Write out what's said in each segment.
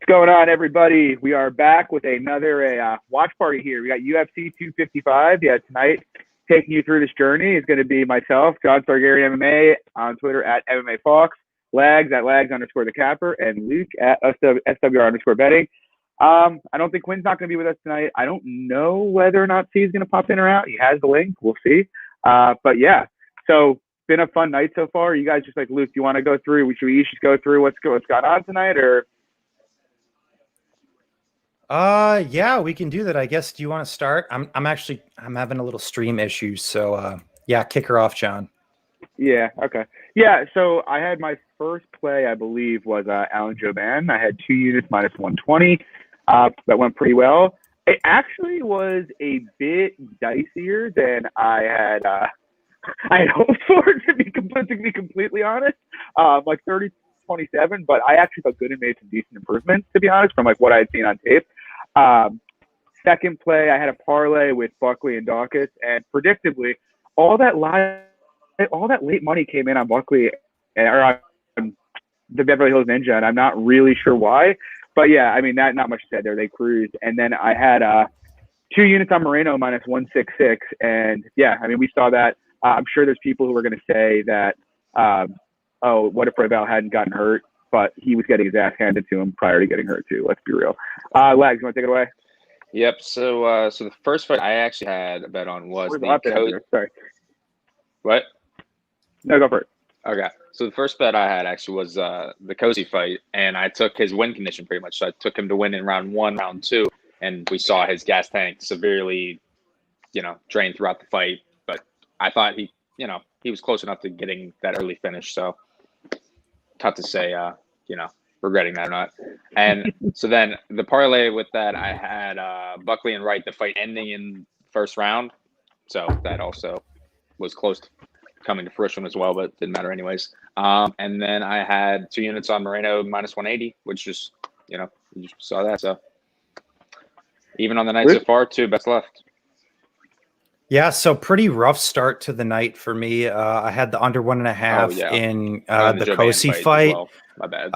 Going on, everybody? We are back with another watch party here. We got UFC 255. Yeah, tonight, taking you through this journey is going to be myself, John Sargarian MMA, on Twitter at MMA Fox, Lags at Lags _ the Capper, and Luke at SWR _ betting. I don't think Quinn's not going to be with us tonight. I don't know whether or not C's going to pop in or out. He has the link. We'll see. But yeah, so been a fun night so far. You guys just like, Luke, do you want to go through? Should we each just go through what's gone on tonight, or? Yeah, we can do that. I guess. Do you want to start? I'm having a little stream issues, so yeah, kick her off, John. Yeah, okay. Yeah, so I had my first play, I believe, was Alan Jouban. I had 2 units minus 120. That went pretty well. It actually was a bit dicier than I had hoped for, to be completely honest. Like 30-27, but I actually felt good and made some decent improvements, to be honest, from like what I had seen on tape. Second play, I had a parlay with Buckley and Dawkins, and predictably, all that late money came in on Buckley or on the Beverly Hills Ninja, and I'm not really sure why. But yeah, I mean, not much said there. They cruised. And then I had 2 units on Moreno minus 166. And yeah, I mean, we saw that. I'm sure there's people who are going to say that, what if Royval hadn't gotten hurt? But he was getting his ass handed to him prior to getting hurt too. Let's be real. Lags, you want to take it away? Yep. So the first fight I actually had a bet on was Sorry. What? No, go for it. Okay. So the first bet I had actually was the Cozy fight, and I took his win condition pretty much. So I took him to win in round 1, round 2, and we saw his gas tank severely, drained throughout the fight. But I thought he was close enough to getting that early finish. So tough to say, regretting that or not. And so then the parlay with that, I had Buckley and Wright, the fight ending in first round. So that also was close to coming to fruition as well, but didn't matter anyways. And then I had 2 units on Moreno minus 180, which just, you just saw that. So even on the night so far, 2 bets left. Yeah, so pretty rough start to the night for me. I had the under 1.5 in the Cozy fight. Well. My bad.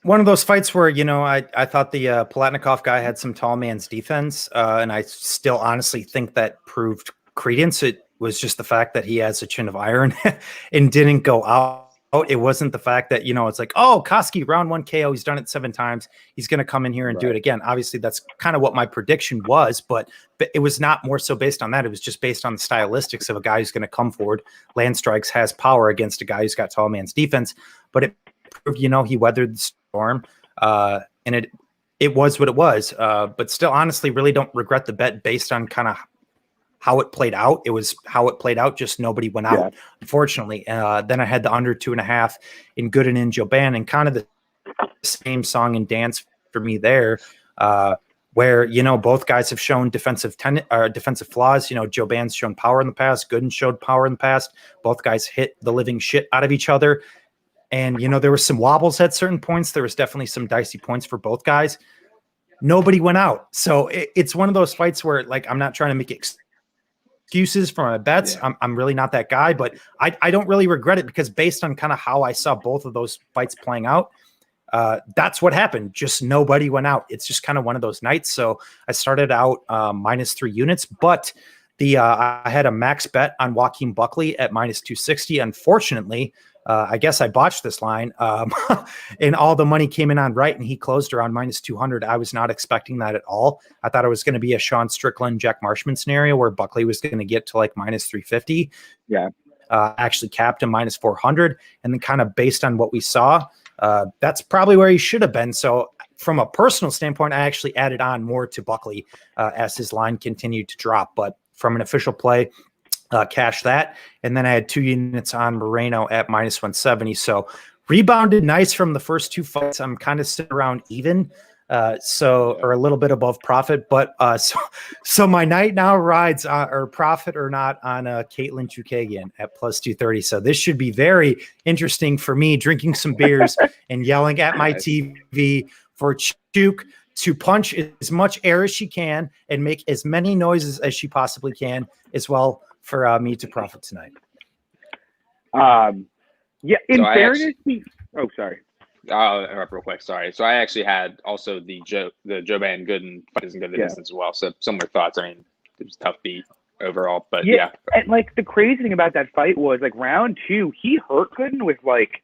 One of those fights where, I thought the Palatnikov guy had some tall man's defense, and I still honestly think that proved credence. It was just the fact that he has a chin of iron and didn't go out. It wasn't the fact that, it's like, oh, Koski, round 1 KO, he's done it 7 times. He's going to come in here and do it again. Obviously, that's kind of what my prediction was, but it was not more so based on that. It was just based on the stylistics of a guy who's going to come forward, land strikes, has power against a guy who's got tall man's defense. But it proved, he weathered the storm, and it was what it was. But still, honestly, really don't regret the bet based on kind of how it played out. It was how it played out, just nobody went out, unfortunately. Then I had the under 2.5 in Gooden and Jouban, and kind of the same song and dance for me there, where, both guys have shown defensive flaws. Jouban's shown power in the past, Gooden showed power in the past. Both guys hit the living shit out of each other. And, there were some wobbles at certain points. There was definitely some dicey points for both guys. Nobody went out. So it's one of those fights where, like, I'm not trying to make excuses for my bets. Yeah. I'm really not that guy, but I don't really regret it, because based on kind of how I saw both of those fights playing out, that's what happened. Just nobody went out. It's just kind of one of those nights. So I started out minus 3 units, but I had a max bet on Joaquin Buckley at minus 260. Unfortunately, I guess I botched this line, and all the money came in on Wright, and he closed around minus 200. I was not expecting that at all. I thought it was going to be a Sean Strickland, Jack Marshman scenario where Buckley was going to get to like minus 350. Yeah. Actually capped him minus 400. And then kind of based on what we saw, that's probably where he should have been. So from a personal standpoint, I actually added on more to Buckley as his line continued to drop. But from an official play, cash that. And then I had 2 units on Moreno at minus 170. So rebounded nice from the first 2 fights. I'm kind of sitting around even, or a little bit above profit. But so my night now rides or profit or not on Caitlin Chukagian at plus 230. So this should be very interesting for me, drinking some beers and yelling at my TV for Chuk to punch as much air as she can and make as many noises as she possibly can as well, for me to profit tonight. Yeah, in fairness, sorry. I'll interrupt real quick. Sorry. So I actually had also the Joban Gooden fight isn't good the distance as well. So similar thoughts. I mean, it was a tough beat overall, but yeah. And like the crazy thing about that fight was like round 2, he hurt Gooden with like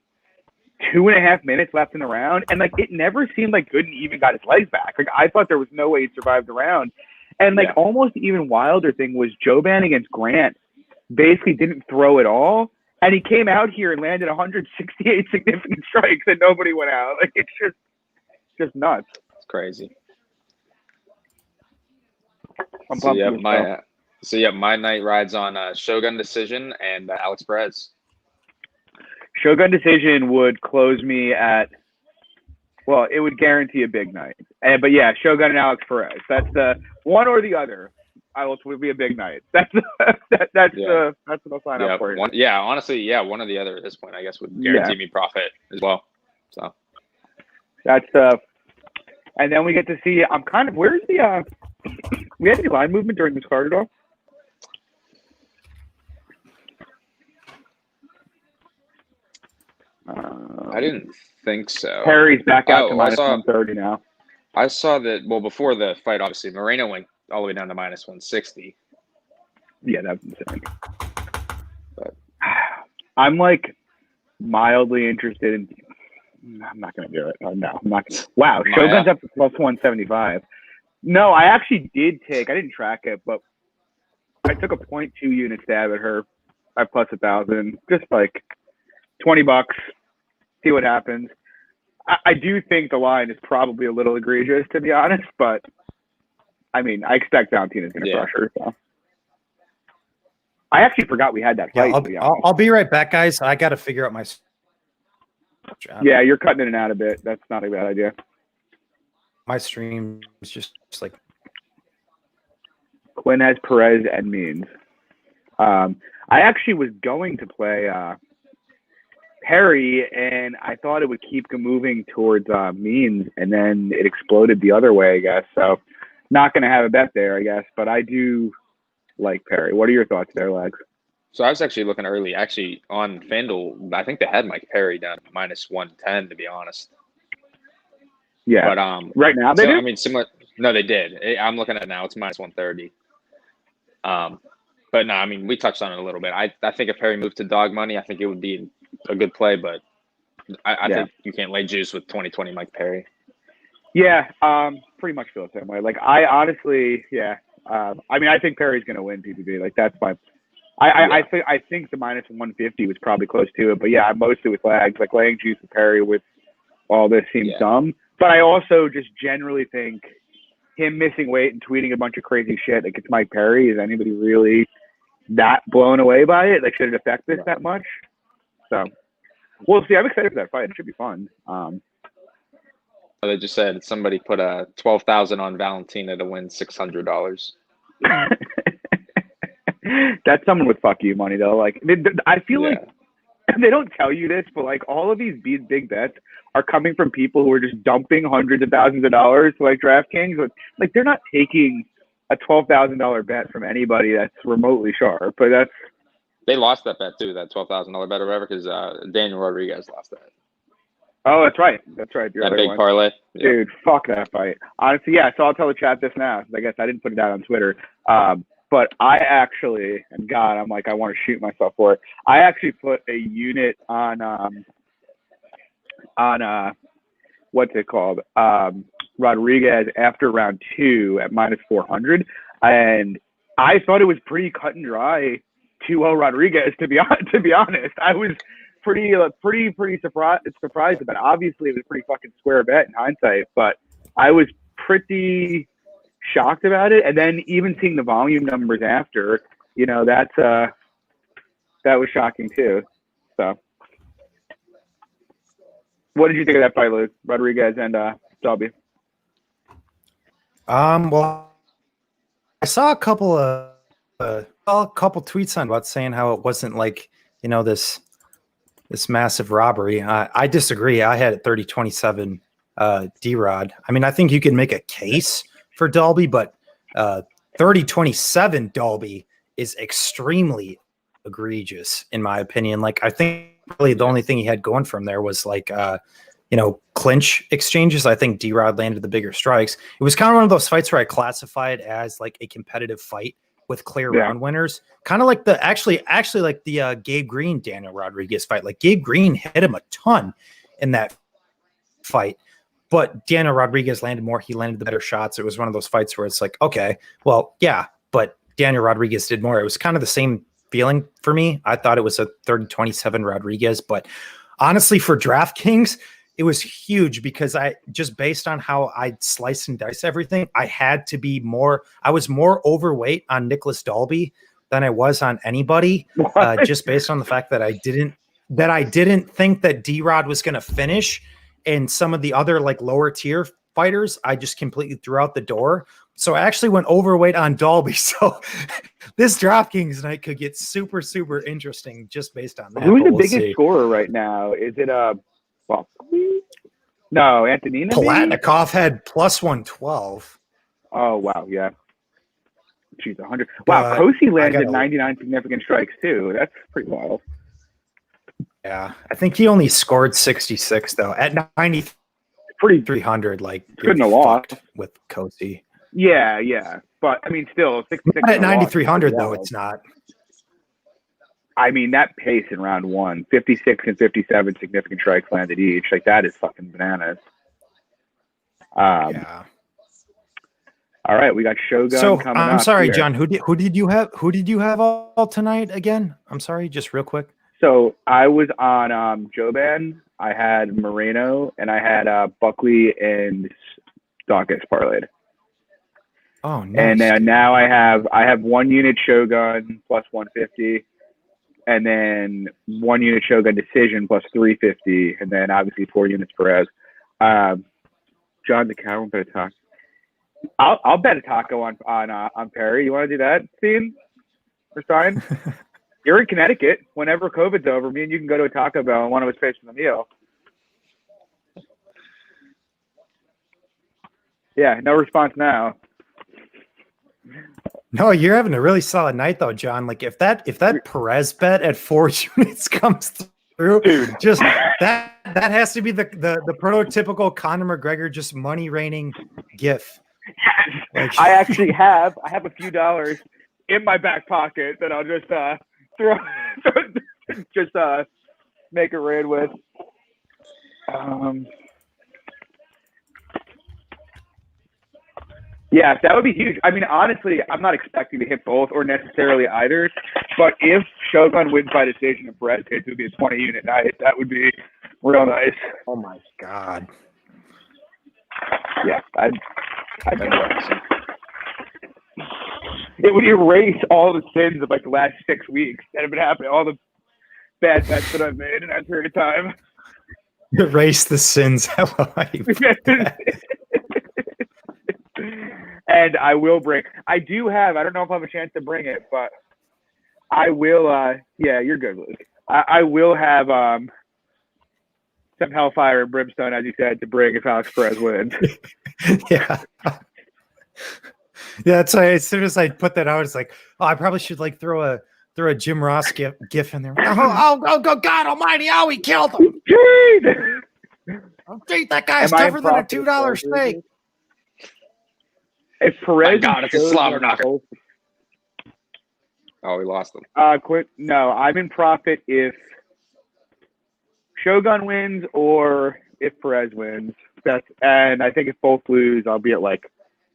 2.5 minutes left in the round, and like it never seemed like Gooden even got his legs back. Like I thought there was no way he survived the round. And like almost even wilder thing was Joban against Grant basically didn't throw at all. And he came out here and landed 168 significant strikes, and nobody went out. Like it's just nuts. It's crazy. I'm so my night rides on Shogun decision and Alex Perez. Shogun decision would close me at. Well, it would guarantee a big night. But yeah, Shogun and Alex Perez. That's the one or the other. I will be a big night. That's what I'll sign up for. Honestly, one or the other at this point, I guess, would guarantee me profit as well. So that's and then we get to see. I'm kind of where's the we had any line movement during this card at all? I didn't think so. Perry's back out to minus 130 now. I saw that. Well, before the fight, obviously, Moreno went all the way down to minus 160. Yeah, that's insane. But I'm like mildly interested in. I'm not going to do it. Oh, no, I'm not. Wow, Shogun's up to plus 175. No, I actually did take. I didn't track it, but I took a 0.2 unit stab at her at plus 1,000. Just like $20. See what happens. I do think the line is probably a little egregious, to be honest, but I mean, I expect Valentina's going to crush her. So. I actually forgot we had that fight. I'll be right back, guys. I got to figure out my. Yeah, you're cutting in and out a bit. That's not a bad idea. My stream is just like. Quinn has Perez and Means. I actually was going to play Perry, and I thought it would keep moving towards Means, and then it exploded the other way, I guess. So not going to have a bet there, I guess. But I do like Perry. What are your thoughts there, Legs? So I was actually looking early. Actually, on FanDuel, I think they had Mike Perry down to minus 110, to be honest. Yeah. But right now they do? I mean, similar. No, they did. I'm looking at it now. It's minus 130. But no, I mean, we touched on it a little bit. I think if Perry moved to dog money, I think it would be a good play. But I think you can't lay juice with 2020 Mike Perry. Yeah, pretty much feel the same way. Like I honestly, I mean, I think Perry's going to win PPV. Like that's my. I think the minus 150 was probably close to it, but yeah, I'm mostly with Lags. Like laying juice with Perry with all this seems dumb. But I also just generally think him missing weight and tweeting a bunch of crazy shit like it's Mike Perry. Is anybody really that blown away by it? Like, should it affect this that much? So we'll see. I'm excited for that fight. It should be fun. They just said somebody put a 12,000 on Valentina to win $600. That's someone with fuck you money though. Like I feel like they don't tell you this, but like all of these big bets are coming from people who are just dumping hundreds of thousands of dollars to like DraftKings. Like they're not taking a $12,000 bet from anybody that's remotely sharp. But they lost that bet too, that $12,000 bet or whatever, because Daniel Rodriguez lost that. Oh, that's right. That's right. That big parlay. Dude, fuck that fight. Honestly, yeah. So I'll tell the chat this now. I guess I didn't put it out on Twitter. But I actually, and God, I'm like, I want to shoot myself for it. I actually put a unit on what's it called? Rodriguez after round 2 at minus 400. And I thought it was pretty cut and dry 2-0 Rodriguez, to be honest. I was pretty surprised about it. Obviously, it was a pretty fucking square bet in hindsight, but I was pretty shocked about it. And then even seeing the volume numbers after, that was shocking too. So what did you think of that fight, Luke? Rodriguez and Dalby? Well, I saw a couple tweets on about saying how it wasn't like, this massive robbery. I disagree. I had it 30-27 D-Rod. I mean, I think you can make a case for Dalby, but 30-27 Dalby is extremely egregious in my opinion. Like I think really the only thing he had going from there was like clinch exchanges. I think D-Rod landed the bigger strikes. It was kind of one of those fights where I classify it as like a competitive fight with clear round winners, kind of like actually like the Gabe Green Daniel Rodriguez fight. Like Gabe Green hit him a ton in that fight, but Daniel Rodriguez landed more. He landed the better shots. It was one of those fights where it's like, okay, well, yeah, but Daniel Rodriguez did more. It was kind of the same feeling for me. I thought it was a 30-27 Rodriguez, but honestly, for DraftKings, it was huge because I just based on how I slice and dice everything, I was more overweight on Nicholas Dalby than I was on anybody, just based on the fact that I didn't think that D-Rod was going to finish, and some of the other like lower tier fighters, I just completely threw out the door. So I actually went overweight on Dalby. So this DraftKings night could get super, super interesting just based on that. Who's the biggest scorer right now? Is it no, Antonina? Palatnikov had plus 112. Oh, wow. Yeah. She's 100. Wow. Kosi landed 99 significant strikes, too. That's pretty wild. Yeah. I think he only scored 66, though. At 9300, like, couldn't have lost with Kosi. Yeah, yeah. But, I mean, still, 66. At 9300, though, it's not. I mean, that pace in round one, 56 and 57 significant strikes landed each. Like, that is fucking bananas. Yeah. All right, we got Shogun coming up. I'm sorry, here. John. Who did you have? Who did you have all tonight again? I'm sorry, just real quick. So I was on Joban. I had Moreno, and I had Buckley and Dawkins parlayed. Oh, nice. And now I have 1 unit Shogun plus 150. And then 1 unit Shogun decision plus 350, and then obviously 4 units Perez. John DeCaro bet a taco. I'll bet a taco on Perry. You want to do that, Steve? For Stein? You're in Connecticut. Whenever COVID's over, me and you can go to a Taco Bell and one of us pays for the meal. Yeah, no response now. No, you're having a really solid night though, John. Like if that Perez bet at 4 units comes through, dude, just that has to be the prototypical Conor McGregor just money raining gif. Like, I actually have a few dollars in my back pocket that I'll just throw just make a raid with. Yeah, that would be huge. I mean, honestly, I'm not expecting to hit both or necessarily either. But if Shogun wins by decision and Perez hits, it would be a 20-unit night. That would be real nice. Oh my god. Yeah, I'd do that. It would erase all the sins of like the last 6 weeks that have been happening. All the bad bets that I've made in that period of time. Erase the sins. And I will bring. I don't know if I have a chance to bring it, but I will. Yeah, you're good, Luke. I will have some hellfire and brimstone, as you said, to bring if Alex Perez wins. Yeah. Yeah, that's why as soon as I put that out, it's like, oh, I probably should like throw a Jim Ross gif in there. Oh, God Almighty! Oh, he killed him. Dude, that guy's tougher than a $2 steak. If Perez, it's a slobber knocker. Oh, we lost them. Quick. No, I'm in profit if Shogun wins or if Perez wins. And I think if both lose, I'll be at like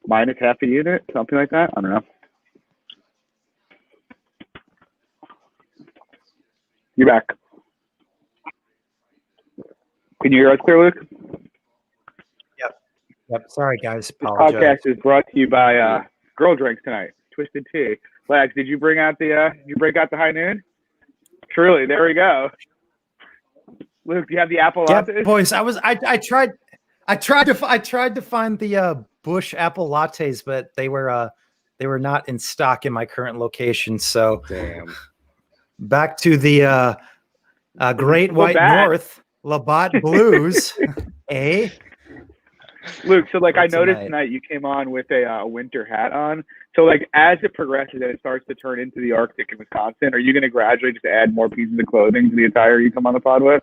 minus half a unit, something like that. I don't know. You're back. Can you hear us clear, Luke? Yep. Sorry, guys. This podcast is brought to you by Girl Drinks tonight. Twisted Tea. Lags, did you bring out the high noon? Truly, there we go. Luke, do you have the apple latte? Yeah, boys. I tried to find the Bush apple lattes, but they were not in stock in my current location. So damn. Back to the Great White North Labatt Blues. Eh? Luke, so like I noticed tonight you came on with a winter hat on. So like as it progresses and it starts to turn into the Arctic in Wisconsin, are you going to gradually just add more pieces of clothing to the attire you come on the pod with?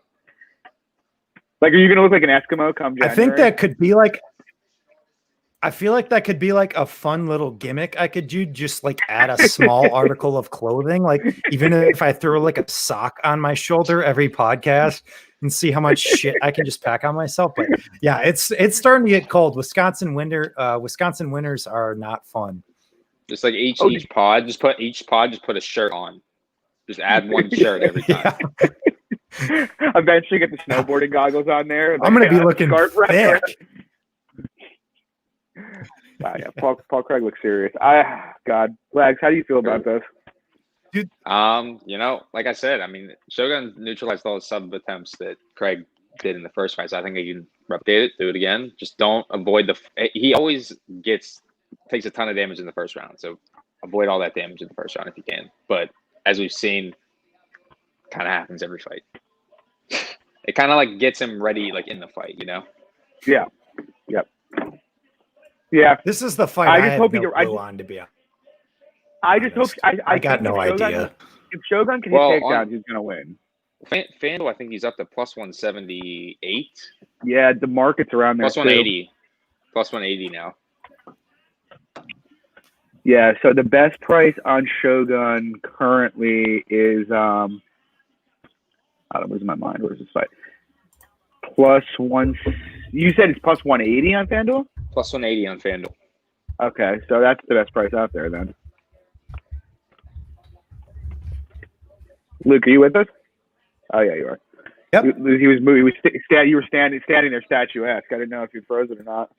Like, are you gonna look like an Eskimo come January? I think that could be like. I feel like that could be like a fun little gimmick I could do. Just like add a small article of clothing, like even if I throw like a sock on my shoulder every podcast and see how much shit I can just pack on myself. But yeah, it's starting to get cold. Wisconsin winters are not fun. Just like each pod, just put a shirt on. Just add one shirt every time. Yeah. Eventually get the snowboarding goggles on there. I'm gonna be looking thick. Yeah, Paul Craig looks serious. God, Lags, how do you feel about this? Dude. Like I said, I mean, Shogun neutralized all the sub attempts that Craig did in the first fight. So I think he can replicate it, do it again. Just don't avoid he always takes a ton of damage in the first round. So avoid all that damage in the first round if you can. But as we've seen, kind of happens every fight. It kind of like gets him ready, like in the fight, Yeah. Yep. Yeah. This is the fight I just hope no clue on, to be honest. I just hope I got no idea. If Shogun can hit takedowns, he's gonna win. FanDuel, I think he's up to plus 178. Yeah, the market's around there. Plus 180. Plus 180 now. Yeah, so the best price on Shogun currently is I'm losing my mind. Where's this fight? +1. You said it's plus 180 on FanDuel? Plus 180 on FanDuel. Okay, so that's the best price out there then. Luke, are you with us? Oh yeah, you are. Yep. He was moving. You were standing there statuesque. I didn't know if you froze it or not.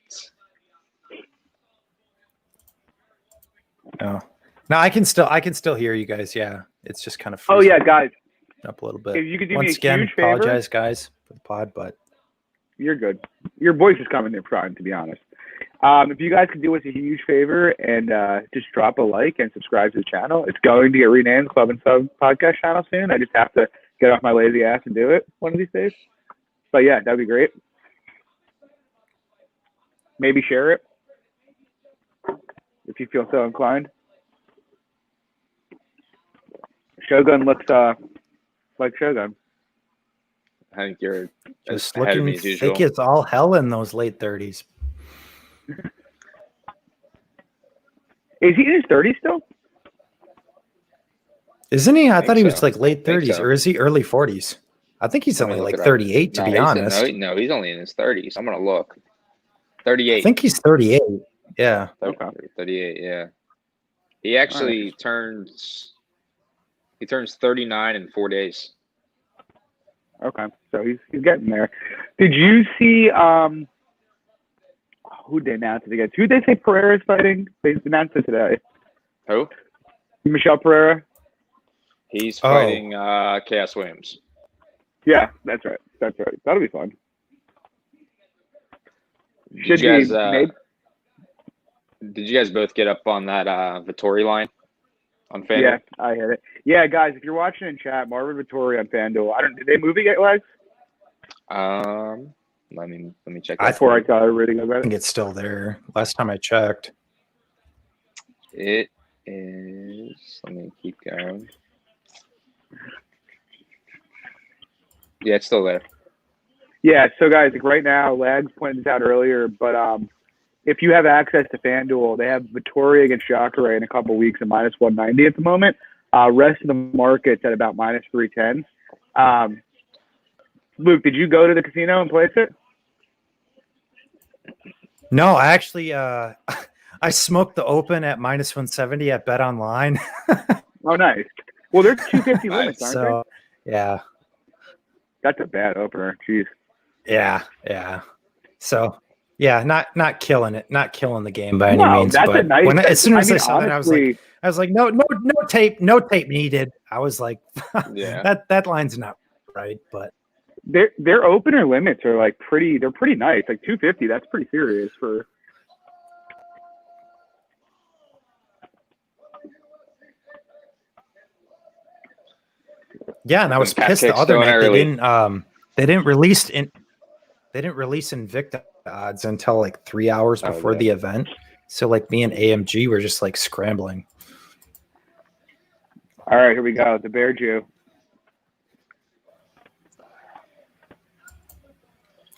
No, I can still hear you guys. Yeah, it's just kind of. Oh yeah, guys. Up a little bit. If you could do Once me a again, huge favor, apologize, guys, for the pod, but you're good. Your voice is coming there fine, to be honest. If you guys could do us a huge favor and just drop a like and subscribe to the channel, it's going to get renamed Club and Sub Podcast Channel soon. I just have to get off my lazy ass and do it one of these days. But yeah, that'd be great. Maybe share it if you feel so inclined. Shogun looks like Shogun. I think you're just looking thick as all hell in those late 30s. Is he in his 30s still? Isn't he? I thought he was like late 30s, so. Or is he early 40s? I think he's only like 38, to be honest. No, he's only in his 30s. I'm gonna look. 38. I think he's 38. Yeah. Okay. 38. Yeah. He actually turns 39 in 4 days. Okay, so he's getting there. Did you see who they announced it against? Who did they say Pereira's fighting? They announced it today. Who? Michelle Pereira. He's fighting Chaos Williams. Yeah, that's right. That'll be fun. Did you guys both get up on that Vittori line on FanDuel? Yeah, I hit it. Yeah, guys, if you're watching in chat, Marvin Vittori on FanDuel. Did they move it yet, Legs? Let me check. Before I tell everybody about it. I think it's still there. Last time I checked. It is. Let me keep going. Yeah, it's still there. Yeah, so guys, like right now, Lags pointed this out earlier, but if you have access to FanDuel, they have Vittori against Jacare in a couple weeks at -190 at the moment. Rest of the market's at about -310. Luke, did you go to the casino and place it? No, I actually I smoked the open at -170 at Bet Online. Oh, nice. Well, there's 250 limits, aren't there? Yeah. That's a bad opener. Jeez. Yeah. So yeah, not killing it, not killing the game by any means. That's but a nice. As soon as I saw it, I was like, no tape needed. I was like, yeah, that line's not right. But their opener limits are like they're pretty nice. Like 250, that's pretty serious for. Yeah, and I was pissed the other night they didn't release Invicta odds until like 3 hours before the event. So like me and AMG were just like scrambling. All right, here we go. The Bear Jew.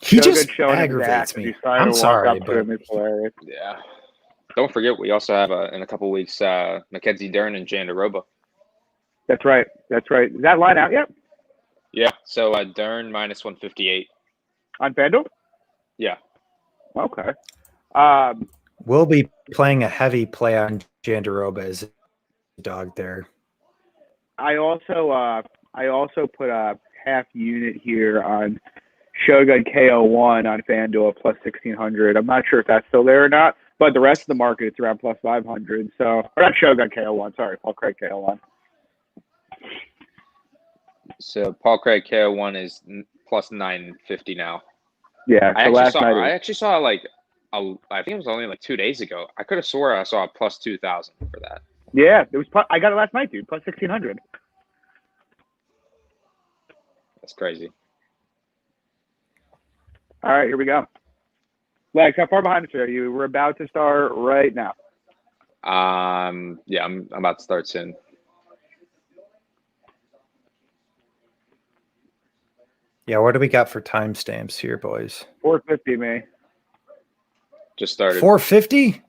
He Shogun just showing him his aggravates ass as me. he's trying I'm to walk sorry, up to but him is hilarious. Yeah. Don't forget, we also have in a couple weeks Mackenzie Dern and Jandaroba. That's right. That's right. Is that line out yet Yeah. So Dern minus 158. on FanDuel? Yeah. Okay. we'll be playing a heavy play on Jandaroba as a dog there. I also put a half unit here on Shogun KO1 on FanDuel at plus 1,600. I'm not sure if that's still there or not, but the rest of the market it's around plus 500. So, or not Shogun KO1. Sorry, Paul Craig KO1. So Paul Craig KO1 is plus 950 now. Yeah. I So actually saw like I think it was only like 2 days ago. I could have swore I saw a plus 2,000 for that. Yeah, it was. I got it last night, dude. Plus 1,600. That's crazy. All right, here we go. Lex, how far behind us are you? We're about to start right now. Yeah, I'm about to start soon. Yeah, what do we got for timestamps here, boys? 450, me. Just started. 450?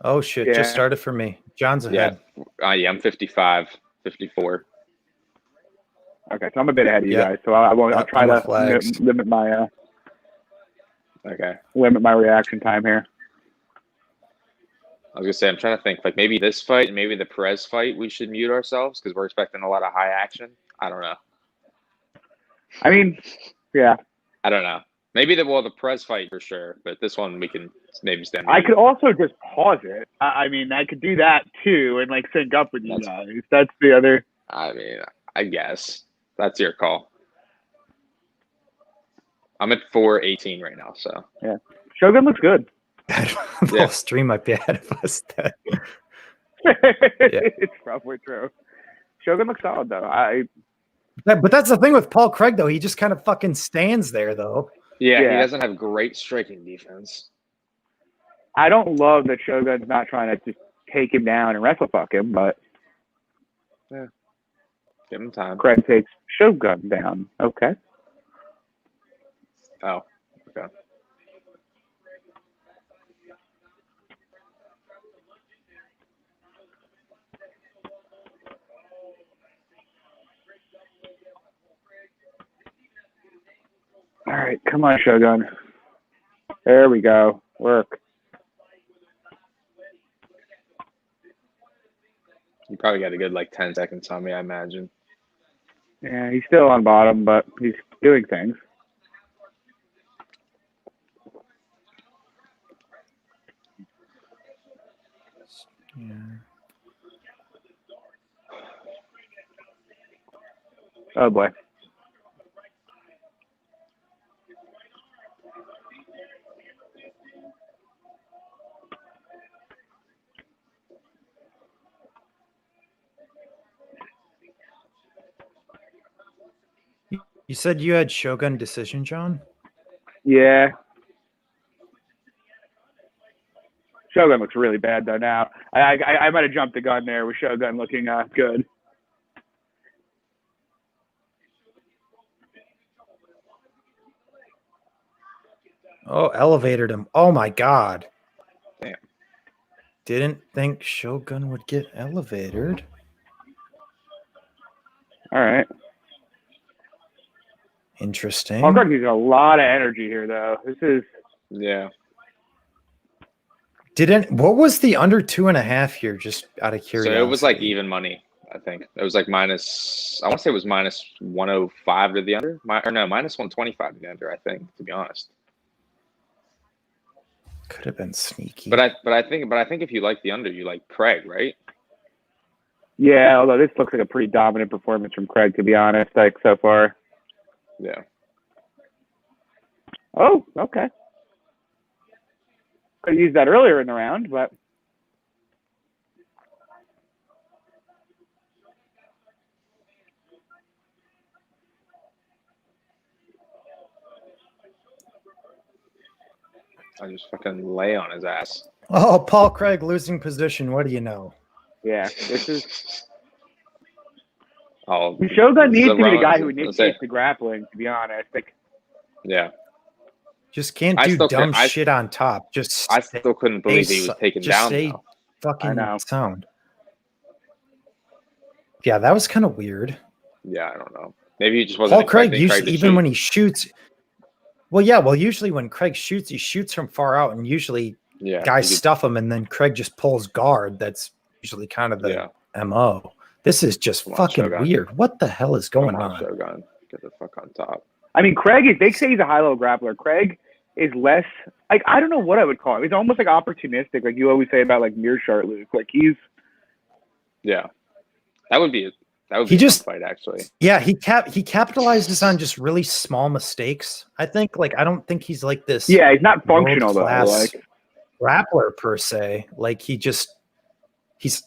Oh shit! Yeah. Just started for me. John's ahead. Yeah, I'm 55, 54. Okay, so I'm a bit ahead of you Yeah. guys, so I won't. I'll try I'm a to flags. limit my Okay. reaction time here. I was gonna say I'm trying to think like maybe this fight and maybe the Perez fight we should mute ourselves because we're expecting a lot of high action. I don't know. I mean, yeah. I don't know. Maybe the Perez fight for sure, but this one we can maybe stand. I could also just pause it. I mean, I could do that too and like sync up with you guys. That's the other. I mean, I guess that's your call. I'm at 418 right now, so Yeah. Shogun looks good. The Yeah. whole stream might be ahead of us. It's probably true. Shogun looks solid though. But that's the thing with Paul Craig, though. He just kind of fucking stands there, though. yeah, he Yeah. doesn't have great striking defense. I don't love that Shogun's not trying to just take him down and wrestle fuck him, but Give him time. Craig takes Shogun down. Okay. Oh, okay. All right, come on, Shogun. There we go. Work. You probably got a good like 10 seconds on me, I imagine. Yeah, he's still on bottom, but he's doing things. Yeah. Oh boy. You said you had Shogun decision, John? Yeah. Shogun looks really bad though now. I might have jumped the gun there with Shogun looking good. Oh, elevated him. Oh my god. Damn. Didn't think Shogun would get elevated. All right. Interesting. Paul Craig using a lot of energy here though. This is Yeah. What was the under 2.5 here? Just out of curiosity. So it was like even money, I think. It was like minus, I want to say it was minus 105 to the under. Minus 125 to the under, I think, to be honest. Could have been sneaky. But I think if you like the under, you like Craig, right? yeah, although this looks like a pretty dominant performance from Craig, to be honest, like so far. Yeah. Oh, okay. Could have used that earlier in the round, but I just fucking lay on his ass. Oh, Paul Craig losing position. What do you know? yeah, this is Oh, Shogun needs to be the Rowan- guy who let's initiates say- the grappling, to be honest. Like, Yeah. Just can't I do still dumb could- I- shit on top. Just I still couldn't believe he was taken just down. stay Though. fucking know. sound. Yeah, that was kind of weird. Yeah, I don't know. Maybe he just wasn't Paul Craig expecting Craig usually, to even shoot. when he shoots, well, yeah, well, usually when Craig shoots, he shoots from far out, and usually Yeah, guys he could- stuff him, and then Craig just pulls guard. That's usually kind of the MO. This is just Come on, fucking Shogun. weird. What the hell is going Come on, on? Shogun. Get the fuck on top. I mean, Craig is. They say he's a high-low grappler. Craig is less like I don't know what I would call him. He's almost like opportunistic, like you always say about like Mearshart Luke. Like he's Yeah, that would be a just fun fight actually. Yeah, he capitalizes on just really small mistakes. I think I don't think he's like this. Yeah, he's not functional though. world-class Like grappler per se. Like he's.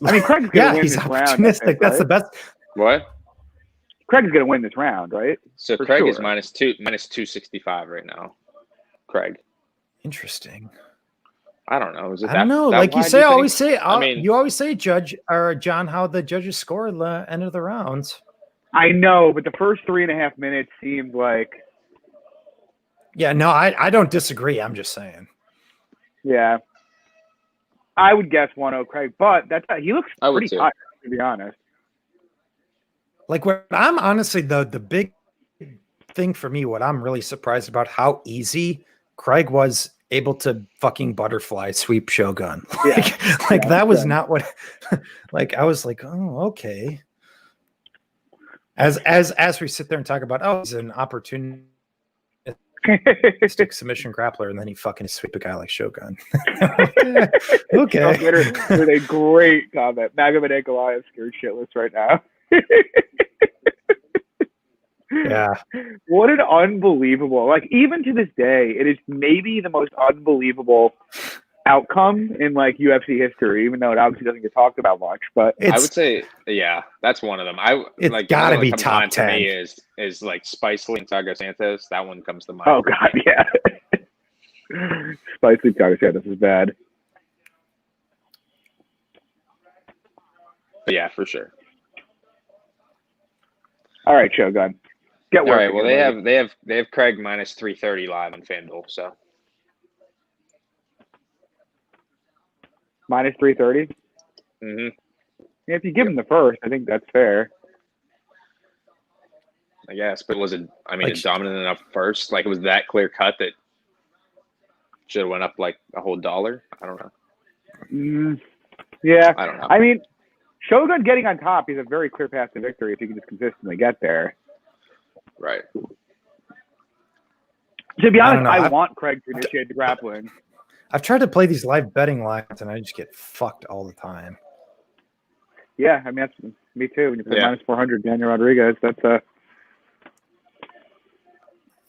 I mean, Craig's gonna win he's this opportunistic. round. I think, That's the right? best. What? Craig's gonna win this round, right? So For Craig is sure. minus 265 right now. Craig. Interesting. I don't know. Is it I don't know. that Like you wide, say, think? always say. I mean, you always say, Judge or John, how the judges score at the end of the rounds. I know, but the first 3.5 minutes seemed like Yeah, no, I don't disagree. I'm just saying. yeah. I would guess 1-0 Craig, but he looks I would pretty too. tired, to be honest. Like what I'm honestly the big thing for me, what I'm really surprised about how easy Craig was able to fucking butterfly sweep Shogun. Like that was not what like I was like, oh, okay. As we sit there and talk about, oh, he's an opportunistic submission grappler, and then he fucking sweep a guy like Shogun. Okay. On Twitter with a great comment. Magomed Ankalaev scared shitless right now. Yeah. What an unbelievable, like even to this day, it is maybe the most unbelievable outcome in like UFC history, even though it obviously doesn't get talked about much. But I would say, yeah, that's one of them. It's like gotta another one be comes to top mind 10. For me is like Spice Lee and Thiago Santos. That one comes to mind. oh god, yeah. Spice League Tiger said this is bad. But yeah, for sure. All right, Shogun. Get All working. right. Well, they have Craig minus 330 live on FanDuel. So minus 330. mm-hmm. Yeah, if you give him the first, I think that's fair. I guess, but was it? I mean, Like- it dominant enough first. Like it was that clear cut that should have went up like a whole $1. I don't know. Yeah, I don't know. I mean, Shogun getting on top, he's a very clear path to victory if he can just consistently get there. Right. To be I honest, don't know. I want Craig to initiate the grappling. I've tried to play these live betting lines, and I just get fucked all the time. Yeah, I mean, that's me too. When you play Yeah. minus 400, Daniel Rodriguez, that's Yeah,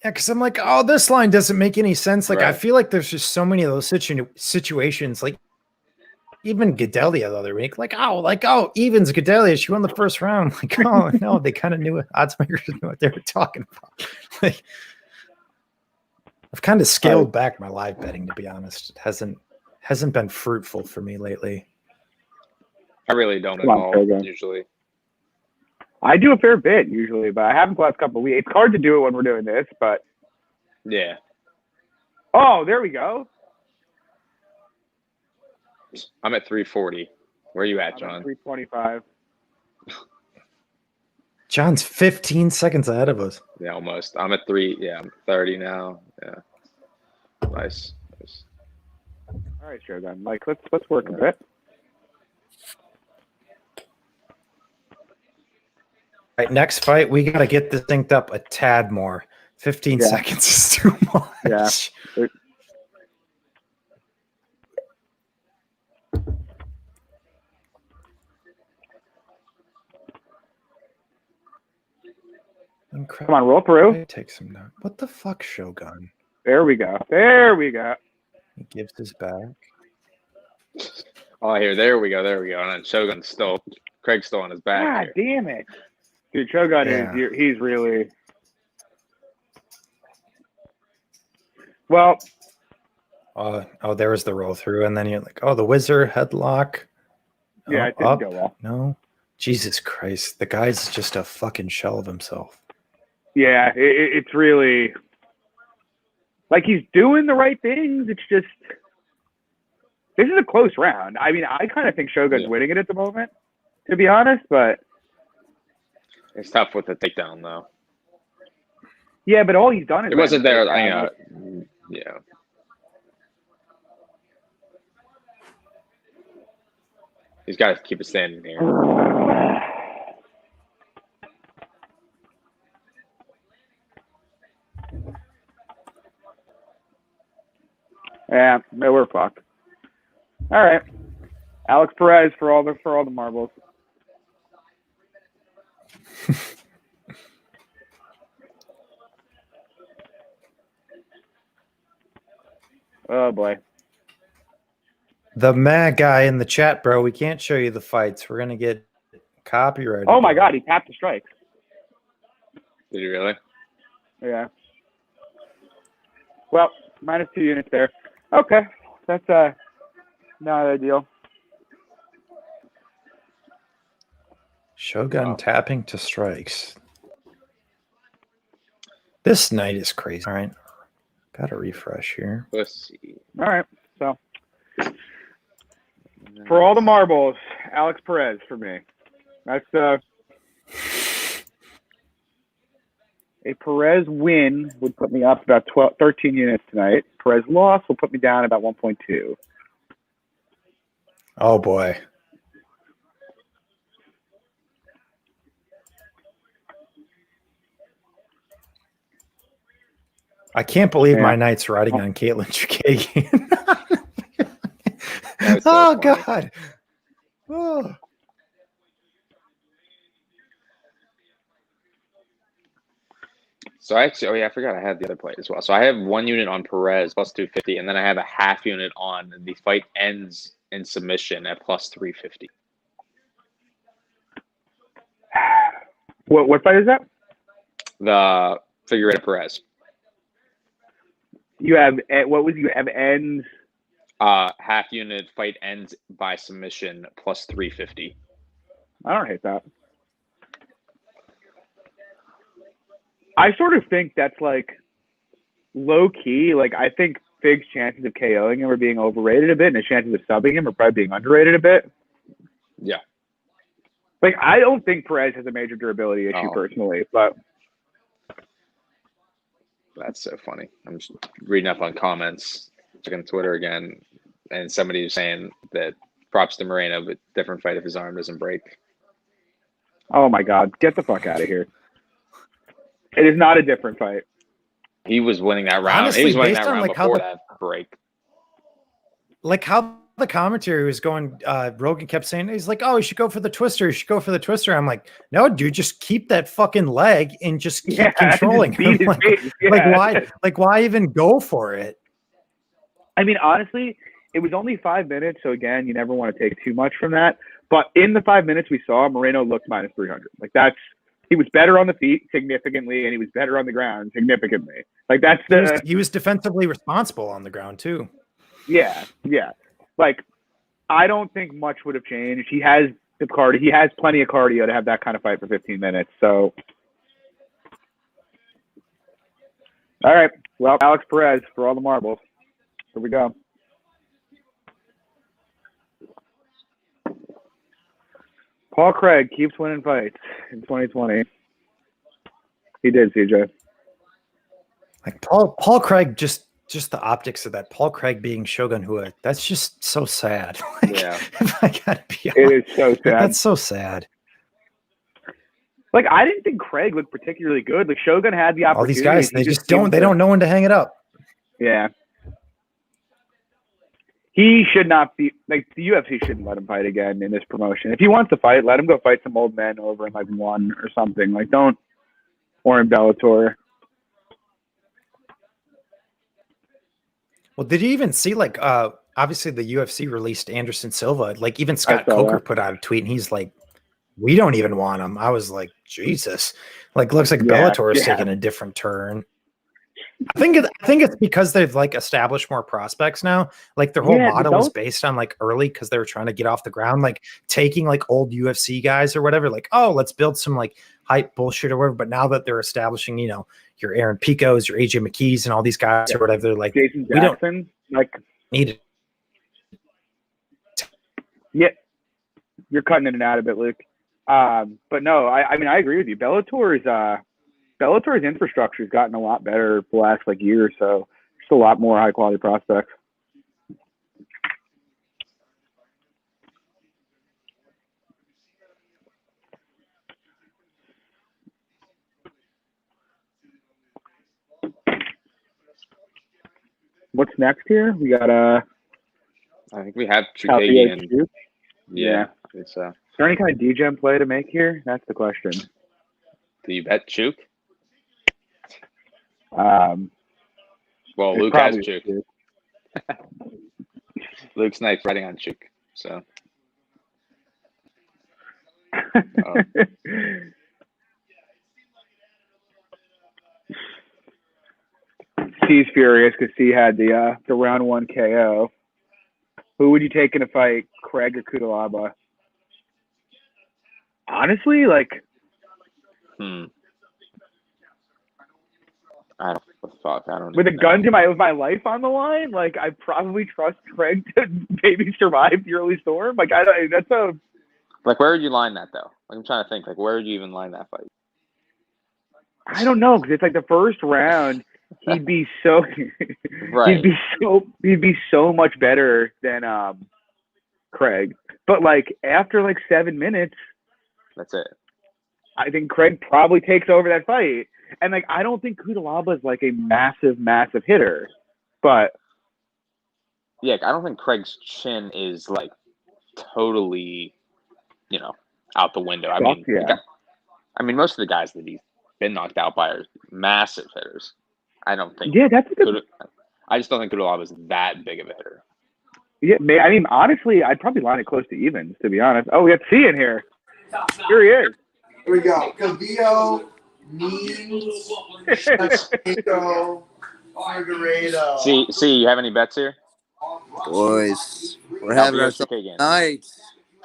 because I'm like, oh, this line doesn't make any sense. Like, I Right. feel like there's just so many of those situations. Like, even Gedalia the other week, oh, Evans Gedalia, she won the first round. Like, oh no, they kind of knew it. Odds makers knew what they were talking about. Like, I've kind of scaled back my live betting, to be honest. It hasn't been fruitful for me lately. I really don't at Come on, all Shogun. usually. I do a fair bit usually, but I haven't the last couple of weeks. It's hard to do it when we're doing this, but Yeah. oh, there we go. I'm at 340. Where are you at, I'm John? at 325. John's 15 seconds ahead of us. Yeah, almost. I'm at 3. Yeah, I'm 30 now. Yeah. Nice. All right, Shogun. Like, let's work a bit. All right, next fight, we got to get this synced up a tad more. 15 Yeah. seconds is too much. Yeah. Incredible. Come on, roll through. Take some note. What the fuck, Shogun? There we go. There we go. He gives his back. Oh, there we go. And then Shogun's still, Craig's still on his back. God Here. damn it. Dude, Shogun he's really. Well, Oh, there was the roll through. And then you're like, oh, the wizard headlock. yeah, it didn't Up. go well. No. Jesus Christ. The guy's just a fucking shell of himself. Yeah, it's really. Like, he's doing the right things. It's just, this is a close round. I mean, I kind of think Shogun's winning it at the moment, to be honest, but it's tough with the takedown, though. Yeah, but all he's done is it wasn't there. Yeah. He's got to keep it standing here. Yeah, we're fucked. All right, Alex Perez for all the marbles. Oh boy. The mad guy in the chat, bro. We can't show you the fights. We're gonna get copyrighted. Oh my God, he tapped the strikes. Did he really? Yeah. Well, -2 units there. Okay, that's not ideal. Shogun tapping to strikes. This night is crazy. All right, got to refresh here. Let's see. All right, so for all the marbles, Alex Perez for me. That's a Perez win would put me up about 13 units tonight. Perez loss will put me down about 1.2. Oh boy. I can't believe my knight's riding on Caitlin Chukagian. Oh God. Oh. So I forgot I had the other play as well. So I have 1 unit on Perez plus 250, and then I have a half unit on the fight ends in submission at plus 350. What fight is that? The Figueroa Perez. You have you have ends? Half unit fight ends by submission plus 350. I don't hate that. I sort of think that's like low key. Like, I think Fig's chances of KOing him are being overrated a bit, and his chances of subbing him are probably being underrated a bit. Yeah. Like, I don't think Perez has a major durability issue personally, but that's so funny. I'm just reading up on comments, checking Twitter again, and somebody was saying that props to Moreno, but different fight if his arm doesn't break. Oh my God, get the fuck out of here. It is not a different fight. He was winning that round. Honestly, he was winning based that on round like before that break. Like how the commentary was going, Rogan kept saying, he's like, oh, you should go for the twister. You should go for the twister. I'm like, no, dude, just keep that fucking leg and just keep controlling him. Like, why even go for it? I mean, honestly, it was only 5 minutes. So again, you never want to take too much from that. But in the 5 minutes we saw, Moreno looked -300. Like, he was better on the feet significantly, and he was better on the ground significantly. Like, he was defensively responsible on the ground too. Yeah. Like, I don't think much would have changed. He has the cardio. He has plenty of cardio to have that kind of fight for 15 minutes. So, all right. Well, Alex Perez for all the marbles. Here we go. Paul Craig keeps winning fights in 2020. He did, CJ. Like Paul Craig, just the optics of that. Paul Craig being Shogun Hua, that's just so sad. Like, yeah. If I gotta be honest, it is so sad. That's so sad. Like, I didn't think Craig looked particularly good. Like, Shogun had the opportunity. All these guys, they just don't know when to hang it up. Yeah. He should not be, like, the UFC shouldn't let him fight again in this promotion. If he wants to fight, let him go fight some old men over in, like, one or something. Like, don't, or in Bellator. Well, did you even see, like, obviously the UFC released Anderson Silva. Like, even Scott Coker put out a tweet, and he's like, we don't even want him. I was like, Jesus. Like, looks like Bellator is taking a different turn. I think it's because they've like established more prospects now. Like their whole motto was based on like early because they were trying to get off the ground, like taking like old UFC guys or whatever. Like, oh, let's build some like hype bullshit or whatever. But now that they're establishing, you know, your Aaron Picos, your AJ McKees, and all these guys or whatever, they're like, Jason Jackson, we don't like need it. Yeah, you're cutting in and out a bit, Luke. But no, I mean I agree with you. Bellator's infrastructure has gotten a lot better the last like year or so. Just a lot more high quality prospects. What's next here? We got I think we have Chukagi and yeah. It's Is there any kind of DGen play to make here? That's the question. Do you bet Chuk? Well, Luke has Chuk. Luke's nice riding on Chuk, so. He's furious because he had the round 1 KO. Who would you take in a fight, Craig or Kudalaba? Honestly, like, I don't with a gun to with my life on the line, like I probably trust Craig to maybe survive the early storm. Like that's a like where would you line that though? Like I'm trying to think. Like where would you even line that fight? I don't know because it's like the first round. He'd be so right. He'd be so much better than Craig. But like after like 7 minutes, that's it. I think Craig probably takes over that fight. And like I don't think Kudalaba is like a massive hitter. But yeah, I don't think Craig's chin is like totally, you know, out the window. I mean most of the guys that he's been knocked out by are massive hitters. I don't think. Yeah, that's a good. I just don't think Kudalaba is that big of a hitter. Yeah, I mean, honestly, I'd probably line it close to evens, to be honest. Oh, we got C in here. Here he is. Here we go. Cavillo, Means, Chico, Margarito. See, you have any bets here? Boys, we're having ourselves night.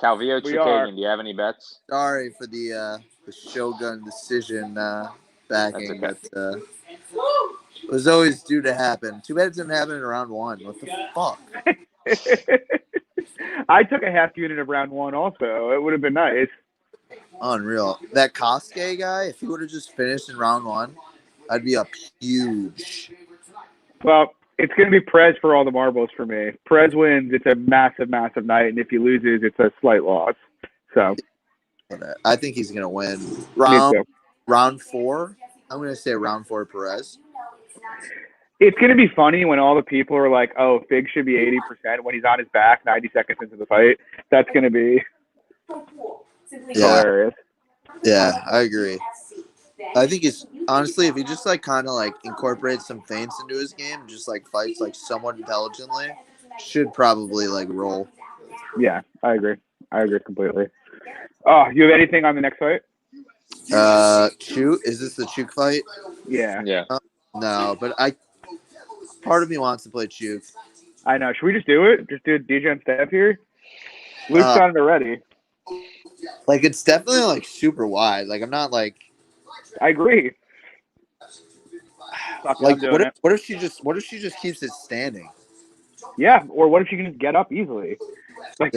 Calvillo Chikagian, do you have any bets? Sorry for the Shogun decision backing, okay. but it was always due to happen. Too bad it didn't happen in round 1. What the fuck? I took a half unit of round 1 also. It would have been nice. Unreal. That Kosuke guy, if he would have just finished in round 1, I'd be up huge. Well, it's going to be Perez for all the marbles for me. Perez wins, it's a massive night, and if he loses, it's a slight loss. So I think he's going to win. Round 4, I'm going to say round 4 Perez. It's going to be funny when all the people are like, oh, Fig should be 80% when he's on his back 90 seconds into the fight. That's going to be hilarious. Yeah, I agree. I think it's honestly, if he just like kind of like incorporates some feints into his game, and just like fights like somewhat intelligently, should probably like roll. Yeah, I agree completely. Oh, you have anything on the next fight? Chuk, is this the Chuk fight? Yeah. No, but part of me wants to play Chuk. I know. Should we just do it? Just do DJ and Steph here? Luke's got it already. Like it's definitely like super wide. Like I'm not like. I agree. Like what if she just keeps it standing? Yeah, or what if she can just get up easily? Like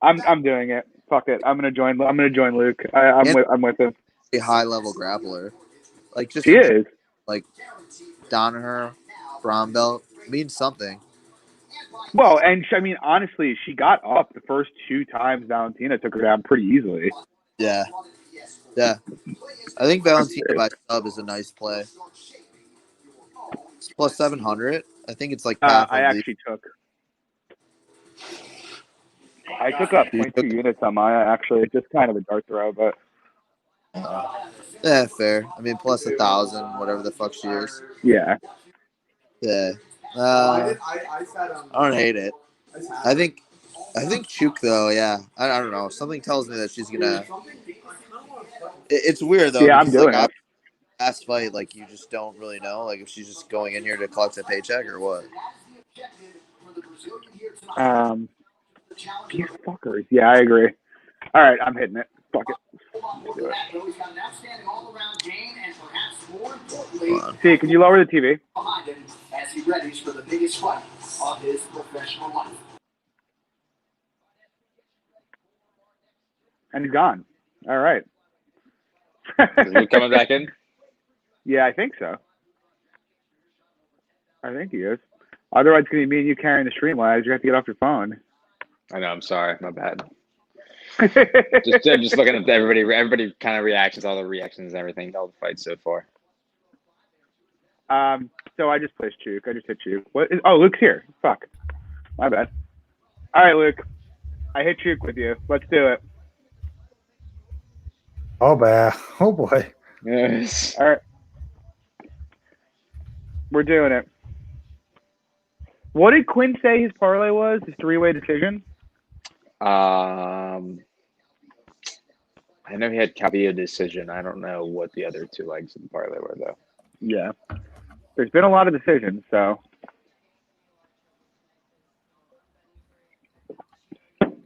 I'm doing it. Fuck it. I'm gonna join Luke. I'm with him. A high level grappler. Like just she is. Like Danaher, brown belt means something. Well, and I mean, honestly, she got up the first 2 times Valentina took her down pretty easily. Yeah. I think Valentina by sub is a nice play. It's plus 700. I think it's like half. I took up 0.2 units on Maya. Actually, it's just kind of a dart throw, but. Yeah, fair. I mean, plus 1,000, whatever the fuck she is. Yeah. Yeah. I don't hate it. I think Chuk though. Yeah. I don't know. Something tells me that she's gonna. It's weird though. Yeah, I'm doing it. last fight, like you just don't really know, like if she's just going in here to collect a paycheck or what. These fuckers. Yeah, I agree. All right, I'm hitting it. Fuck it. Do it. See, can you lower the TV? As he readies for the biggest fight of his professional life. And he's gone. All right. Is Luke coming back in? Yeah, I think so. I think he is. Otherwise, it's going to be me and you carrying the stream live. You have to get off your phone. I know. I'm sorry. My bad. just looking at everybody. Everybody kind of reactions, all the reactions, and everything, all the fights so far. So I just placed Chuk. I just hit Chuk. Oh, Luke's here. Fuck. My bad. All right, Luke. I hit Chuk with you. Let's do it. Oh, oh boy. Yes. All right. We're doing it. What did Quinn say his parlay was? His three-way decision? I know he had Calvillo decision. I don't know what the other two legs of the parlay were, though. Yeah. There's been a lot of decisions, so.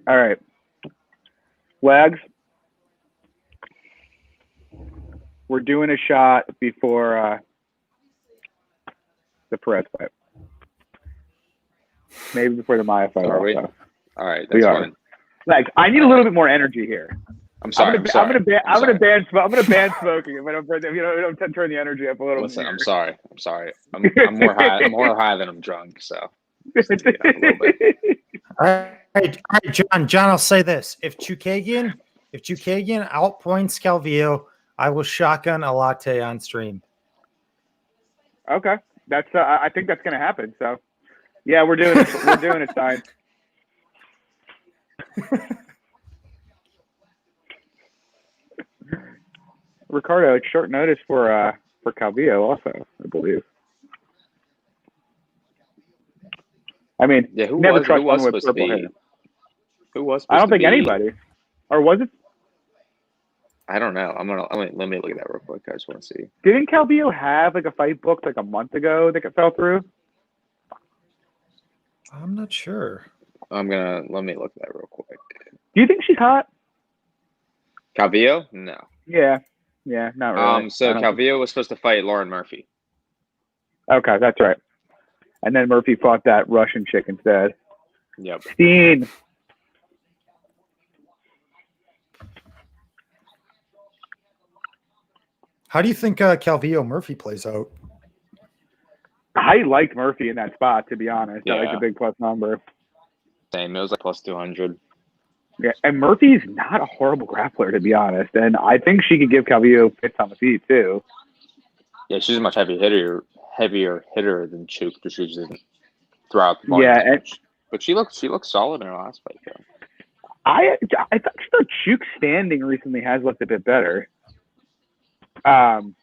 All right. Wags. We're doing a shot before the Perez fight. Maybe before the Maya fight. Are we? Also. All right. We That's are. fine. Like, I need a little bit more energy here. I'm sorry. I'm gonna ban smoking. I'm gonna turn the energy up a little. Listen, more. I'm sorry. I'm more high. I'm more high than I'm drunk. So. Just take it up a little bit. All right, John. I'll say this: if Chukagian outpoints Calvillo, I will shotgun a latte on stream. Okay, that's. I think that's gonna happen. So, yeah, we're doing it. We're doing it, Stein. Ricardo, it's short notice for Calvillo also, I believe. I mean, yeah, who never was trust one with supposed to purple be? hair. Who was? I don't supposed to think be? anybody. Or was it? I don't know. Let me look at that real quick. I just want to see. Didn't Calvillo have like a fight booked like a month ago that fell through? I'm not sure. Let me look at that real quick. Do you think she's hot? Calvillo? No. Yeah, not really. So Calvillo was supposed to fight Lauren Murphy. Okay, that's right. And then Murphy fought that Russian chick instead. Yep. Steen. How do you think Calvillo Murphy plays out? I liked Murphy in that spot, to be honest. Yeah. I like the big plus number. Same. It was like plus 200. Yeah, and Murphy's not a horrible grappler, to be honest. And I think she could give Calvillo fits on the feet, too. Yeah, she's a much heavier hitter than Chuk, because she didn't throw out the ball. Yeah, but she looked solid in her last fight, though. I thought Chuk's standing recently has looked a bit better. Techie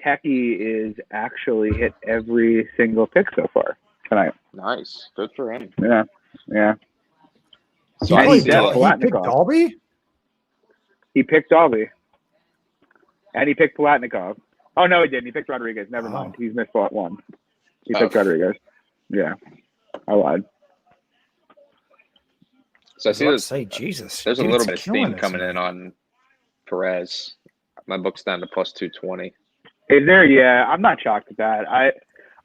is actually hit every single pick so far tonight. Nice. Good for him. Yeah. So he picked Dalby? He picked Dalby. And he picked Palatnikov. Oh, no, he didn't. He picked Rodriguez. Never mind. He's missed fought one. He picked Rodriguez. Yeah. I lied. So I see this. Say, Jesus. There's a little bit of steam coming in on Perez. My book's down to plus 220. Is there? Yeah, I'm not shocked at that.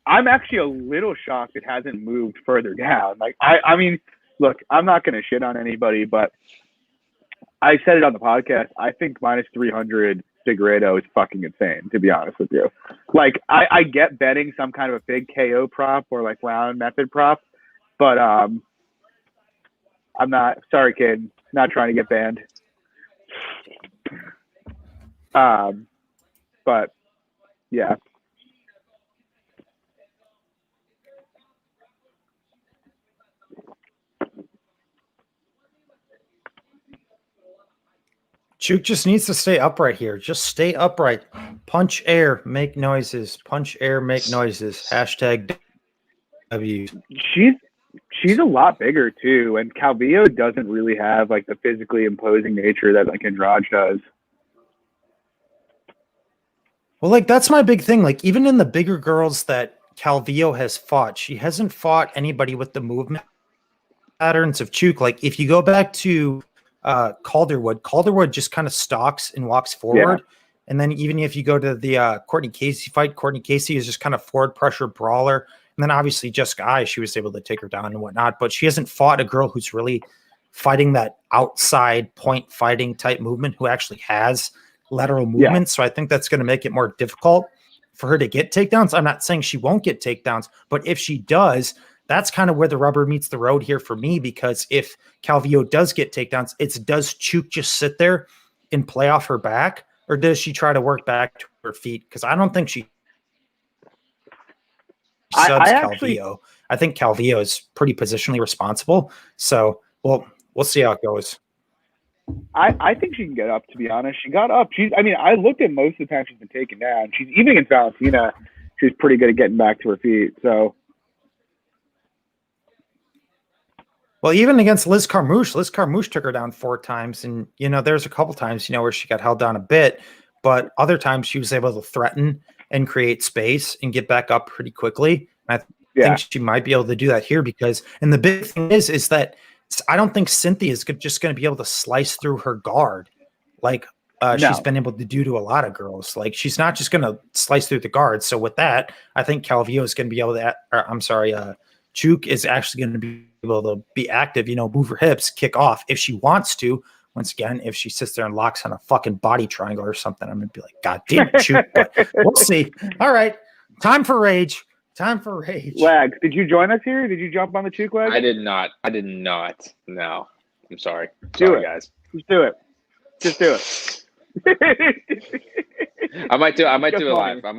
I'm actually a little shocked it hasn't moved further down. Like, I mean, look, I'm not going to shit on anybody, but I said it on the podcast. I think minus 300 Figueiredo is fucking insane, to be honest with you. Like, I get betting some kind of a big KO prop or like round method prop, but I'm not. Sorry, kid. Not trying to get banned. But yeah. Chuk just needs to stay upright here. Just stay upright. Punch air, make noises. Punch air, make noises. Hashtag W. She's a lot bigger too, and Calvillo doesn't really have like the physically imposing nature that like Andrade does. Well, like that's my big thing. Like even in the bigger girls that Calvillo has fought, she hasn't fought anybody with the movement patterns of Chuk. Like if you go back to Calderwood just kind of stalks and walks forward. And then even if you go to the Courtney Casey fight, Courtney Casey is just kind of forward pressure brawler. And then obviously Jessica Eye, she was able to take her down and whatnot. But she hasn't fought a girl who's really fighting that outside point fighting type movement who actually has lateral movement. So I think that's going to make it more difficult for her to get takedowns. I'm not saying she won't get takedowns, but if she does, that's kind of where the rubber meets the road here for me, because if Calvillo does get takedowns, does Chuk just sit there and play off her back, or does she try to work back to her feet? Because I don't think she subs Calvillo. I think Calvillo is pretty positionally responsible. So we'll see how it goes. I think she can get up, to be honest. She got up. I looked at most of the time she's been taken down. She's even against Valentina, she's pretty good at getting back to her feet. So well, even against Liz Carmouche took her down 4 times. And, there's a couple times, where she got held down a bit, but other times she was able to threaten and create space and get back up pretty quickly. And I think she might be able to do that here and the big thing is that I don't think Cynthia is just going to be able to slice through her guard like she's been able to do to a lot of girls. Like she's not just going to slice through the guard. So with that, I think Calvillo is going to be able to, Chuk is actually going to be able to be active, move her hips, kick off if she wants to. Once again, if she sits there and locks on a fucking body triangle or something, I'm going to be like, God damn it, Chuk. But we'll see. All right. Time for rage. Wags, did you join us here? Did you jump on the Chuk, Wags? I did not. No. I'm sorry. Do it, guys. Just do it. I might do it live. I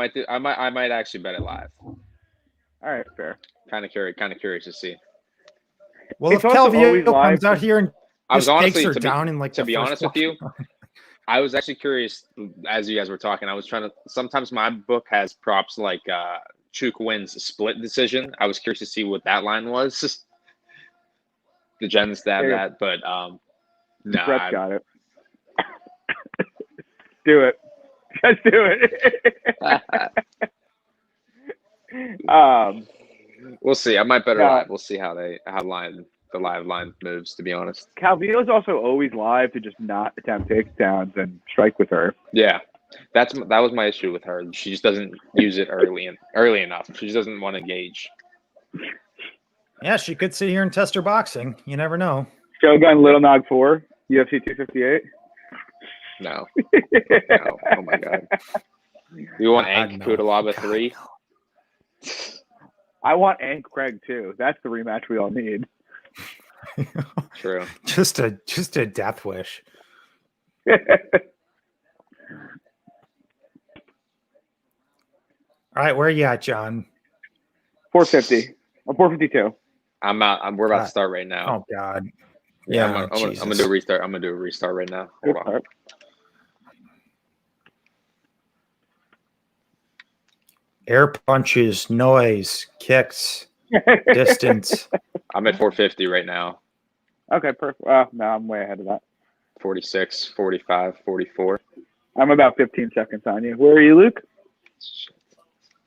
might actually bet it live. All right, fair. Kind of curious to see. Well, if Calvillo comes out here and takes her down in to be honest with you, I was actually curious as you guys were talking. I was trying to. Sometimes my book has props like Chuk wins a split decision. I was curious to see what that line was. The Jen stab that, but no. Brett's got it. Do it. Just do it. We'll see. I might bet it live. We'll see how the live line moves, to be honest. Calvillo's also always live to just not attempt takedowns and strike with her. Yeah. That was my issue with her. She just doesn't use it early enough. She just doesn't want to engage. Yeah, she could sit here and test her boxing. You never know. Shogun Little Nog 4, UFC 258. No. Oh my God. You want Ank Kudalaba 3? I want Ank Craig too. That's the rematch we all need. True. Just a death wish. All right, where are you at, John? 450. Or 452. I'm out. We're about to start right now. Oh God. Yeah, I'm gonna do a restart. I'm gonna do a restart right now. Hold on. Air punches, noise, kicks, distance. I'm at 450 right now. Okay, perfect. No, I'm way ahead of that. 46, 45, 44. I'm about 15 seconds on you. Where are you, Luke?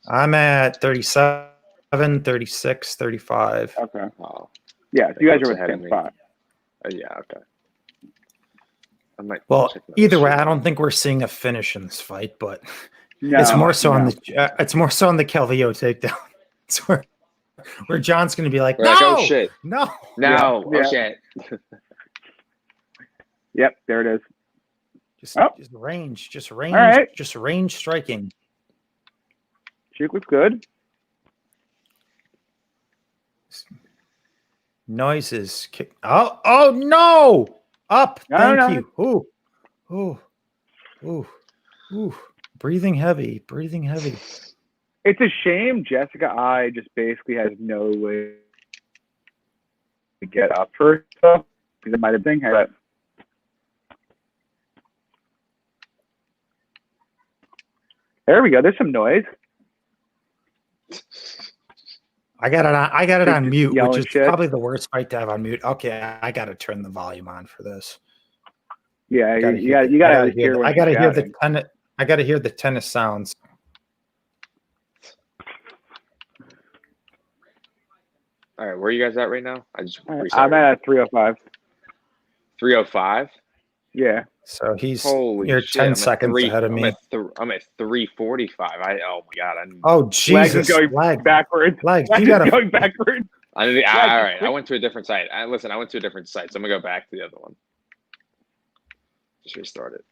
I'm at 37, 36, 35. Okay. Oh, yeah, so you guys are at the same spot. Yeah, okay. Well, either way, I don't think we're seeing a finish in this fight, but it's more so on the Calvillo takedown. It's where John's going to be like, no, oh shit, no, oh shit. Yep, there it is. Just range, right. Just range striking. Chuk was good. Noises. Oh no! Up. Thank you. Ooh. Breathing heavy. It's a shame Jessica Eye just basically has no way to get up for herself because it might have been her. There we go. There's some noise. I got it on mute, which is shit. probably the worst fight to have on mute. Okay, I got to turn the volume on for this. Yeah, you got to hear. I got to hear the tennis sounds. All right, where are you guys at right now? I just I'm restarted. at 305. 305. Yeah. So Holy you're shit! 10 I'm at seconds ahead of me. I'm at 345. Oh my god! Oh Lag is Jesus! going backwards. Lag. Lag You gotta. is going backwards. all right. I went to a different site. I went to a different site. So I'm gonna go back to the other one. Just restart it.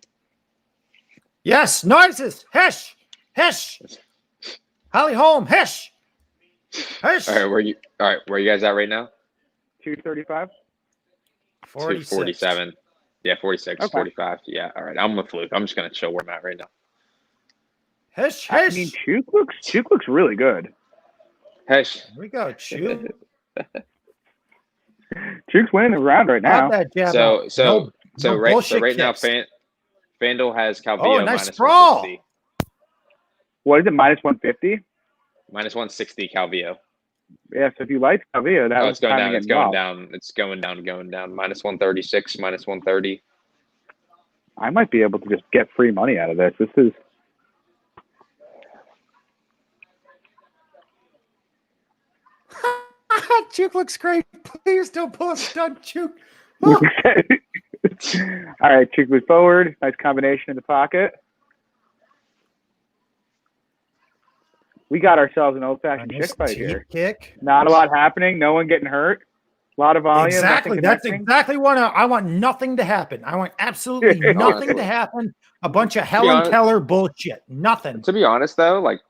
Yes, noises. Hish, hish. Holly Holm, hish, hish. All right, where you guys at right now? 235. 247. Yeah, 46, Okay. 45. Yeah, all right. I'm with Luke. I'm just gonna chill where I'm at right now. Hish, I hish. mean, Chuk looks really good. Hesh. Here we go. Chew. Chuk's winning the round right now. Got that jab So out. so No right bullshit now kicks. FanDuel has Calvillo nice minus sprawl. 160. What is it? Minus 150. Minus 160 Calvillo. Yeah. So if you like Calvillo, that Oh, was it's going time down. to It's get going involved. down. It's going down. Minus 136. Minus 130. I might be able to just get free money out of this. This is. Chuk looks great. Please don't pull a stunt, Chuk. All right, Chuk moves forward. Nice combination in the pocket. We got ourselves an old-fashioned Nice chick fight teep here. kick. Not a lot happening. No one getting hurt. A lot of volume. Exactly. nothing That's connecting. exactly what I want. Nothing to happen. I want absolutely nothing Honestly. to happen. A bunch of Helen honest- Keller bullshit. Nothing. To be honest, though, like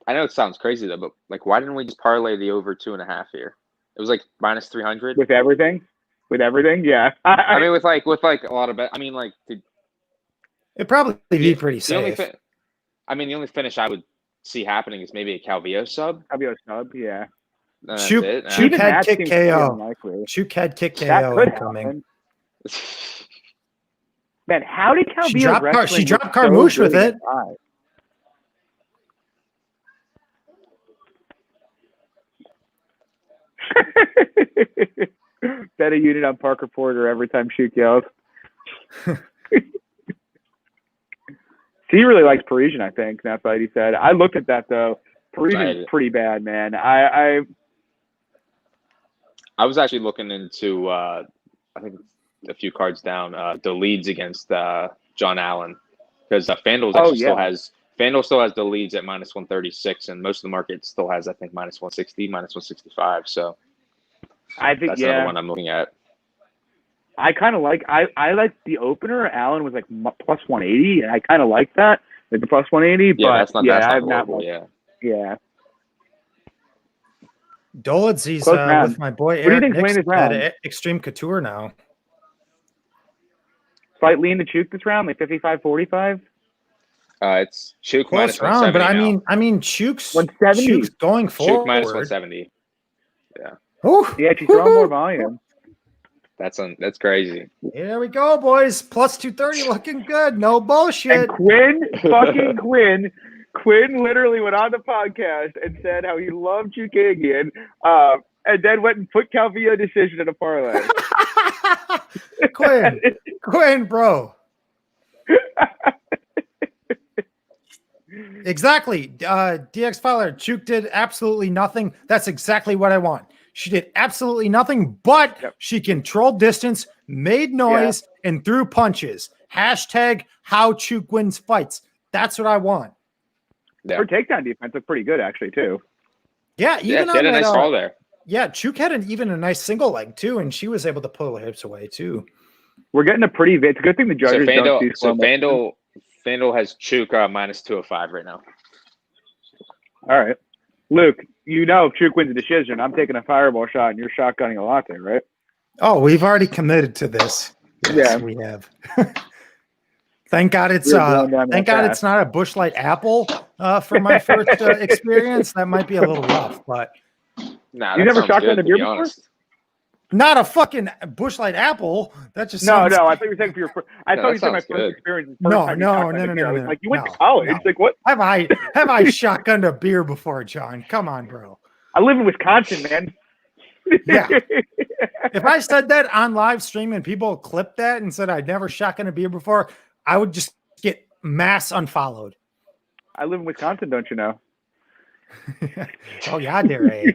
I know it sounds crazy though, but like, why didn't we just parlay the over 2.5 here? It was like minus 300. With everything. Yeah. I mean, with like a lot of bet. I mean, like It'd probably be pretty the only safe. the only finish I would see happening is maybe a Calvillo sub. Calvillo sub, yeah. And that's Chuk it. Chuk Even head that kick seems pretty KO. unlikely. Chuk head kick That KO could incoming. happen. Man, how did Calvillo She dropped wrestling dropped look so Carmouche with good it. against Eye? Bet a unit on Parker Porter every time Chuk yells. He really likes Parisian, I think. That's what he said. I looked at that though. Parisian's Right. pretty bad, man. I I was actually looking into I think a few cards down the leads against John Allen because FanDuel still has the leads at minus 136, and most of the market still has, I think, minus 160, minus 165. So think that's another one I'm looking at. I kind of like I like the opener. Allen was like plus 180, and I kind of like that, like the plus 180. Yeah, but that's not horrible. Yeah. Doladzy's Close round. with my boy What do you Eric think's winning Nixon this round? at Extreme Couture now. Slight lean to Chuk this round, like 55-45. It's Chuk minus Close round, 170 but now. I mean Chuk's 170. Chuk's going forward. Chuk minus 170. Ooh. Yeah, she's throwing more volume. That's crazy. Here we go, boys. Plus 230 looking good. No bullshit. And Quinn literally went on the podcast and said how he loved Chukagian, and then went and put Calvillo decision in a parlay. Quinn, bro. Exactly. DX Fowler, Chuk did absolutely nothing. That's exactly what I want. She did absolutely nothing, but she controlled distance, made noise, and threw punches. Hashtag how Chuk wins fights. That's what I want. Yeah. Her takedown defense looked pretty good, actually, too. Yeah, She even had a nice fall there. Yeah, Chuk had even a nice single leg too, and she was able to pull her hips away too. We're getting it's a good thing the judges don't see slow motion. FanDuel has Chuk minus 205 right now. All right. Luke, if Chuk wins the decision, I'm taking a fireball shot and you're shotgunning a latte, right? Oh, we've already committed to this. Yes, we have. Thank God it's it's not a Busch Light apple for my first experience. That might be a little rough, but nah, you never shotgunned a beer before? Honest. Not a fucking Busch Light apple. That just no. sounds... I thought you were saying for your first. I thought you said my first experience. No. Like you went to college. No. Like what? Have I shotgunned a beer before, John? Come on, bro. I live in Wisconsin, man. Yeah. If I said that on live stream and people clipped that and said I'd never shotgunned a beer before, I would just get mass unfollowed. I live in Wisconsin, don't you know? Oh yeah, there.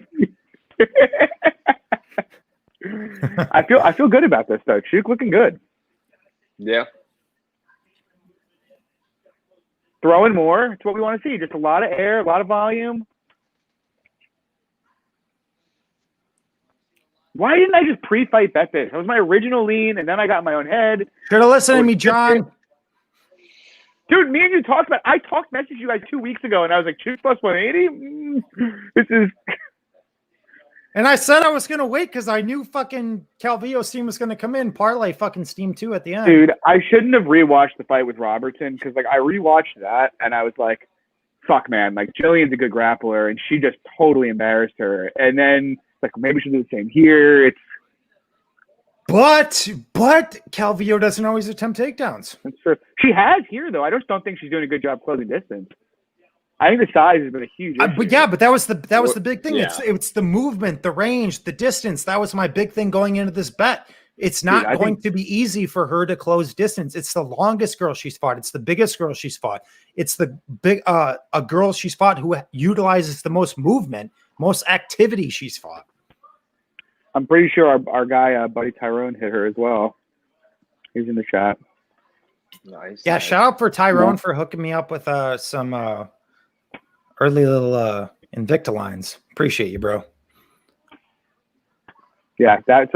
I feel good about this though. Chuk looking good. Yeah. Throwing more. It's what we want to see. Just a lot of air, a lot of volume. Why didn't I just pre-fight bet this? That was my original lean, and then I got in my own head. Should have listened to me, John. Dude, me and you talked about. I messaged you guys 2 weeks ago, and I was like, Chuk plus 180. This is. And I said I was gonna wait because I knew fucking Calvillo Steam was gonna come in, parlay fucking Steam 2 at the end. Dude, I shouldn't have rewatched the fight with Robertson because like I rewatched that and I was like, fuck man, like Jillian's a good grappler and she just totally embarrassed her. And then like maybe she'll do the same here. But Calvillo doesn't always attempt takedowns. It's true. She has here though. I just don't think she's doing a good job closing distance. I think the size has been a huge issue. But that was the big thing. Yeah. It's the movement, the range, the distance. That was my big thing going into this bet. It's not going to be easy for her to close distance. It's the longest girl she's fought. It's the biggest girl she's fought. It's the big a girl she's fought who utilizes the most movement, most activity she's fought. I'm pretty sure our guy, Buddy Tyrone, hit her as well. He's in the chat. Nice. Yeah, shout out for Tyrone for hooking me up with some early little Invicta lines. Appreciate you, bro. Yeah, that's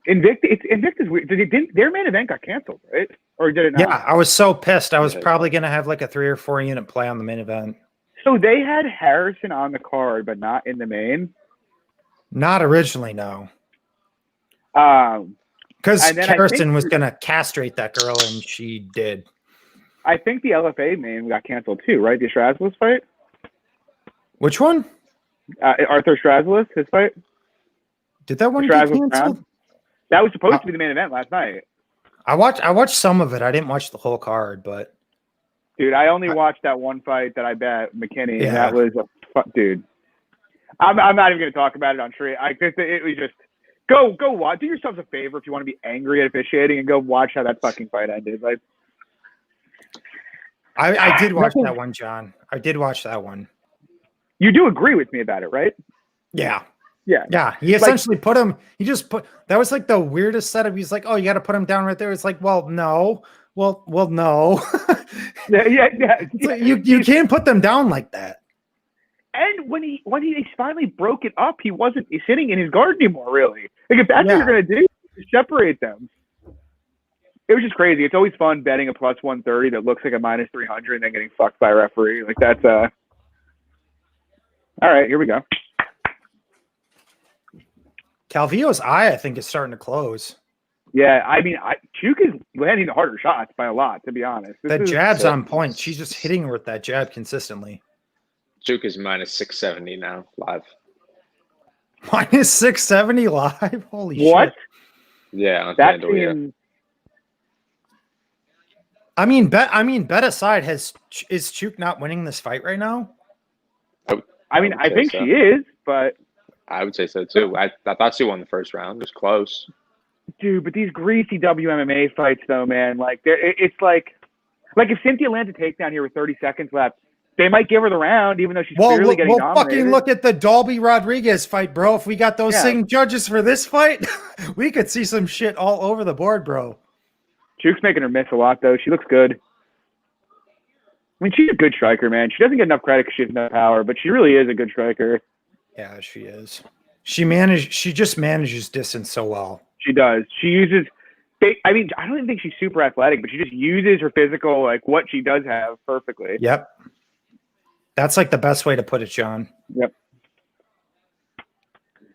Invicta. Invicta's weird. Their main event got canceled, right? Or did it not? Yeah, I was so pissed. I was probably gonna have like a 3 or 4 unit play on the main event. So they had Harrison on the card, but not in the main. Not originally, no. Because Harrison was gonna castrate that girl, and she did. I think the LFA main got canceled too, right? The Strazelis fight. Which one? Arthur Strazelis, his fight. Did that one get canceled? Round? That was supposed to be the main event last night. I watched some of it. I didn't watch the whole card, but dude, I only watched that one fight that I bet McKinney. Yeah. And that was dude. I'm not even going to talk about it on stream. It was just go watch. Do yourselves a favor if you want to be angry at officiating and go watch how that fucking fight ended. Like, I did watch that one, John. I did watch that one. You do agree with me about it, right? Yeah. Yeah. Yeah. He essentially put him, that was like the weirdest setup. He's like, oh, you got to put him down right there. It's like, well, no. Well, no. yeah. Like, you can't put them down like that. And when he finally broke it up, he wasn't sitting in his guard anymore, really. Like, if that's what you're going to do, separate them. It was just crazy. It's always fun betting a plus 130 that looks like a minus 300 and then getting fucked by a referee. Like, that's all right, here we go. Calvillo's eye, I think, is starting to close. Yeah, I mean, Chuk is landing the harder shots by a lot, to be honest. That jab's on point. She's just hitting her with that jab consistently. Chuk is minus 670 now, live. Minus 670 live? Holy what? shit. Yeah, on that FanDuel, yeah. I mean, bet aside, is Chuk not winning this fight right now? I think she is, but I would say so too. I thought she won the first round. It was close. Dude, but these greasy WMMA fights, though, man, like it's like if Cynthia lands a takedown here with 30 seconds left, they might give her the round, even though she's clearly getting dominated. Fucking look at the Dalby Rodriguez fight, bro. If we got those same judges for this fight, we could see some shit all over the board, bro. Chuk's making her miss a lot, though. She looks good. I mean, she's a good striker, man. She doesn't get enough credit because she has no power, but she really is a good striker. Yeah, she is. She just manages distance so well. She does. She uses. I don't even think she's super athletic, but she just uses her physical, like what she does have, perfectly. Yep. That's like the best way to put it, John. Yep.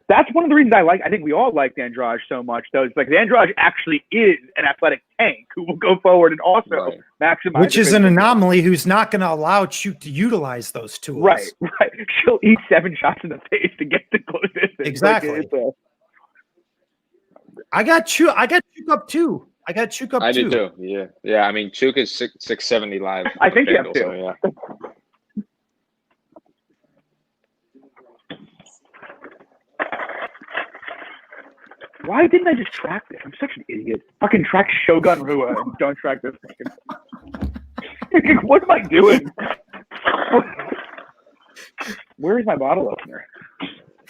That's one of the reasons I think we all like Andrade so much, though. It's like Andrade actually is an athletic tank who will go forward and also maximize. Which is an anomaly who's not going to allow Chuk to utilize those tools. Right. She'll eat 7 shots in the face to get to close distance. Exactly. I got Chuk up too. I did too. Yeah. Yeah. I mean, Chuk is 670 live. I think you have to. So, yeah. Why didn't I just track this? I'm such an idiot. Fucking track Shogun Rua and don't track this fucking. What am I doing? Where is my bottle opener?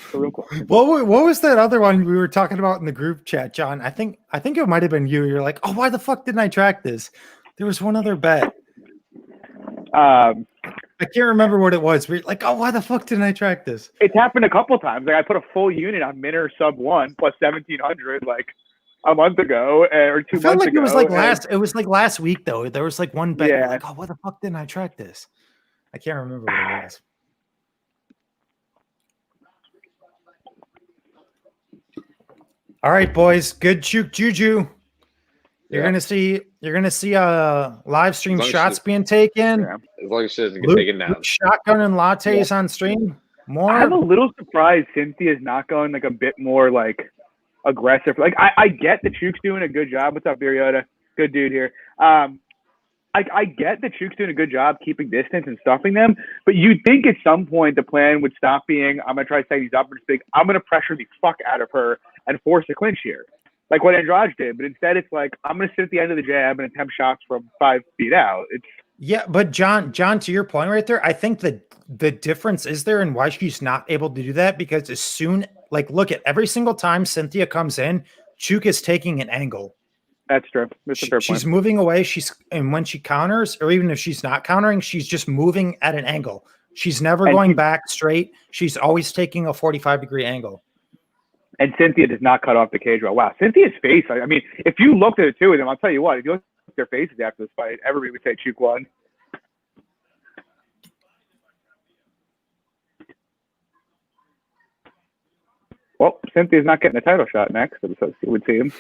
It's a real question. What was that other one we were talking about in the group chat, John? I think it might have been you. You're like, oh, why the fuck didn't I track this? There was one other bet. I can't remember what it was. But you're like, oh, why the fuck didn't I track this? It's happened a couple times. Like I put a full unit on Minner sub 1 plus 1700 like a month ago or 2 months ago. It was like last week though. There was like one bet. Yeah. You're like, oh, why the fuck didn't I track this? I can't remember what it was. All right, boys. Good juju. You're gonna see live stream shots being taken. Yeah. As long as she doesn't get taken down. Shotgun and lattes on stream. More. I'm a little surprised Cynthia's not going like a bit more like aggressive. Like I get that Chuke's doing a good job. What's up, Biriota? Good dude here. I get that Chuke's doing a good job keeping distance and stuffing them, but you'd think at some point the plan would stop being, I'm going to try to set these up and just I'm going to pressure the fuck out of her and force a clinch here, like what Andrade did. But instead it's like, I'm going to sit at the end of the jab and attempt shots from 5 feet out. Yeah, but John, to your point right there, I think that the difference is there in why she's not able to do that, because as soon, like, look at every single time Cynthia comes in, Chuke is taking an angle. That's true. That's a fair point. She's moving away. And when she counters, or even if she's not countering, she's just moving at an angle. She's never going back straight. She's always taking a 45-degree angle. And Cynthia does not cut off the cage well. Wow, Cynthia's face. I mean, if you looked at the two of them, I'll tell you what, if you look at their faces after this fight, everybody would say Chuke won. Well, Cynthia's not getting a title shot next, it would seem.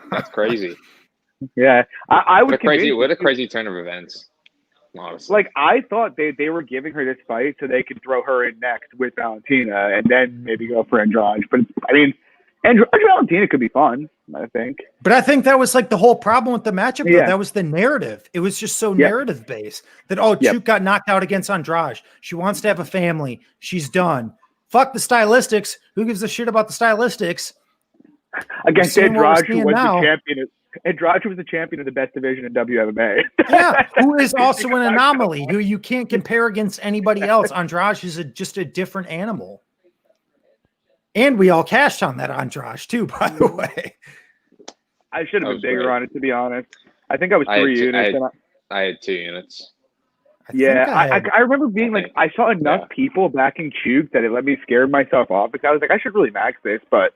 That's crazy. Yeah, I would. What a crazy turn of events. Honestly. Like I thought they were giving her this fight so they could throw her in next with Valentina and then maybe go for Andrade. But I mean, Valentina could be fun, I think. But I think that was like the whole problem with the matchup. Yeah. That was the narrative. It was just so narrative based that Chuke got knocked out against Andrade. She wants to have a family. She's done. Fuck the stylistics. Who gives a shit about the stylistics? Against Andrade, who was the champion. Andrade was the champion of the best division in WMMA. Yeah, who is also an anomaly, who you can't compare against anybody else. Andrade is just a different animal. And we all cashed on that Andrade too, by the way. I should have been bigger on it, to be honest. I think I was 3 units. I had 2 units. I remember being like, I saw enough people backing Chuke that it let me scare myself off because I was like, I should really max this, but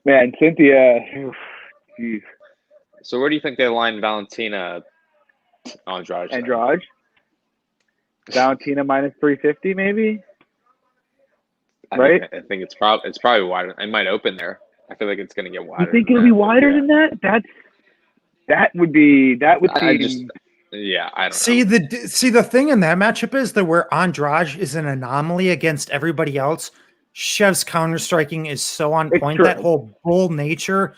man, Cynthia, geez. So where do you think they line Valentina Andrade? Valentina minus 350, maybe. I think it's probably wider. It might open there. I feel like it's going to get wider. You think it'll be wider than that? That would seem. Yeah, I don't know. See the thing in that matchup is that where Andrade is an anomaly against everybody else, Shev's counter striking is so on point. That whole bull nature.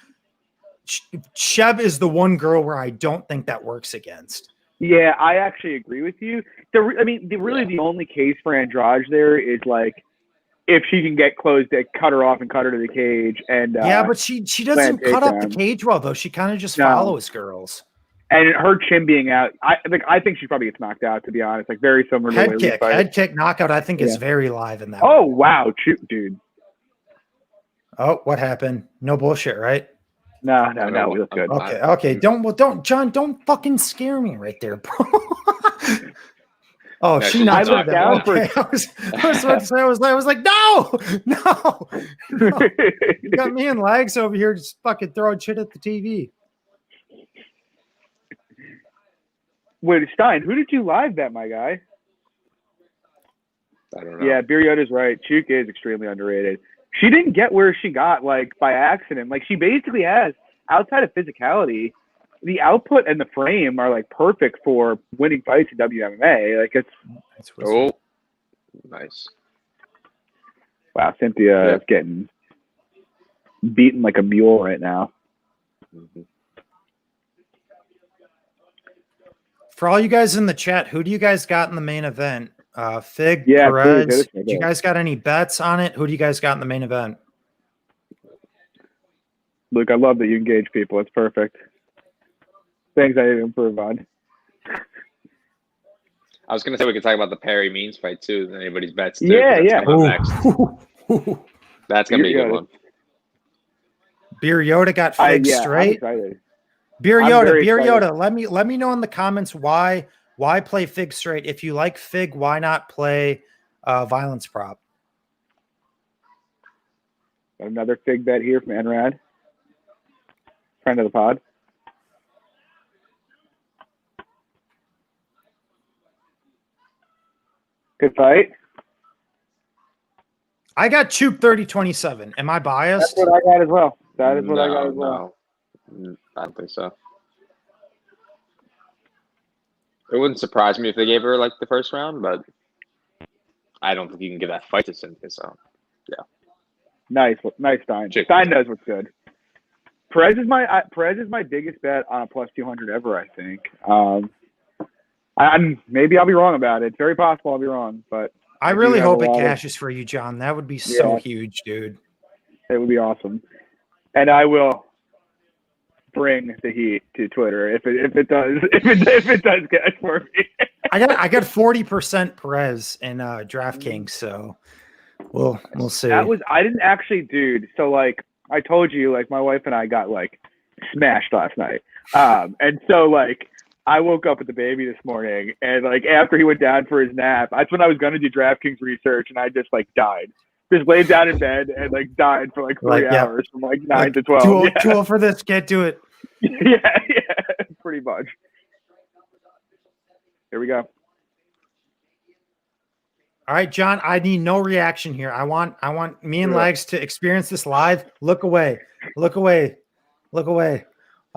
Shev is the one girl where I don't think that works against. Yeah, I actually agree with you. The only case for Andrade there is like if she can get close, to cut her off and cut her to the cage. And but she doesn't cut off the cage well though. She kind of just follows girls. And her chin being out, I think she probably gets knocked out, to be honest. Like very similar to head kick knockout. I think is very live in that. Oh wow, dude. Oh, what happened? No bullshit, right? No, we look good. Okay. Don't fucking scare me right there, bro. Oh, she knocked me down. Okay. I was like, no. You got me and Lags over here just fucking throwing shit at the TV. Wait, Stein, who did you live bet, my guy? I don't know. Yeah, Biriota's right. Chuke is extremely underrated. She didn't get where she got, like, by accident. Like, she basically has, outside of physicality, the output and the frame are, like, perfect for winning fights in WMMA. Like, it's... Oh, nice. Wow, Cynthia is getting beaten like a mule right now. Mm-hmm. For all you guys in the chat, who do you guys got in the main event? Fig, Perez. Do you guys got any bets on it? Who do you guys got in the main event? Luke, I love that you engage people. It's perfect. Things I need to improve on. I was gonna say we could talk about the Perry Means fight too. Anybody's bets too. Yeah, That's yeah. coming up next. That's gonna be a good one. Beer Yoda got Fig I'm straight. excited. Beer I'm Yoda, very Beer excited. Yoda. Let me know in the comments why play Fig straight. If you like Fig, why not play Violence prop? Another Fig bet here from Enrad, friend of the pod. Good fight. I got Choop 30-27. Am I biased? That's what I got as well. That is what I got as well. No, I don't think so. It wouldn't surprise me if they gave her like the first round, but I don't think you can give that fight to Cynthia. So, yeah. Nice, Stein. Chick. Stein knows what's good. Perez is my biggest bet on a plus 200 ever. I think. Maybe I'll be wrong about it. It's very possible I'll be wrong, but I do really have hope a it lot of- cashes for you, John. That would be so Yeah. huge, dude. it would be awesome. And I will bring the heat to Twitter if it does cash for me. I got 40% Perez in DraftKings, so we'll see. I didn't actually, dude. So like I told you, like my wife and I got like smashed last night. And so like I woke up with the baby this morning, and like after he went down for his nap, that's when I was gonna do DraftKings research, and I just like died. Just laid down in bed and like died for like 3 hours from like 9 to 12. Tool for this, can't do it. yeah, pretty much. Here we go. All right, John, I need no reaction here. I want me and Lags to experience this live. Look away. Look away. Look away.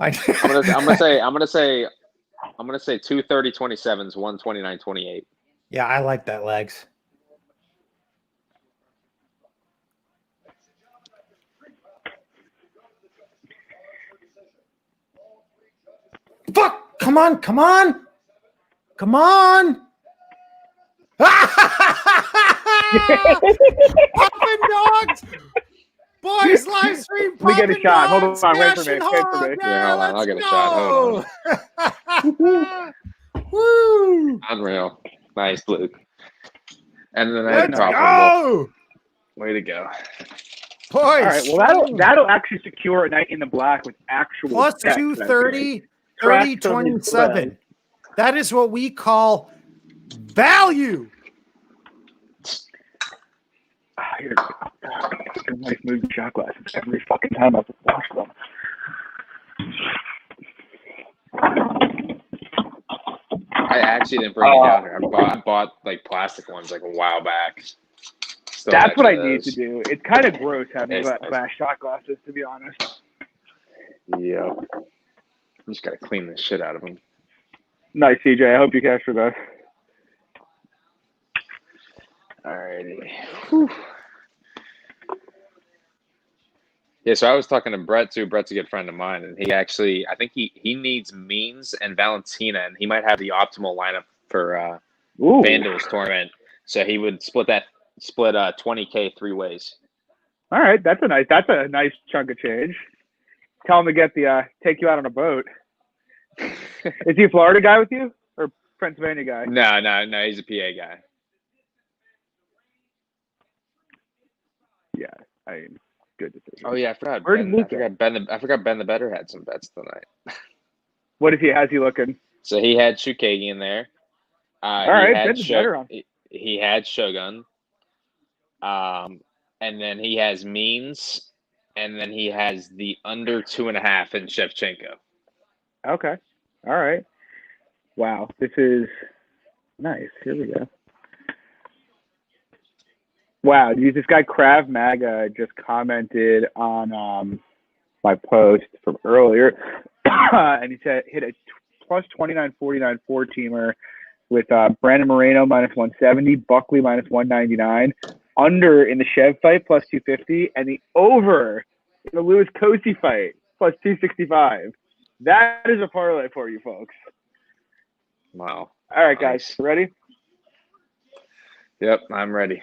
I'm gonna say 230-27s, 129-28. Yeah, I like that, Lags. Fuck! Come on! Come on! Come on! Poppin' dogs! Boys, live stream. Let me get a Poppin' shot. Hold dogs, on, wait for me. smashing Wait for me. hard. Yeah, hold on, I'll get a shot. Hold Woo! Unreal. Nice, Luke. And then Let's profitable. go! Way to go. Boys. All right. Well, that'll actually secure a night in the black with actual Plus bets, 230, Trash 30-27. That is what we call value. Here, I'm like moving shot glasses every fucking time I have to wash them. I actually didn't bring it down here. I bought like plastic ones like a while back. Still That's what I actually need to do. It's kind of gross having glass shot glasses, to be honest. Yeah. You just gotta clean the shit out of them. Nice, CJ. I hope you captured that. Alrighty. Whew. Yeah, so I was talking to Brett too. Brett's a good friend of mine, and he actually, I think he needs Means and Valentina, and he might have the optimal lineup for FanDuel's tournament. So he would split 20K 3 ways. All right, that's a nice chunk of change. Tell him to get take you out on a boat. Is he a Florida guy with you or Pennsylvania guy? No, he's a PA guy. Yeah, I mean, good decision. Oh yeah, I forgot. Where did Luke I forgot Ben the Better had some bets tonight. What is he? How's he looking? So he had Shukagi in there. All right, Ben the Better on. He had Shogun. And then he has Means, and then he has the under 2.5 in Shevchenko. Okay. All right. Wow, this is nice. Here we go. Wow, this guy Krav Maga just commented on my post from earlier, and he said hit a plus 29.49 4-teamer with Brandon Moreno minus 170, Buckley minus 199, under in the Shev fight plus 250, and the over in the Lewis Kosi fight plus 265. That is a parlay for you folks. Wow. All right, guys, ready? Yep, I'm ready.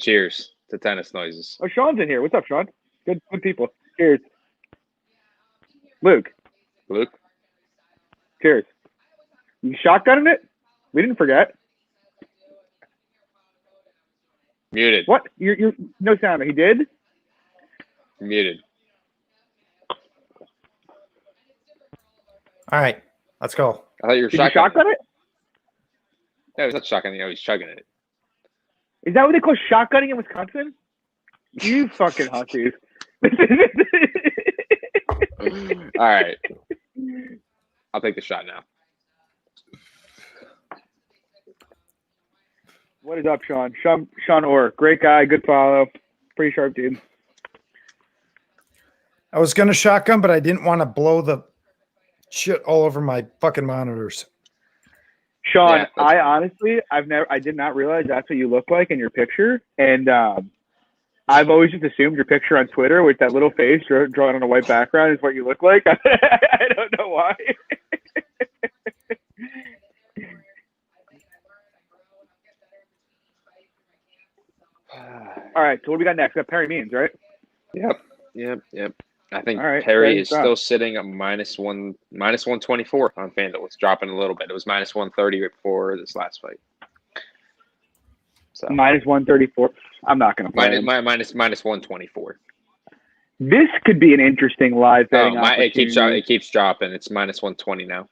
Cheers to tennis noises. Oh, Sean's in here. What's up, Sean? Good people. Cheers. Luke. Luke? Cheers. You shotgunning it? We didn't forget. Muted. What? You're no sound. He did? Muted. All right, let's go. I thought you were Did you shotgun it? No, it's not shotgun. He's chugging it. Is that what they call shotgunning in Wisconsin? You fucking hussies. All right. I'll take the shot now. What is up, Sean? Sean Orr. Great guy. Good follow. Pretty sharp dude. I was gonna shotgun, but I didn't want to blow the shit all over my fucking monitors. Sean, Yeah, I honestly, I did not realize that's what you look like in your picture. And I've always just assumed your picture on Twitter with that little face drawn on a white background is what you look like. I don't know why. All right, so what do we got next? We got Perry Means, right? Yep. I think All right, Perry is drop. still sitting at minus 124 on FanDuel. It's dropping a little bit. It was minus 130 before this last fight. So Minus 134. I'm not going to play him. minus 124. This could be an interesting live betting It opportunity. keeps dropping. It's minus 120 now.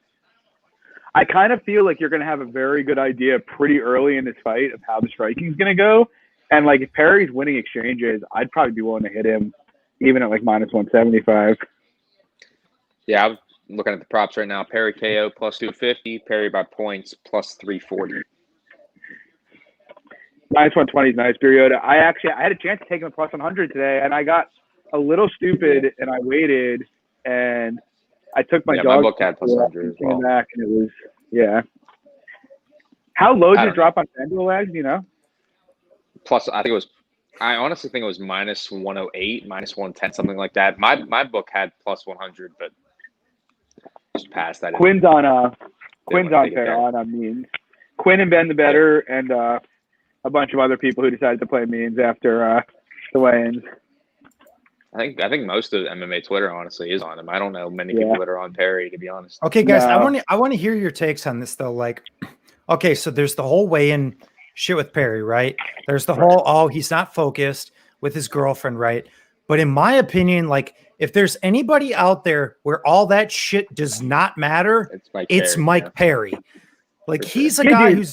I kind of feel like you're going to have a very good idea pretty early in this fight of how the striking is going to go. And, like, if Perry's winning exchanges, I'd probably be willing to hit him even at, like, minus 175. Yeah, I'm looking at the props right now. Perry KO plus 250. Perry by points plus 340. Minus 120 is nice, Periota. I had a chance to take him at plus 100 today, and I got a little stupid, and I waited, and I took my dog. My book had plus 100 as well. Came back, and it was, yeah. How low did it drop on FanDuel, Lags? Do you know? Plus, I honestly think it was minus 108, minus 110, something like that. My book had plus 100, but just passed that. Quinn's on Means. Quinn and Ben the Better, and a bunch of other people who decided to play Means after the weigh-ins. I think most of MMA Twitter honestly is on him. I don't know many people that are on Perry, to be honest. Okay, guys, No. I want to hear your takes on this though. Like, okay, so there's the whole weigh-in shit with Perry, right? There's the whole he's not focused with his girlfriend, right? But in my opinion, like, if there's anybody out there where all that shit does not matter, it's Mike Perry. Like, he's a guy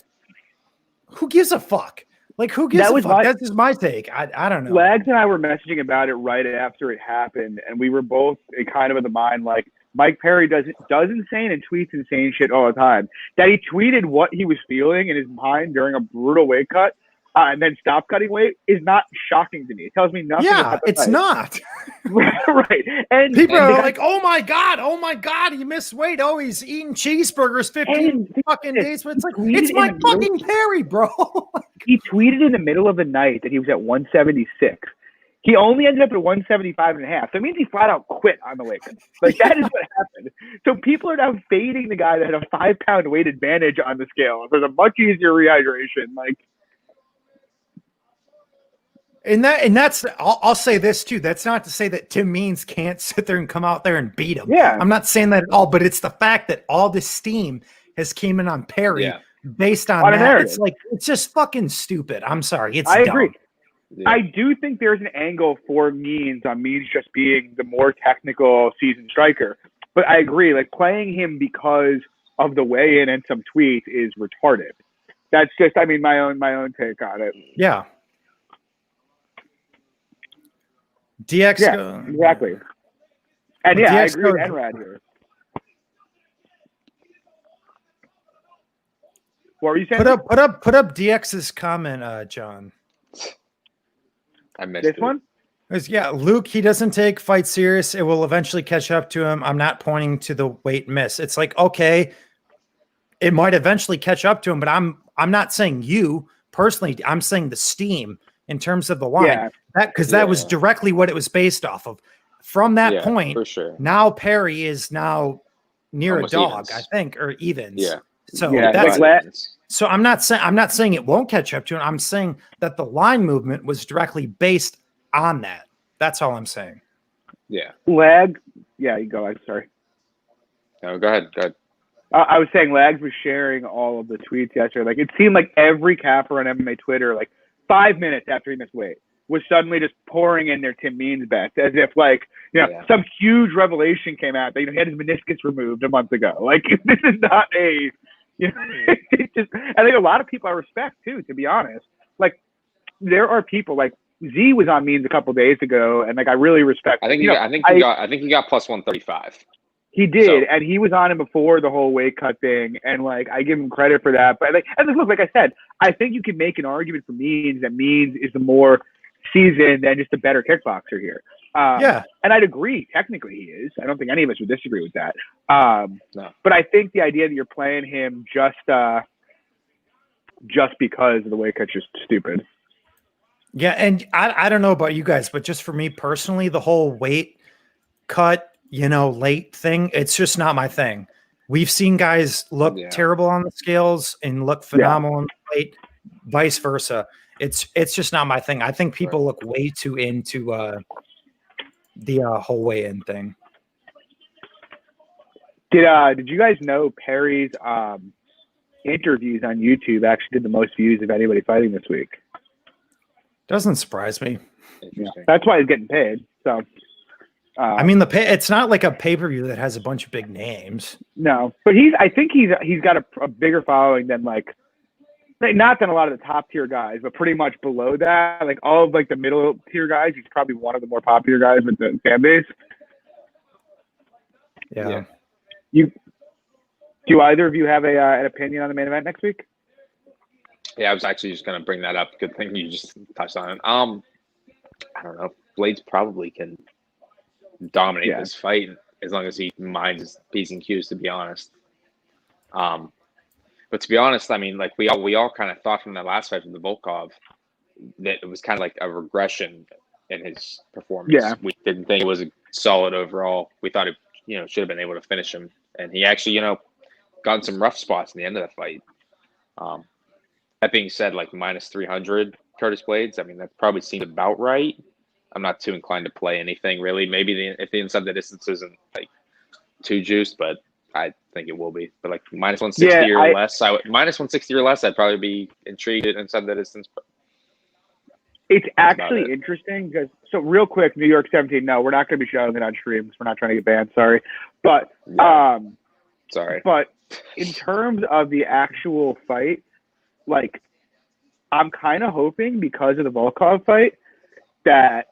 who gives a fuck? Like, who gives a fuck? That's just my take. I don't know. Lags and I were messaging about it right after it happened, and we were both kind of in the mind, like, Mike Perry does insane and tweets insane shit all the time. That he tweeted what he was feeling in his mind during a brutal weight cut and then stopped cutting weight is not shocking to me. It tells me nothing. Yeah, it's not. Right. And people are like, oh my God, he missed weight. Oh, he's eating cheeseburgers 15 fucking days. But it's like, it's Mike fucking Perry, bro. He tweeted in the middle of the night that he was at 176. He only ended up at 175 and a half. That means he flat out quit on the weight cut. Like, that is what happened. So people are now fading the guy that had a 5-pound weight advantage on the scale. There's a much easier rehydration. Like, and that's I'll say this too. That's not to say that Tim Means can't sit there and come out there and beat him. Yeah. I'm not saying that at all, but it's the fact that all this steam has came in on Perry based on that. It's like, it's just fucking stupid. I'm sorry. It's dumb. Agree. Yeah. I do think there's an angle for Means on Means just being the more technical seasoned striker. But I agree, like, playing him because of the weigh-in and some tweets is retarded. That's just, I mean, my own take on it. Yeah. DX. Yeah, exactly. And yeah, I agree with Enrad here. What were you saying? Put up DX's comment, John. I missed this one. Yeah, Luke, he doesn't take fight serious. It will eventually catch up to him. I'm not pointing to the weight miss. It's like, okay, it might eventually catch up to him, but I'm not saying you personally. I'm saying the steam in terms of the line. Yeah. That was directly what it was based off of. From that point, for sure. Now Perry is now near almost a dog, evens. I think, or evens. Yeah. So that's so I'm not saying it won't catch up to him. I'm saying that the line movement was directly based on that. That's all I'm saying. Yeah. Lag. Yeah, you go. I'm sorry. No, go ahead. I was saying Lags was sharing all of the tweets yesterday. Like, it seemed like every capper on MMA Twitter, like 5 minutes after he missed weight, was suddenly just pouring in their Tim Means bets as if, like, some huge revelation came out that, he had his meniscus removed a month ago. Like, this is not a, it's just, I think a lot of people I respect too, to be honest. Like, there are people like Z was on Means a couple days ago, and like I really respect. I think he got plus 135. He did, and he was on him before the whole weight cut thing, and like I give him credit for that. But like I said, I think you can make an argument for Means that Means is the more seasoned and just a better kickboxer here. And I'd agree. Technically, he is. I don't think any of us would disagree with that. No. But I think the idea that you're playing him just because of the weight cut's just stupid. Yeah, and I don't know about you guys, but just for me personally, the whole weight cut, late thing, it's just not my thing. We've seen guys look terrible on the scales and look phenomenal on the weight, vice versa. It's just not my thing. I think people look way too into the whole weigh-in thing. Did you guys know Perry's interviews on YouTube actually did the most views of anybody fighting this week? Doesn't surprise me. Yeah, that's why he's getting paid. So, I mean, it's not like a pay-per-view that has a bunch of big names. No, but I think he's got a bigger following than like not than a lot of the top tier guys, but pretty much below that, like all of like the middle tier guys. He's probably one of the more popular guys with the fan base. Yeah. Do either of you have an opinion on the main event next week? Yeah, I was actually just going to bring that up. Good thing you just touched on it. I don't know. Blades probably can dominate this fight as long as he minds his P's and Q's, to be honest. But to be honest, I mean, like we all kind of thought from that last fight from the Volkov that it was kind of like a regression in his performance. Yeah. We didn't think it was a solid overall. We thought it, should have been able to finish him. And he actually, got in some rough spots in the end of the fight. That being said, like minus 300 Curtis Blades, I mean, that probably seemed about right. I'm not too inclined to play anything really. Maybe if the inside the distance isn't like too juiced, but I think it will be. But like minus 160 or less, minus 160 or less, I'd probably be intrigued inside the distance. But it's actually interesting because real quick, New York 17. No, we're not going to be showing it on streams. We're not trying to get banned. Sorry, but sorry. But in terms of the actual fight, like I'm kind of hoping because of the Volkov fight that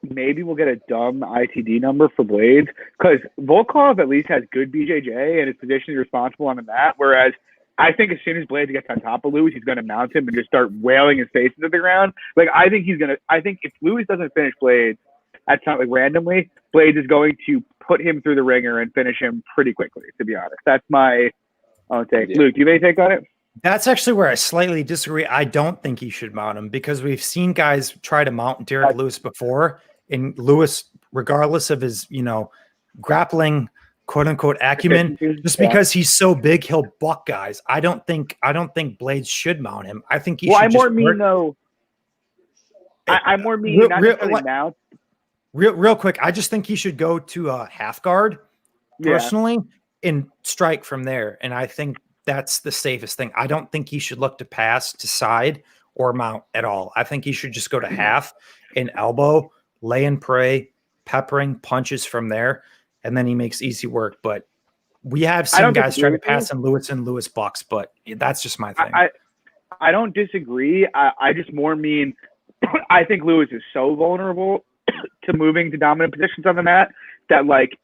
maybe we'll get a dumb ITD number for Blades because Volkov at least has good BJJ and his position is responsible on the mat. Whereas I think as soon as Blades gets on top of Lewis, he's going to mount him and just start wailing his face into the ground. Like I think if Lewis doesn't finish Blades at some like randomly, Blades is going to put him through the ringer and finish him pretty quickly. To be honest, that's my own take. Yeah. Luke, do you have any take on it? That's actually where I slightly disagree. I don't think he should mount him because we've seen guys try to mount Derek Lewis before, and Lewis, regardless of his, grappling quote unquote acumen, just because he's so big, he'll buck guys. I don't think Blades should mount him. I think he should. I'm more mean not necessarily mount. Real quick, I just think he should go to a half guard personally and strike from there. And I think that's the safest thing. I don't think he should look to pass to side or mount at all. I think he should just go to half and elbow, lay and pray, peppering punches from there, and then he makes easy work. But we have seen guys trying to pass and Lewis bucks, but that's just my thing. I don't disagree. I just more mean I think Lewis is so vulnerable to moving to dominant positions on the mat that like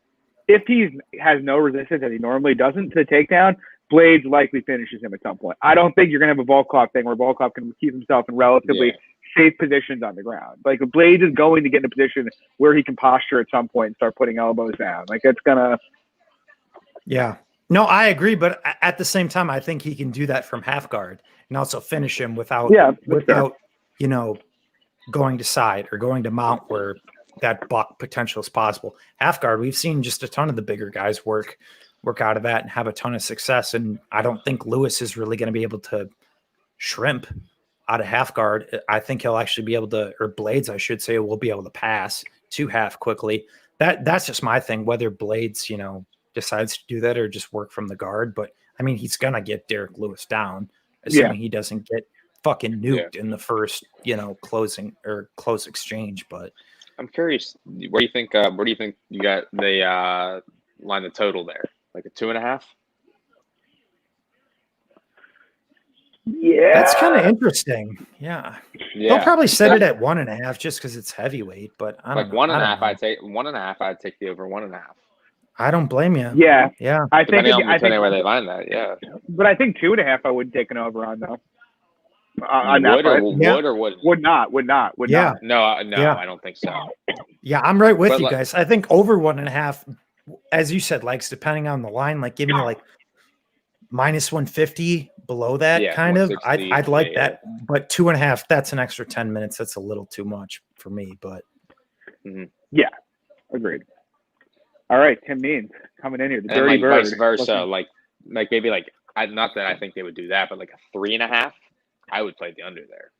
if he has no resistance as he normally doesn't to the takedown, Blades likely finishes him at some point. I don't think you're going to have a Volkov thing where Volkov can keep himself in relatively safe positions on the ground. Like Blades is going to get in a position where he can posture at some point and start putting elbows down. Like it's going to. Yeah. No, I agree. But at the same time, I think he can do that from half guard and also finish him without going to side or going to mount where that buck potential is possible. Half guard, we've seen just a ton of the bigger guys work out of that and have a ton of success. And I don't think Lewis is really going to be able to shrimp out of half guard. I think he'll actually be able to, or Blades, I should say, will be able to pass to half quickly. That's just my thing, whether Blades, decides to do that or just work from the guard. But I mean, he's gonna get Derek Lewis down, assuming he doesn't get fucking nuked in the first, closing or close exchange. But I'm curious, where do you think you got the line the total there? Like a 2.5? Yeah. that's kind of interesting. Yeah. They'll probably set it at 1.5 just because it's heavyweight, but I don't like know. 1.5. I'd take 1.5. I'd take the over 1.5. I don't blame you. Yeah. Yeah. I think Depending where they line that, yeah. But I think 2.5 I would take an over on though. Would or wouldn't? Would not. Yeah. No, Yeah. I don't think so. Yeah, I'm right with But you like- guys. I think over 1.5, as you said, like depending on the line, like give me like minus 150 below that kind of. 160, I'd like yeah. that, but 2.5, that's an extra 10 minutes. That's a little too much for me, but Yeah, agreed. All right, Tim Means coming in here. The And Dirty like Bird. vice versa, like maybe like not that I think they would do that, but like a 3.5, I would play the under there.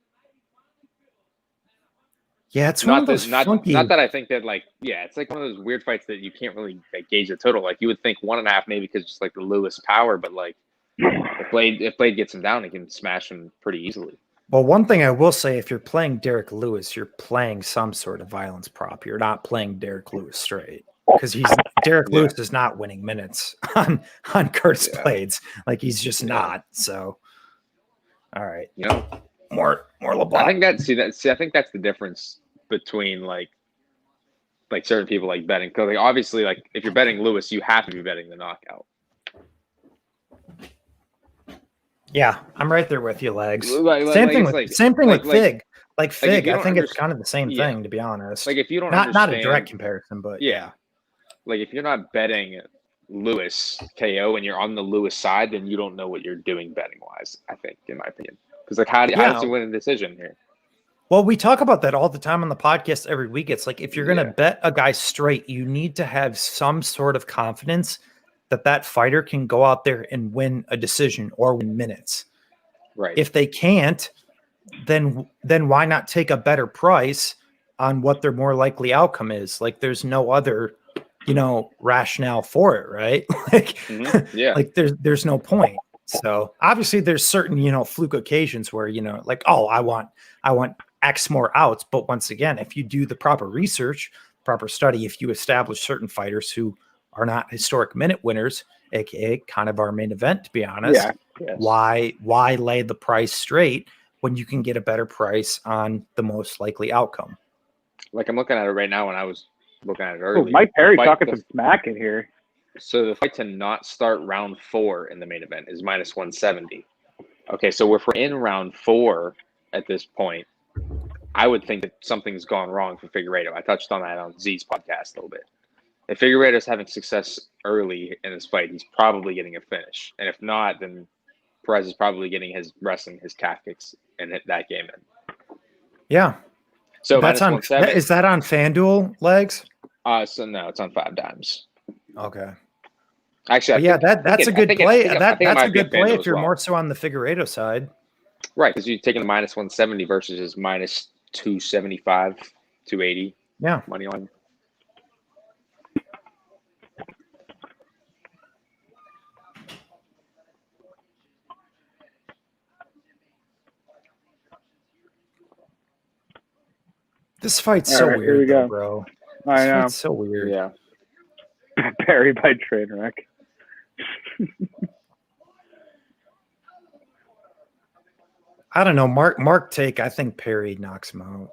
yeah, it's one Not of those funky. not that I think that it's like one of those weird fights that you can't really gauge the total. Like you would think 1.5 maybe because just like the Lewis power, but like if Blade gets him down, he can smash him pretty easily. Well, one thing I will say, if you're playing Derek Lewis, you're playing some sort of violence prop. You're not playing Derek Lewis straight because Derek Lewis is not winning minutes on Curtis Blades. Like he's just not. So, all right, more LeBlanc. I think that's the difference between like certain people like betting, because like obviously like if you're betting Lewis, you have to be betting the knockout. Yeah, I'm right there with you, Legs. Same thing with Fig. Like Fig, I think it's kind of the same Yeah. thing, to be honest. Like if you don't not a direct comparison, but yeah, like if you're not betting Lewis KO and you're on the Lewis side, then you don't know what you're doing betting wise. I think, in my opinion, because like how does he win a decision here? Well, we talk about that all the time on the podcast every week. It's like if you're going to bet a guy straight, you need to have some sort of confidence that fighter can go out there and win a decision or win minutes. Right. If they can't, then why not take a better price on what their more likely outcome is? Like there's no other, rationale for it, right? Like there's no point. So obviously there's certain, fluke occasions where, like, oh, I want X more outs. But once again, if you do the proper research, proper study, if you establish certain fighters who are not historic minute winners, aka kind of our main event, to be honest, why lay the price straight when you can get a better price on the most likely outcome? Like I'm looking at it right now when I was looking at it earlier. Mike Perry talking some smack in here. So the fight to not start round 4 in the main event is minus 170. Okay, so if we're in round 4 at this point, I would think that something's gone wrong for Figueiredo. I touched on that on Z's podcast a little bit. If Figueiredo's having success early in this fight, he's probably getting a finish. And if not, then Perez is probably getting his wrestling, his calf kicks, and hit that game in. Yeah. So that's on. Is that on FanDuel, Legs? So no, it's on 5 dimes. Okay. Actually, that's a good play. That's a good play if you're well. more so on the Figueiredo side. Right, because you're taking the minus 170 versus his minus 275, 280. Yeah. Money line. This fight's so weird, though, bro. I know. It's so weird. Yeah. Perry by Trainwreck. I don't know. Mark take. I think Perry knocks him out.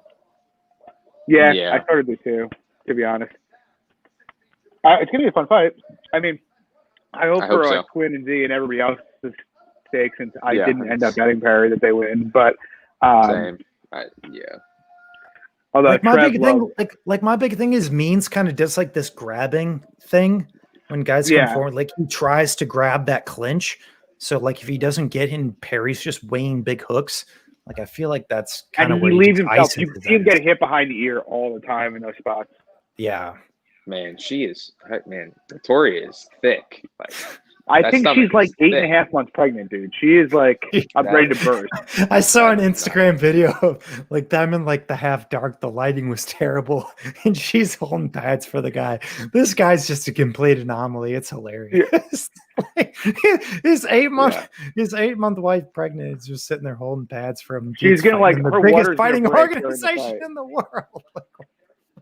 Yeah. I started to too, to be honest. It's gonna be a fun fight. I mean, I hope for so. Quinn and Z and everybody else's sake, since I didn't end up betting Perry, that they win. But Same. Although like my big thing is Means kind of does like this grabbing thing when guys come forward. Like he tries to grab that clinch. So like if he doesn't get in, Perry's just weighing big hooks. Like I feel like that's kind of where he leaves himself. You see him get hit behind the ear all the time in those spots. Yeah. Man, Victoria is thick. Like, I That think stomach she's like is 8.5 months pregnant, dude. She is like, I'm ready to burst. I saw an That's Instagram video of like them in like the half dark. The lighting was terrible, and she's holding pads for the guy. This guy's just a complete anomaly. It's hilarious. Like, his 8-month wife pregnant is just sitting there holding pads for him. She's getting like the her biggest water's gonna fighting break during the organization fight. in the world.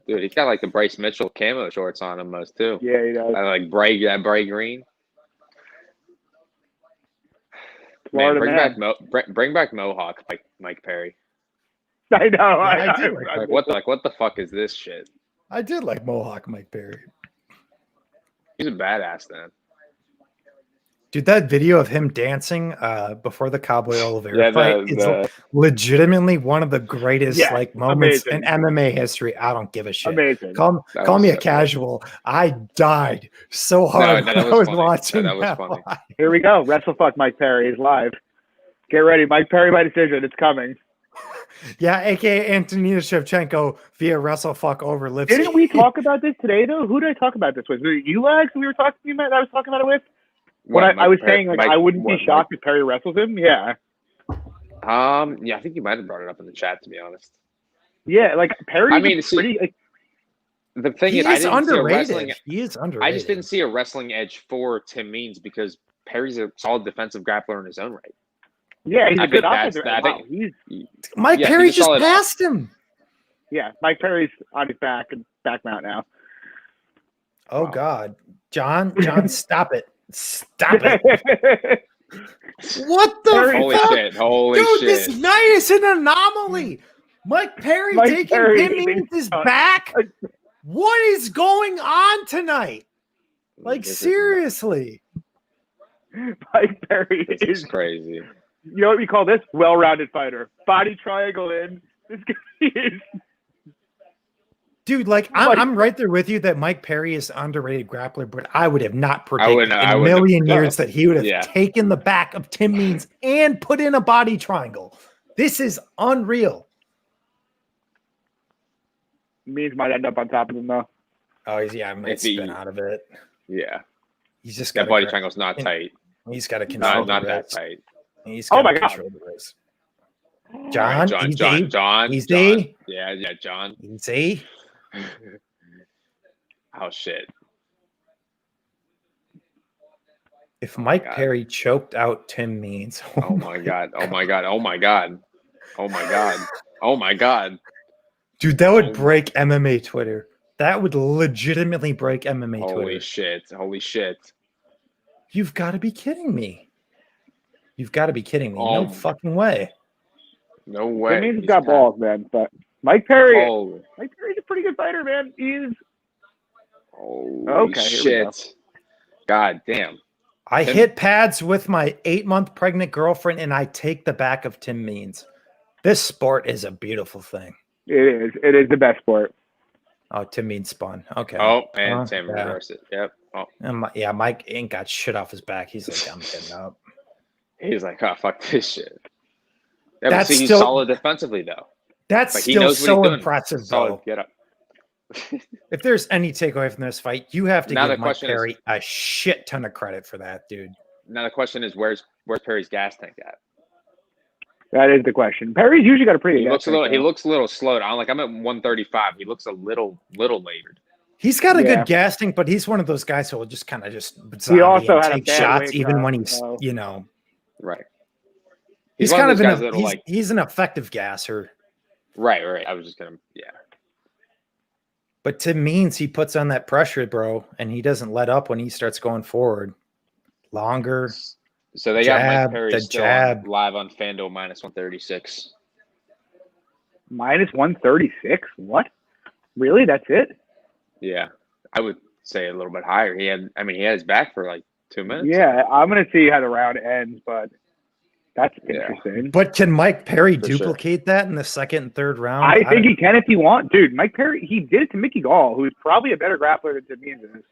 Dude, he's got like the Bryce Mitchell camo shorts on him, most too. Yeah, he does. I like that bright green. Man, Florida bring back Mohawk, Mike Perry. I know. I did Like what the fuck is this shit? I did like Mohawk Mike Perry. He's a badass, then. Dude, that video of him dancing before the Cowboy Oliveira fight is legitimately one of the greatest like moments in MMA history. I don't give a shit. Amazing. Call me a casual. I died so hard when I was watching that. Was funny. Here we go. WrestleFuck Mike Perry is live. Get ready. Mike Perry by decision. It's coming. Yeah, aka Antonina Shevchenko via WrestleFuck over Lipsky. Didn't we talk about this today, though? Who did I talk about this with? Was it you, Lex? We were talking about. I was talking about it with. When I was saying like I wouldn't be shocked if Perry wrestles him. Yeah. Yeah, I think you might have brought it up in the chat, to be honest. Yeah, like Perry. I mean, pretty. Like, the thing he is, I is didn't underrated. See a wrestling, he is underrated. I just didn't see a wrestling edge for Tim Means because Perry's a solid defensive grappler in his own right. Yeah, he's a good offensive. Mike Perry just passed him. Yeah, Mike Perry's on his back mount now. Oh wow. God, John, stop it. Stop it. What the fuck? Holy shit. Dude, this night is an anomaly. Mike Perry taking Tim Means' back. What is going on tonight? Like, seriously. Mike Perry is crazy. You know what we call this? Well-rounded fighter. Body triangle in. This guy is... Dude, like, I'm right there with you that Mike Perry is an underrated grappler, but I would have not predicted in a million years that he would have taken the back of Tim Means and put in a body triangle. This is unreal. Means might end up on top of him, though. Oh, I might spin out of it. Yeah. He's just that body triangle's not tight. He's got to control not that tight. He's got to control the race. John, easy. Yeah, John. Easy. Oh shit! If Mike Perry choked out Tim Means, oh my god! Oh my god! Oh my god! Oh my god! Oh my god! Dude, that would break MMA Twitter. That would legitimately break MMA Twitter. Holy shit! Holy shit! You've got to be kidding me! You've got to be kidding me! No fucking way! No way! Tim Means has got balls, man. But Mike Perry, Mike Perry's a pretty good fighter, man. He is. Holy shit! God damn! I hit pads with my 8-month pregnant girlfriend, and I take the back of Tim Means. This sport is a beautiful thing. It is. It is the best sport. Oh, Tim Means spun. Okay. Oh, and Tim reversed it. Yep. Oh. And Mike ain't got shit off his back. He's like, I'm getting up. He's like, oh, fuck this shit. Yeah, that's he's solid defensively, though. That's like, still so impressive, solid, get up. If there's any takeaway from this fight, you have to give Mike Perry a shit ton of credit for that, dude. Now the question is, where's Perry's gas tank at? That is the question. Perry's usually got a pretty. He looks a little slowed down. Like I'm at 135. He looks a little labored. He's got a good gas tank, but he's one of those guys who will just kind of he also had take shots even when he's right. He's kind of he's an effective gasser. Right. I was just gonna But Tim Means he puts on that pressure, bro, and he doesn't let up when he starts going forward. Longer. So they got Mike Perry still live on FanDuel -136. -136? What? Really? That's it? Yeah, I would say a little bit higher. He had his back for like 2 minutes. Yeah, I'm gonna see how the round ends, but that's interesting. But can Mike Perry duplicate that in the second and third round? I think he can if he wants. Dude, Mike Perry, he did it to Mickey Gall, who's probably a better grappler than Tim Means is.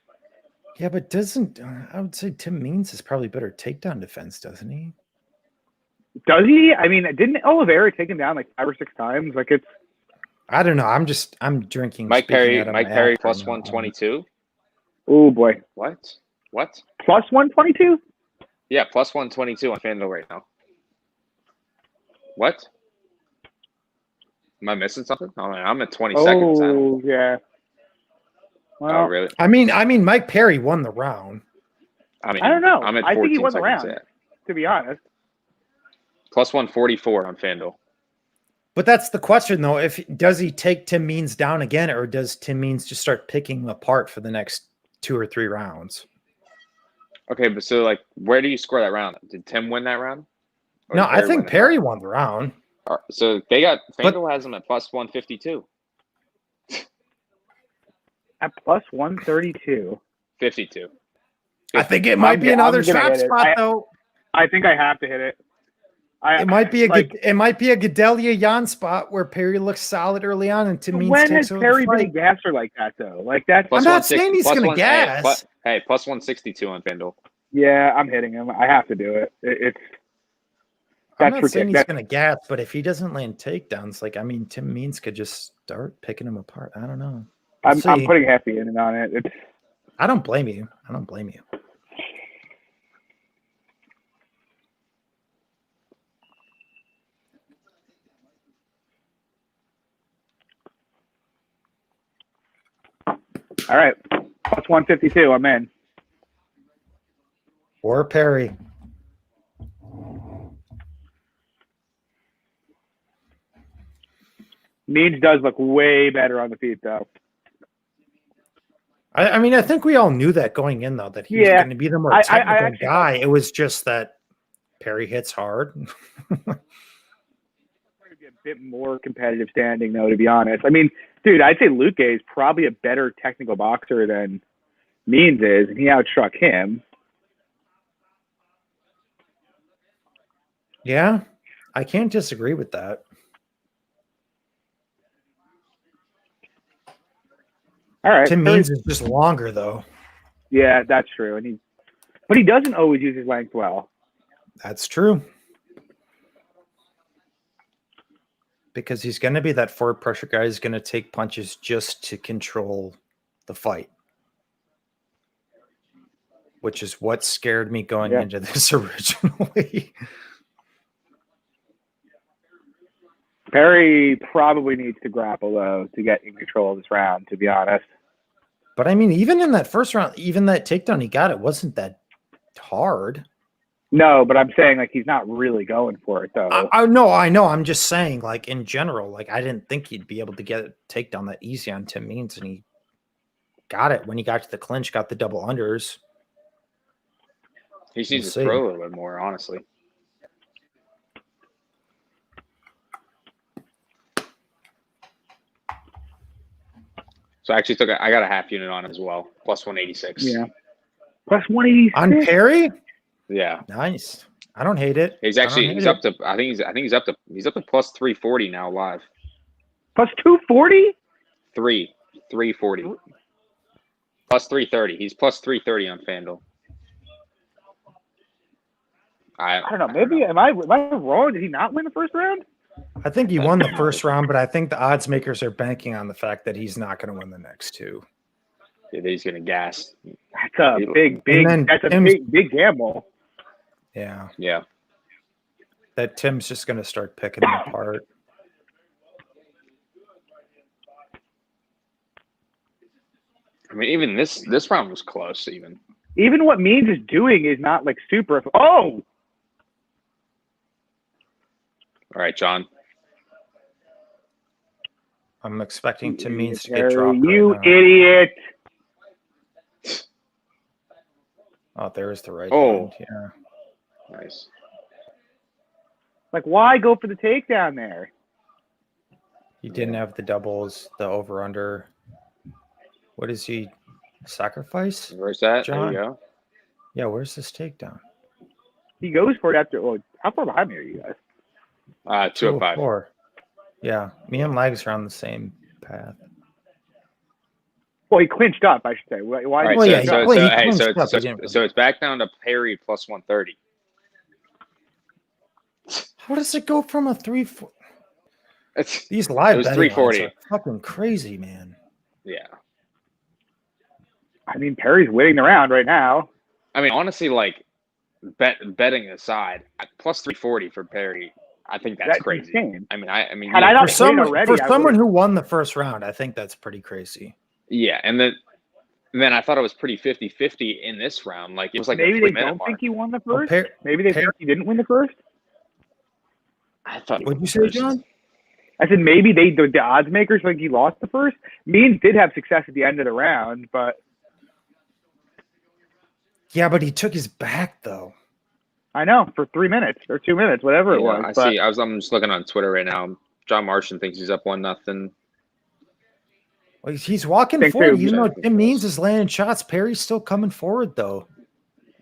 Yeah, but I would say Tim Means is probably better takedown defense, doesn't he? Does he? I mean, didn't Oliveira take him down like 5 or 6 times? Like it's. I don't know. I'm drinking. Mike Perry plus 122. Oh boy. What? What? Plus 122? Yeah, plus 122 on FanDuel right now. What? Am I missing something? Oh, I'm at 22nd. Oh, yeah. Well, Oh, really? I mean, Mike Perry won the round. I mean, I don't know. I'm at 14 I think he won the seconds. round, Yeah. to be honest. Plus 144 on FanDuel. But that's the question, though. Does he take Tim Means down again, or does Tim Means just start picking him apart for the next 2 or 3 rounds? Okay, but so like, where do you score that round? Did Tim win that round? Or No, did I Perry think win that Perry round? won the round. All right, so they got FanDuel has him at plus 152. At plus 132. 52. I think it might be another I'm gonna trap hit it. spot, though. I think I have to hit it. It might be a Gedalia Jan spot where Perry looks solid early on and Tim Means When takes has over Perry the been a fight. gasser like that though? Like that's Plus I'm not 160 saying he's plus gonna one- gas. Hey, plus 162 on FanDuel. yeah, I'm hitting him. I have to do it. It's I'm that's not saying he's ridiculous. going to gas, but if he doesn't land takedowns, like, I mean, Tim Means could just start picking him apart. I don't know. I'm see. putting hefty in on it. It's I don't blame you. I don't blame you. all right. Plus 152. I'm in. Or Perry. Means does look way better on the feet though. I mean, I think we all knew that going in, though, that he was Yeah. going to be the more I technical actually guy. It was just that Perry hits hard. A bit more competitive standing though, to be honest. I mean, dude, I'd say Luke is probably a better technical boxer than Means is, and he outstruck him. Yeah, I can't disagree with that. All right. Tim Means is just longer, though. Yeah, that's true. And but he doesn't always use his length well. That's true. Because he's going to be that forward pressure guy who's going to take punches just to control the fight. Which is what scared me going into this originally. Perry probably needs to grapple though to get in control of this round, to be honest. But I mean, even in that first round, even that takedown he got, it wasn't that hard. No, but I'm saying like he's not really going for it though. No, I know. I'm just saying, like in general, like I didn't think he'd be able to get a takedown that easy on Tim Means, and he got it when he got to the clinch, got the double unders. He needs to throw a little bit more, honestly. So I actually I got a half unit on him as well, plus 186. Yeah, plus 186 on Perry. Yeah, nice. I don't hate it. He's up to. I think he's up to plus 340 now live. Plus 240. 340. Plus 330. He's plus 330 on FanDuel. I don't know. Maybe am I wrong? Did he not win the first round? I think he won the first round, but I think the odds makers are banking on the fact that he's not going to win the next two. Yeah, he's going to gas. That's a big gamble. Yeah. Yeah. That Tim's just going to start picking him apart. I mean, even this round was close. Even what Means is doing is not like super. Oh. All right, John. I'm expecting Tim Means to get dropped. You idiot. Oh, there's the right hand. Yeah. Nice. Like, why go for the takedown there? He didn't have the doubles, the over-under. What is he? Sacrifice? Where's that? John? There you go. Yeah, where's this takedown? He goes for it after. Oh, how far behind me are you guys? 205. Yeah, me and Lags are on the same path. Well, he clinched up, I should say. Why? Right, so it's back down to Perry plus 130. How does it go from a 3-4? These It live was betting 340. odds are fucking crazy, man. Yeah. I mean, Perry's winning the round right now. I mean, honestly, like betting aside, at plus 340 for Perry, I think that's crazy. Insane. I mean, Had I not For hit it already, I someone would've- who won the first round, I think that's pretty crazy. yeah, and then I thought it was pretty 50-50 in this round. Like it was like maybe a they 3-minute don't mark. think he won the Well, first. Maybe they think he didn't win the first. I thought. What'd you say, John? I said maybe the odds makers think he lost the first. Means did have success at the end of the round, but Yeah, but he took his back though. I know for 3 minutes or 2 minutes, whatever it was. I but see. I'm just looking on Twitter right now. John Martian thinks he's up 1-0. Well, he's walking Think forward. too. Even though Exactly. Tim Means is landing shots, Perry's still coming forward though.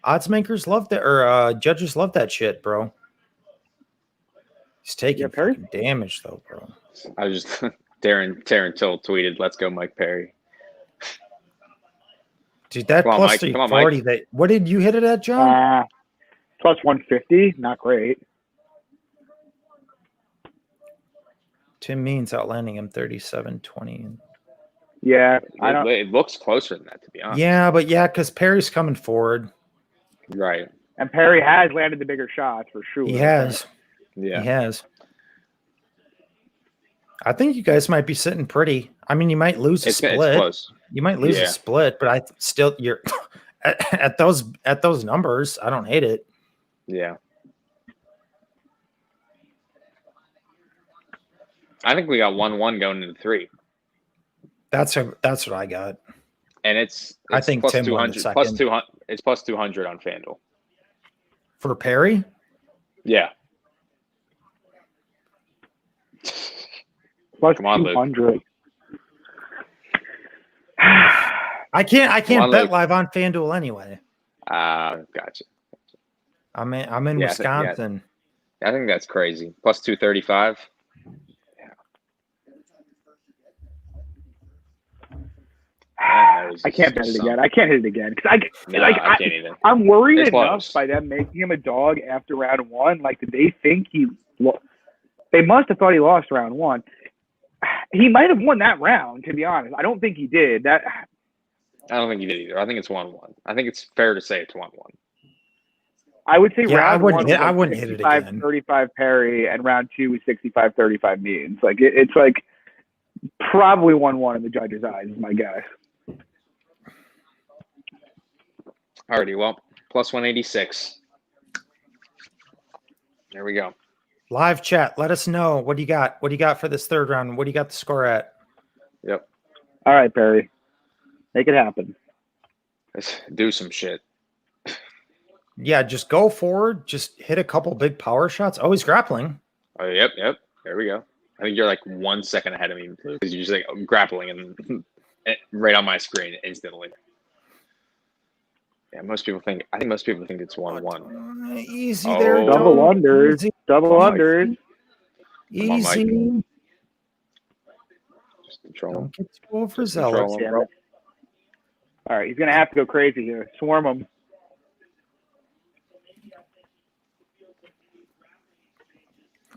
Odds makers love that, or judges love that shit, bro. He's taking Perry? fucking damage though, bro. I was just Darren Till tweeted, "Let's go, Mike Perry." Dude, that Come on, plus Mike. Come on, 340. That what did you hit it at, John? Plus 150, not great. Tim Means outlanding him 37-20. Yeah, I don't. It looks closer than that, to be honest. Yeah, but because Perry's coming forward. Right. And Perry has landed the bigger shots for sure. He has. Yeah. He has. I think you guys might be sitting pretty. I mean, you might lose a It's split. close. You might lose Yeah. a split, but you're at those numbers. I don't hate it. Yeah. I think we got 1-1 going into 3. That's what I got. And it's I think plus Tim won the 200. Plus second. 200. It's plus 200 on FanDuel. For Perry? Yeah. Plus Come on, Luke. 200. I can't Come on, bet Luke. live on FanDuel anyway. Gotcha. I'm in Yeah, I think- Wisconsin. I think that's crazy. Plus 235. I can't bet it again. I can't hit it again because No, I can't either. I'm worried It's enough close. by them making him a dog after round one. Like, did they think they must have thought he lost round one. He might have won that round, to be honest. I don't think he did. I don't think he did either. I think it's 1-1. I think it's fair to say it's 1-1. I would say Yeah, I round wouldn't one hit- was I wouldn't hit it again. 65-35 Perry, and round two was 65-35 Means. Like, it's like probably 1-1 in the judges' eyes, is my guess. Alrighty, well, plus 186. There we go. Live chat. Let us know. What do you got? What do you got for this third round? What do you got the score at? Yep. All right, Perry. Make it happen. Let's do some shit. Yeah, just go forward. Just hit a couple big power shots. Oh, he's grappling. Oh, yep. There we go. I think you're like 1 second ahead of me because you're just like grappling and right on my screen instantly. Yeah, I think most people think it's 1-1. Easy Oh. there. Double Joe. unders. Easy. Double unders. Come on, Mike. Easy. Just control him. Don't get too overzealous. Control him, bro. All right, he's going to have to go crazy here. Swarm him.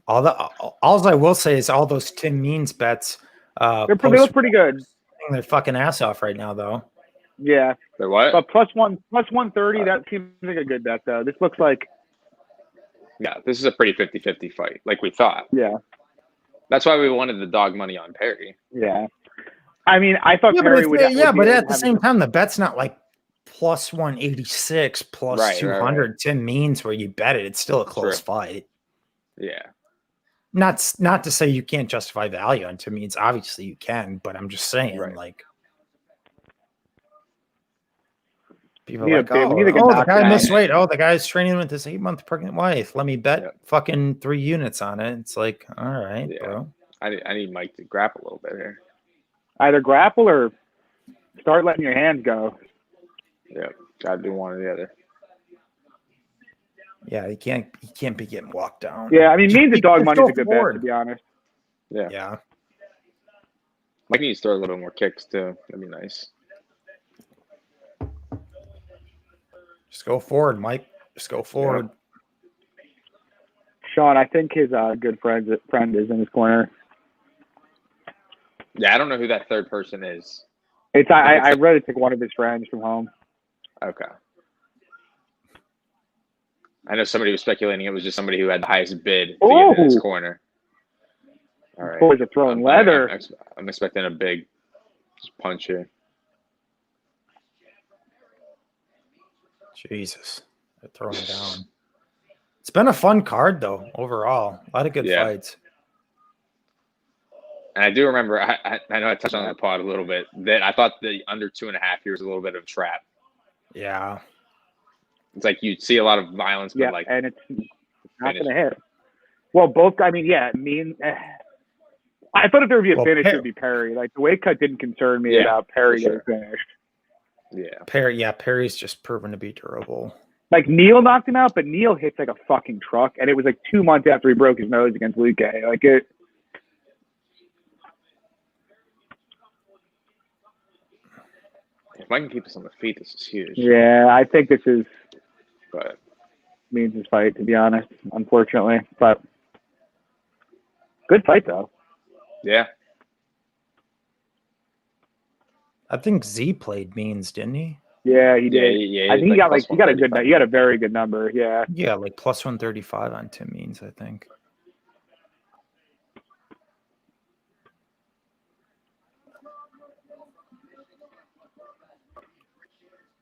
All I will say is all those Tim Means bets. They look pretty good. Their fucking ass off right now, though. Yeah. Wait, what? But plus 130, that seems like a good bet, though. This looks like, Yeah, this is a pretty 50-50 fight, like we thought. yeah. That's why we wanted the dog money on Perry. Yeah. I mean, I thought Yeah, Perry but, would. but at the same time, the bet's not like plus 186, plus Right, 200. right. Tim Means where you bet it. It's still a close fight. Yeah. Not to say you can't justify value on Tim Means. Obviously you can, but I'm just saying, Right. like, people We are need like, a- we need to get the knocked guy down. missed weight. Oh, the guy's training with his 8-month pregnant wife. Let me bet Yep. fucking 3 units on it. It's like, all right, Yeah. bro. I need Mike to grapple a little bit here. Either grapple or start letting your hands go. Yeah, gotta do one or the other. Yeah, he can't be getting walked down. Yeah, I mean, Means a dog Just money go is a good forward. bet, to be honest. Yeah. Yeah. Mike needs to throw a little more kicks too. That'd be nice. Just go forward, Mike. Just go forward. Sean, I think his good friend is in his corner. Yeah, I don't know who that third person is. I read it's like one of his friends from home. Okay. I know somebody was speculating it was just somebody who had the highest bid to get in his Oh, corner. All right. boys are throwing leather. I'm expecting a big punch here. Jesus, they're throwing down. It's been a fun card though. Overall, a lot of good fights. And I do remember, I know I touched on the pod a little bit, that I thought the under 2.5 here was a little bit of a trap. Yeah. It's like you'd see a lot of violence, but like, and it's not going to hit. Well, both. I mean, I thought if there would be a finish, it would be Perry. Like the weight cut didn't concern me about Perry getting finished. Yeah, Perry's just proven to be durable. Like Neal knocked him out, but Neal hits like a fucking truck, and it was like 2 months after he broke his nose against Luke. Like it. If I can keep us on the feet, this is huge. Yeah, I think this is but Means' fight, to be honest, unfortunately. But good fight, though. Yeah. I think Z played Means, didn't he? Yeah, he did. Yeah, I think he got he got a very good number. Yeah. Yeah, like plus 135 on Tim Means, I think.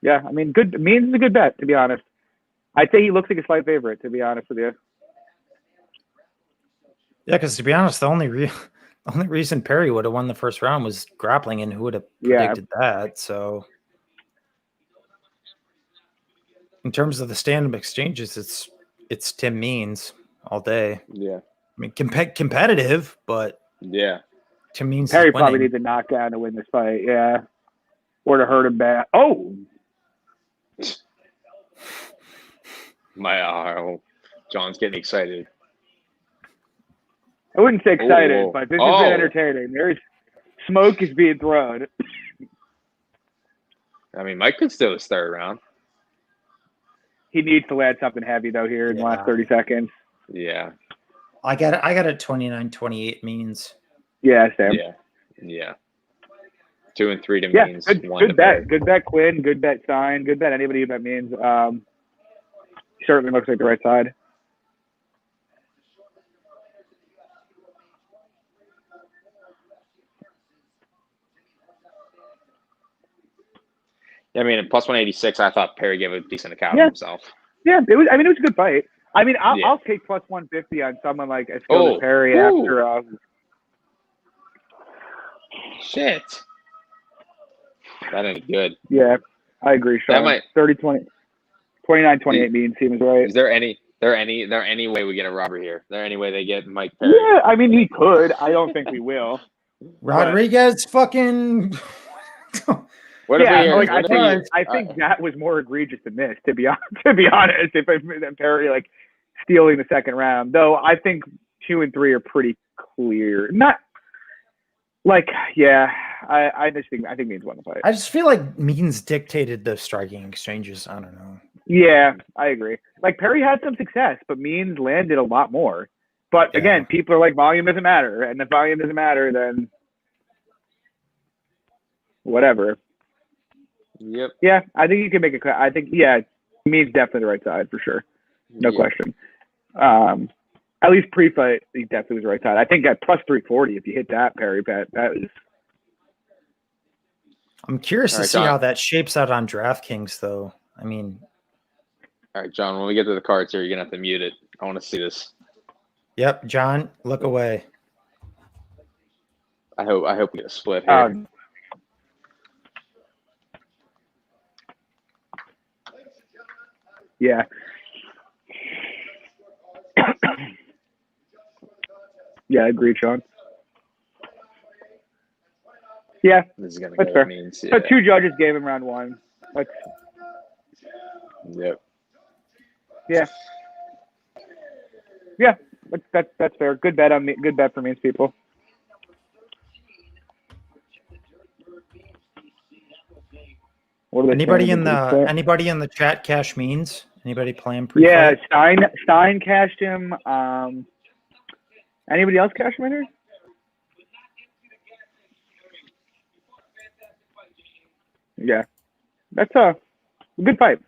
Yeah, I mean, Means is a good bet, to be honest. I'd say he looks like a slight favorite, to be honest with you. Yeah, because to be honest, the only reason Perry would have won the first round was grappling, and who would have predicted that? So, in terms of the stand-up exchanges, it's Tim Means all day. Yeah, I mean, competitive, but Tim Means. Perry probably needs a knockdown to win this fight. Yeah, or to hurt him bad. Oh. John's getting excited. I wouldn't say excited, but this has been entertaining. There's smoke is being thrown. I mean, Mike could still his third round. He needs to land something heavy though here in the last 30 seconds. Yeah. I got it 29-28 Means. Yeah, Sam. Yeah. 2 and 3 to Means. Good bet. Good bet, Quinn. Good bet, Stein. Good bet, anybody who bet Means. Certainly looks like the right side. Yeah, I mean, at plus 186, I thought Perry gave a decent account of himself. Yeah, it was. I mean, it was a good fight. I mean, I'll take plus 150 on someone like as skilled as Perry after. Shit. That ain't good. Yeah, I agree, Sean. 30-20, 29-28 Means seems right. Is there any way we get a robber here? Is there any way they get Mike Perry? Yeah, I mean, he could. I don't think we will. Rodriguez fucking. I think that was more egregious than this. To be honest, if Perry like stealing the second round, though, I think 2 and 3 are pretty clear. Not like, I think Means won the fight. I just feel like Means dictated the striking exchanges. I don't know. Yeah, I agree. Like Perry had some success, but Means landed a lot more. But again, people are like, volume doesn't matter, and if volume doesn't matter, then whatever. Yep. Yeah, I think you can make I think Means definitely the right side for sure, no question. At least pre-fight, he definitely was the right side. I think at plus 340, if you hit that Perry bet, that was. I'm curious to see how that shapes out on DraftKings, though. I mean. All right, John. When we get to the cards here, you're gonna have to mute it. I want to see this. Yep, John, look away. I hope we get a split here. Yeah. Yeah, I agree, Sean. Yeah, This is gonna that's go fair. Means. So 2 judges gave him round 1. Yep. Yeah. Yeah, that's fair. Good bet on me. Good bet for Means people. Anybody in the chat cash Means? Anybody playing pre-fight? Yeah, Stein cashed him. Anybody else cash him in here? Yeah, that's a good fight.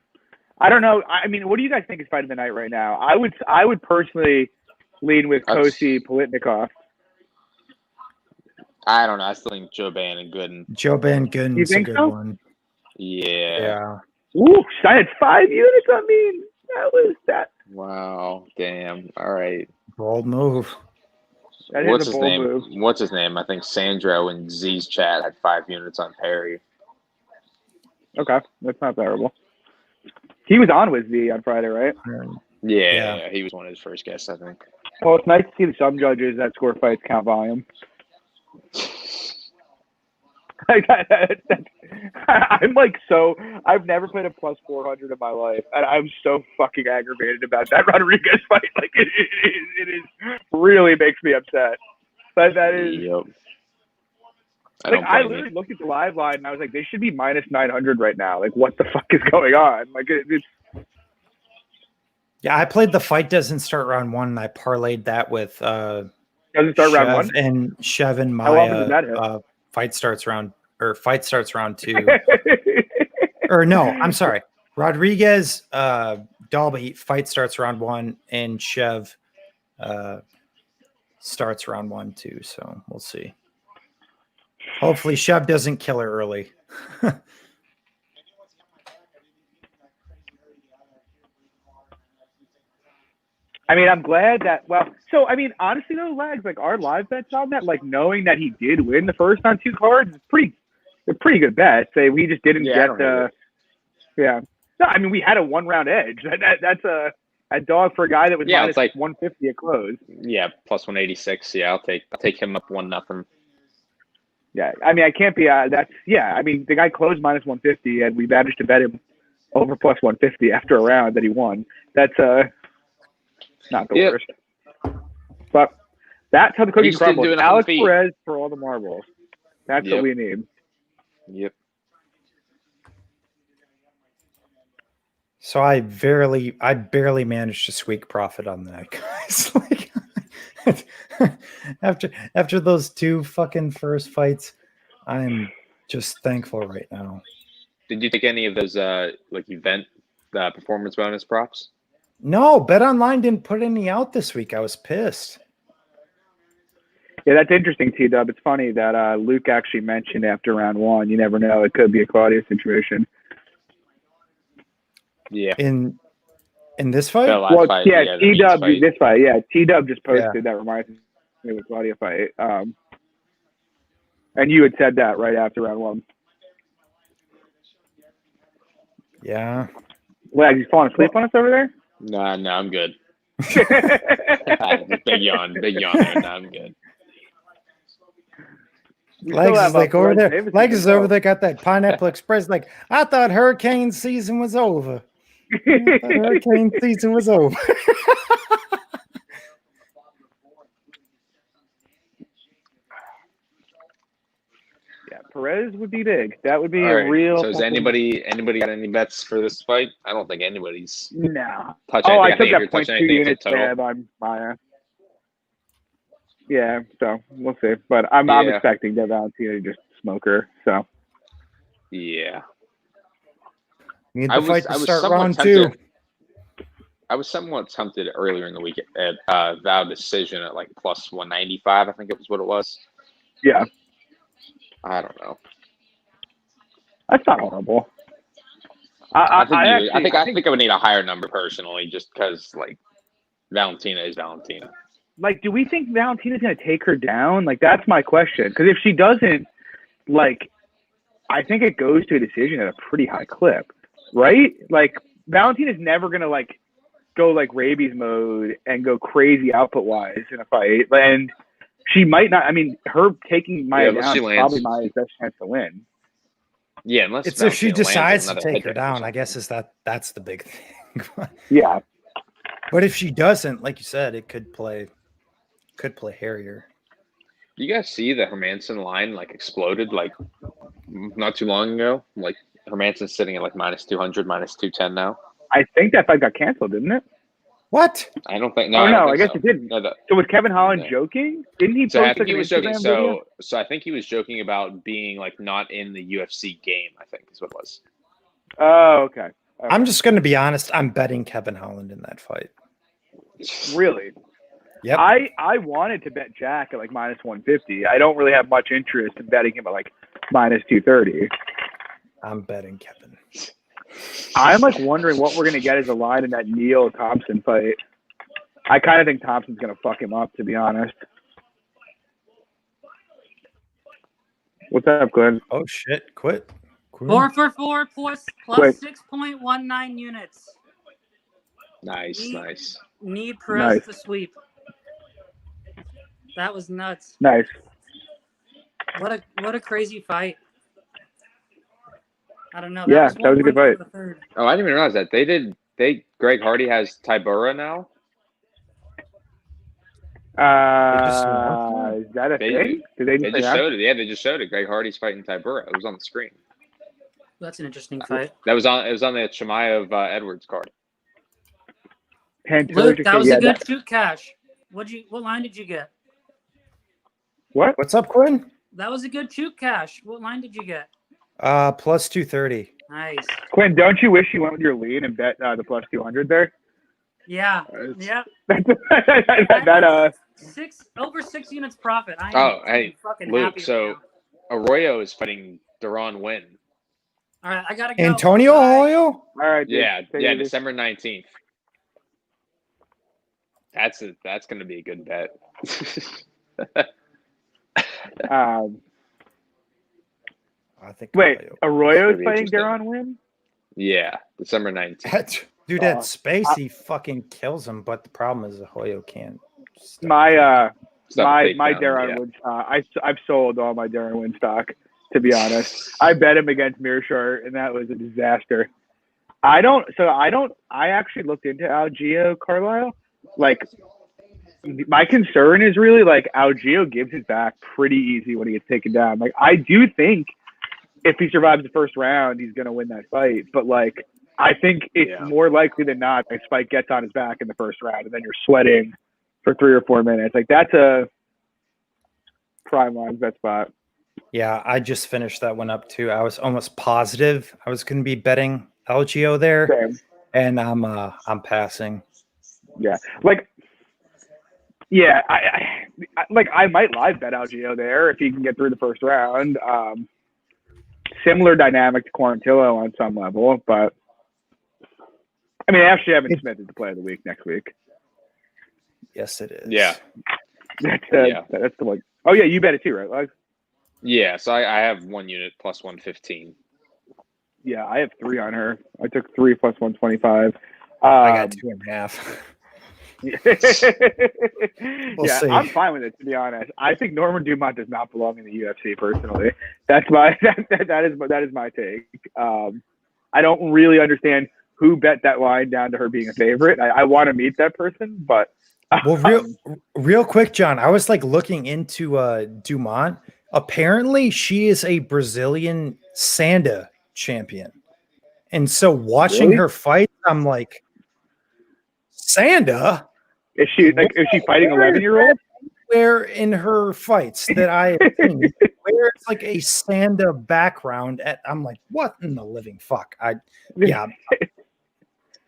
I don't know. I mean, what do you guys think is fight of the night right now? I would personally lean with Kosi Politnikov. I don't know. I still think Joban and Gooden. Joban Gooden's a good one. Yeah. Ooh, I had 5 units. I mean, that was that. Wow. Damn. All right. Bold move. What's his name? What's his name? I think Sandro and Z's chat had 5 units on Perry. Okay, that's not terrible. He was on with Z on Friday, right? Yeah, he was one of his first guests, I think. Well, it's nice to see some judges that score fights count volume. I'm like I've never played a plus 400 in my life, and I'm so fucking aggravated about that Rodriguez fight. Like it is really makes me upset. But that is. Yep. I literally looked at the live line and I was like, they should be minus 900 right now. Like, what the fuck is going on? Like, it's. Yeah, I played the fight doesn't start round 1, and I parlayed that with doesn't start round 1 and Chev and Maya. How often does that hit? Fight starts round 2. Or no, I'm sorry. Rodriguez, Dalby fight starts round 1, and Chev starts round 1 too. So we'll see. Hopefully, Chev doesn't kill her early. I mean, I'm glad that. Well, so I mean, honestly though, Lags, like our live bets on that, like knowing that he did win the first on 2 cards, they're pretty good bets. We just didn't get the. Yeah. No, I mean, we had a 1-round edge. That's a dog for a guy that was minus like 150 at close. Yeah, plus 186. Yeah, I'll take him up 1-0. Yeah, I mean, I can't be. That's I mean, the guy closed minus 150, and we managed to bet him over plus 150 after a round that he won. That's not the worst. But that's how the cookie crumbles. Alex Perez for all the marbles. That's what we need. Yep. So I barely managed to squeak profit on that, guys. Like after those 2 fucking first fights, I'm just thankful right now. Did you take any of those like event performance bonus props? No, BetOnline didn't put any out this week. I was pissed. Yeah, that's interesting, T-Dub. It's funny that Luke actually mentioned after round 1. You never know; it could be a Claudia situation. Yeah. In this fight? Well, fight, T-Dub, this fight. Yeah, T-Dub just posted that reminds me of the Claudia fight. And you had said that right after round 1. Yeah. Lags, you falling asleep on us over there? No, I'm good. Big yawn there. No, I'm good. Legs is like over there. Legs is over there, got that Pineapple Express. Like, I thought hurricane season was over. Hurricane season was over. Yeah, Perez would be big. That would be a real. So, has anybody got any bets for this fight? I don't think anybody's. No. Touching I anything. took that 0.2 units tab on Maya. Yeah, so we'll see. But I'm expecting Dev Valentina to just smoke her. So. Yeah. Need the fight to start round 2. I was somewhat tempted earlier in the week at Vow decision at like plus 195. I think it was what it was. Yeah. I don't know. That's not horrible. I think I would need a higher number personally, just because like Valentina is Valentina. Like, do we think Valentina's going to take her down? Like, that's my question. Because if she doesn't, like, I think it goes to a decision at a pretty high clip, right? Like, Valentina's never going to, like, go, like, rabies mode and go crazy output-wise in a fight. And she might not – I mean, her taking Maya down is probably Maya's best chance to win. Yeah, unless it's if she decides to take her down, I guess that's the big thing. Yeah. But if she doesn't, like you said, it could play hairier. Do you guys see the Hermanson line like exploded like not too long ago? Like Hermanson's sitting at like minus 200, minus 210 now. I think that fight got canceled, didn't it? What? I don't think. No, no, I guess it didn't. No, so was Kevin Holland joking? Didn't he? So I think he was joking. So I think he was joking about being like not in the UFC game. I think is what it was. Oh, okay. Okay. I'm just going to be honest. I'm betting Kevin Holland in that fight. Really. Yep. I wanted to bet Jack at like minus 150. I don't really have much interest in betting him at like minus 230. I'm betting Kevin. I'm like wondering what we're gonna get as a line in that Neil Thompson fight. I kind of think Thompson's gonna fuck him up, to be honest. What's up, Glenn? Oh shit! Quit. 4 for 4 plus Quick. 6.19 units. Nice. Need Perez Nice. to sweep. That was nuts. Nice. What a crazy fight. I don't know. Yeah, that was a good fight. Oh, I didn't even realize that. Greg Hardy has Tybura now. Is that a thing? Did They just showed it. Yeah, they just showed it. Greg Hardy's fighting Tybura. It was on the screen. That's an interesting fight. It was on the Chimaev Edwards card. Luke, that was a good shoot cash. What line did you get? What? What's up, Quinn? That was a good shoot cash. What line did you get? Plus 230. Nice. Quinn, don't you wish you went with your lead and bet the plus 200 there? Yeah. Over 6 units profit. Hey, fucking Luke. happy So right Arroyo is fighting Deron Wynn. all right, I gotta go. Antonio Arroyo? All right. Dude, Yeah, December 19th. That's going to be a good bet. I think. Wait, Arroyo's be fighting interesting. Deron Wynn? Yeah, December 19th. Dude, at space he fucking kills him, but the problem is Arroyo can't. stop. My Take my down, Deron yeah. Wynn. I've sold all my Deron Wynn stock, to be honest. I bet him against Mearshart, and that was a disaster. I actually looked into Algeo Carlisle. Like, my concern is really like Algeo gives his back pretty easy when he gets taken down. Like, I do think if he survives the first round, he's gonna win that fight. But like, I think it's more likely than not that Spike gets on his back in the first round, and then you're sweating for 3 or 4 minutes. Like, that's a prime line bet spot. Yeah, I just finished that one up too. I was almost positive I was going to be betting Algeo there, Same. and I'm passing. Yeah, like, yeah, I might live bet Algeo there if he can get through the first round. Similar dynamic to Quarantillo on some level, but I mean, actually, Evan Smith is the play of the week next week. Yes, it is. Yeah. That's the one. Oh yeah, you bet it too, right, Lug? Yeah, so I have 1 unit plus 115. Yeah, I have 3 on her. I took 3 plus 125. I got 2.5. Yeah, see. I'm fine with it, to be honest. I think Norman Dumont does not belong in the UFC personally. That's my that is my take. I don't really understand who bet that line down to her being a favorite. I want to meet that person, but Well, real quick, John, I was like looking into Dumont. Apparently, she is a Brazilian Sanda champion, and so watching her fight, I'm like, Sanda. Is she fighting 11-year-old? Where in her fights that I have seen, where it's like a Sanda background I'm like, what in the living fuck?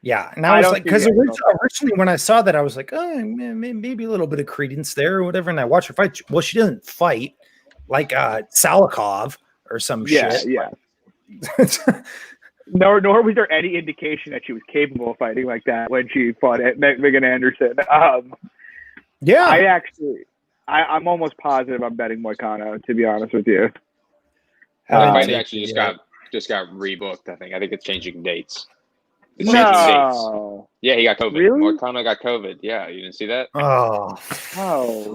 Yeah, and I was like, because originally when I saw that, I was like, oh, maybe a little bit of credence there or whatever. And I watched her fight. Well, she doesn't fight like Salikov or some shit. Yeah. Nor was there any indication that she was capable of fighting like that when she fought at Megan Anderson. I'm almost positive I'm betting Moicano, to be honest with you. Fight actually just got rebooked. I think it's changing dates. It's changing dates. Yeah, he got COVID. Really? Moicano got COVID. Yeah, you didn't see that? Oh,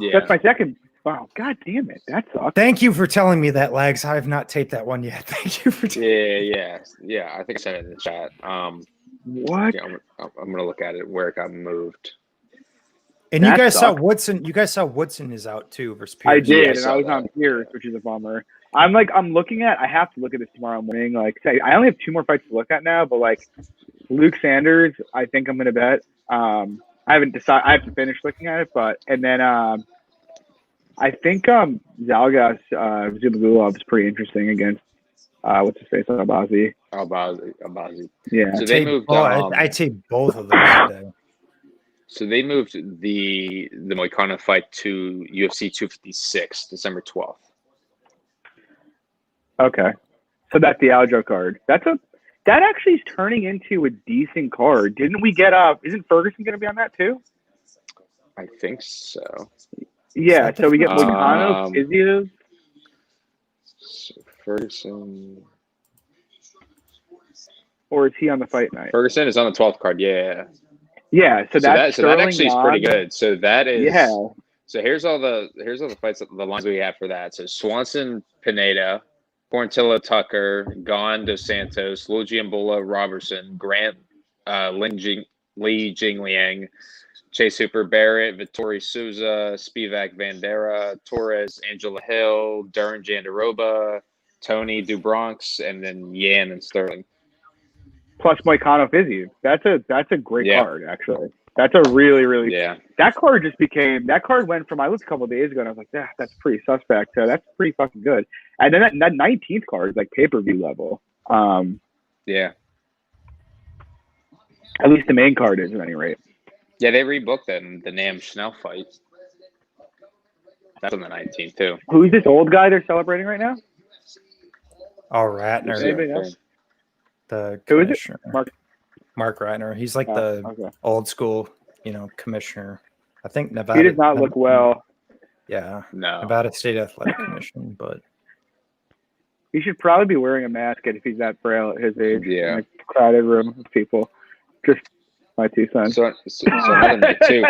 yeah. That's my second. Wow, god damn it, that sucks. Thank you for telling me that, Lags. I have not taped that one yet. Thank you for. Yeah. I think I said it in the chat. What? Yeah, I'm gonna look at it where it got moved. And you guys saw Woodson. You guys saw Woodson is out too versus Pierce. I did, and saw I was that. on Pierce, which is a bummer. I'm looking at. I have to look at this tomorrow morning. Like, say, I only have 2 more fights to look at now, but like Luke Sanders, I think I'm gonna bet. I haven't decided. I have to finish looking at it, and then I think Zalgas Zubagulov is pretty interesting against what's his face on Abazi. Abazi. Yeah. So they moved. I'd say both of those today. So they moved the Moicano fight to UFC 256, December 12th. Okay. So that's the Aljo card. That actually is turning into a decent card. Didn't we get isn't Ferguson going to be on that too? I think so. Yeah, so we get Um, Moicano, Fiziev. So Ferguson. Or is he on the fight night? Ferguson is on the 12th card. Yeah. Yeah, so that actually is pretty good. So that is yeah. So here's all the fights, the lines we have for that. So Swanson, Pineda, Portillo, Tucker, Gon, Dos Santos, Lu Jianbola, Robertson, Grant, Li Jingliang, Chase Hooper, Barrett, Vittori Souza, Spivak, Vandera, Torres, Angela Hill, Duran Jandaroba, Tony Dubronx, and then Yan and Sterling. Plus Moicano Fiziev. That's a great card, actually. That's a really, really that card went from I looked a couple of days ago and I was like, that's pretty suspect. So that's pretty fucking good. And then that 19th card is like pay-per-view level. Yeah. At least the main card is at any rate. Yeah, they rebooked the Nam Schnell fight. That's on the 19th too. Who's this old guy they're celebrating right now? Oh, Ratner. Anybody else? The who is it? Mark Ratner. He's like the old school, commissioner. I think Nevada. He does not look well. Yeah. No. Nevada State Athletic Commission, but he should probably be wearing a mask if he's that frail at his age. Yeah. In a crowded room of people. Just my 2 cents. So another night too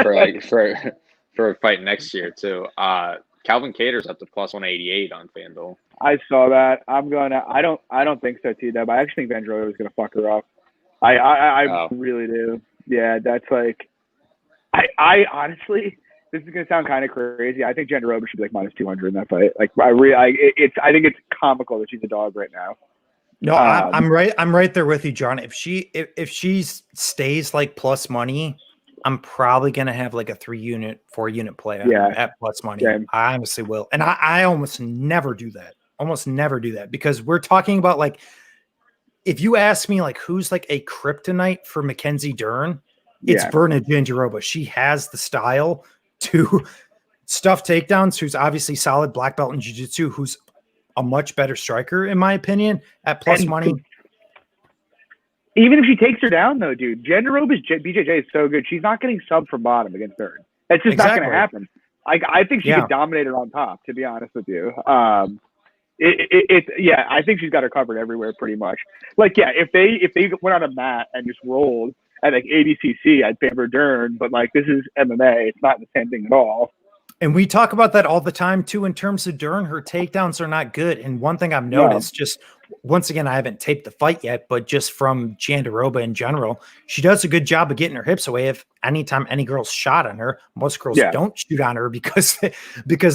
for a fight next year too. Calvin Cater's up to plus 188 on FanDuel. I saw that. I don't think so too, though. But I actually think Vandroya was gonna fuck her up. I really do. Yeah, that's like. I honestly, this is gonna sound kind of crazy. I think Jandaroba should be like minus 200 in that fight. Like I think it's comical that she's a dog right now. No, I'm right. I'm right there with you, John. If she stays like plus money, I'm probably gonna have like a 3-unit, 4-unit play at plus money. Yeah. I honestly will, and I almost never do that. Because we're talking about like, if you ask me like who's like a kryptonite for Mackenzie Dern, it's Berna Jandiroba. She has the style to stuff takedowns. Who's obviously solid black belt in jiu-jitsu. Who's a much better striker, in my opinion, at plus money. Even if she takes her down, though, dude, Jandaroba's BJJ is so good. She's not getting subbed from bottom against Dern. It's just not going to happen. I think she could dominate her on top, to be honest with you. I think she's got her covered everywhere pretty much. Like, if they went on a mat and just rolled at like ADCC, I'd favor Dern, but like this is MMA. It's not the same thing at all. And we talk about that all the time too. In terms of Dern, her takedowns are not good. And one thing I've noticed, just once again, I haven't taped the fight yet, but just from Jandaroba in general, she does a good job of getting her hips away. If anytime any girl's shot on her, most girls don't shoot on her because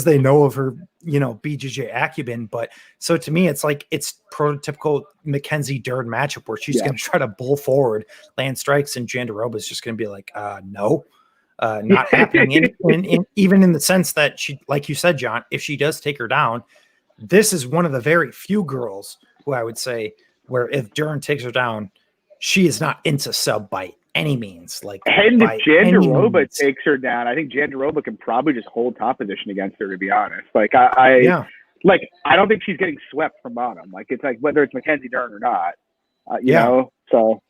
they know of her, BJJ acumen. But so to me, it's like it's prototypical Mackenzie Dern matchup where she's going to try to bull forward, land strikes, and Jandaroba is just going to be like, no. Not happening. Even in the sense that she, like you said, John, if she does take her down, this is one of the very few girls who I would say where if Dern takes her down, she is not into sub by any means. Like, and if Jandaroba takes her down, I think Jandaroba can probably just hold top position against her. To be honest, like I don't think she's getting swept from bottom. Like it's like whether it's Mackenzie Dern or not, you know. So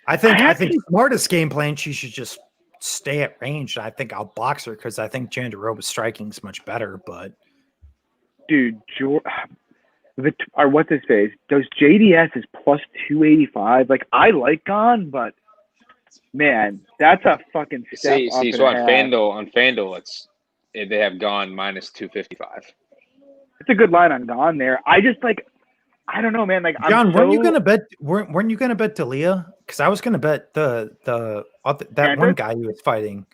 I think smartest game plan, she should just stay at range. I think I'll box her because I think Jandaroba's striking is much better. But dude, what's his face? Those JDS is plus 285. Like I like Gon, but man, that's a fucking step up. So on FanDuel, they have Gon minus 255. It's a good line on Gon there. I just like. I don't know, man. Like, John, weren't you gonna bet Dalia? Because I was gonna bet that one guy he was fighting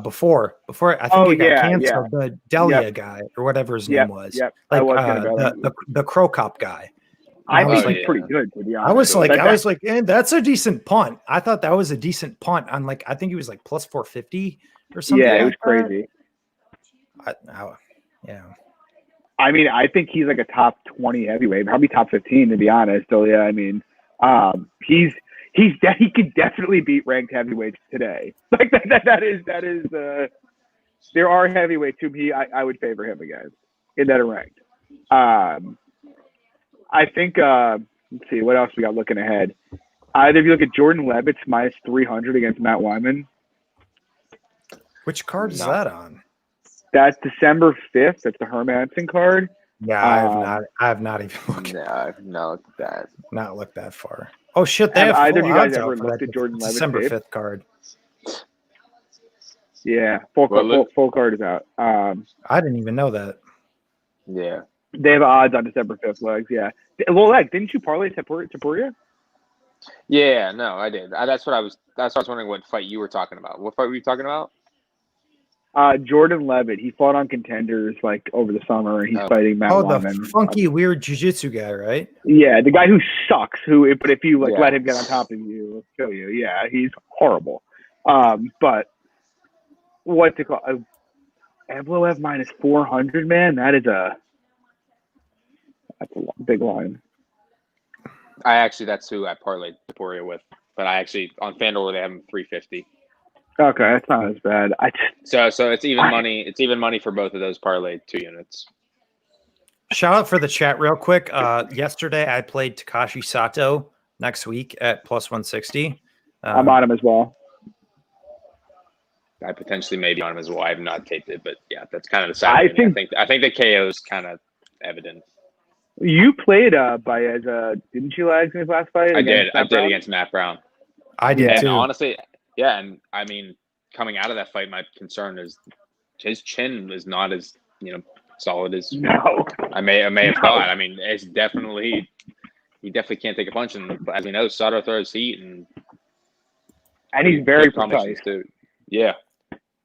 before I think he got canceled. The Delia guy or whatever his name was. Like the Crow Cop guy. I think he's pretty good, to be honest. I was like, that's a decent punt. I thought that was a decent punt on like I think he was like plus 450 or something. Yeah, it was crazy. I mean, I think he's like a top 20 heavyweight, probably top 15 to be honest. So yeah, I mean, he could definitely beat ranked heavyweights today. Like that is there are heavyweights whom I would favor him against in that are ranked. I think let's see what else we got looking ahead. Either if you look at Jordan Levitt's minus 300 against Matt Wyman. Which card is that on? That's December 5th. That's the Hermanson card. Yeah, I have not even looked. No, I've not looked at that. Not looked that far. Oh shit! They have either of you guys odds ever out for looked that at Jordan Levitt's December tape? 5th card. Yeah, full card is out. I didn't even know that. Yeah. They have odds on December 5th, legs. Yeah. Well, like, didn't you parlay Tapuria? Yeah, no, I did. That's what I was wondering what fight you were talking about. What fight were you talking about? Jordan Levitt. He fought on Contenders like over the summer, and he's fighting Matt Wyman. The funky, weird jiu-jitsu guy, right? Yeah, the guy who sucks. But if you let him get on top of you, he'll kill you. Yeah, he's horrible. But what's it called? Evloev minus 400, man. That's a big line. That's who I parlayed Tapuria with, but I actually on FanDuel they have him 350. Okay, that's not as bad. So it's even money. It's even money for both of those parlayed 2 units. Shout out for the chat real quick. Yesterday I played Takashi Sato next week at plus 160. I'm on him as well. I potentially may be on him as well. I have not taped it, but yeah, that's kind of the side. I think the KO is kind of evident. You played Baez, didn't you, Lags, in his last fight? I did against Matt Brown. I did too. Honestly, yeah, and I mean, coming out of that fight, my concern is his chin is not as solid as I may have thought. I mean, it's definitely he definitely can't take a punch, and as we know, Sato throws heat, and he's very precise too. Yeah.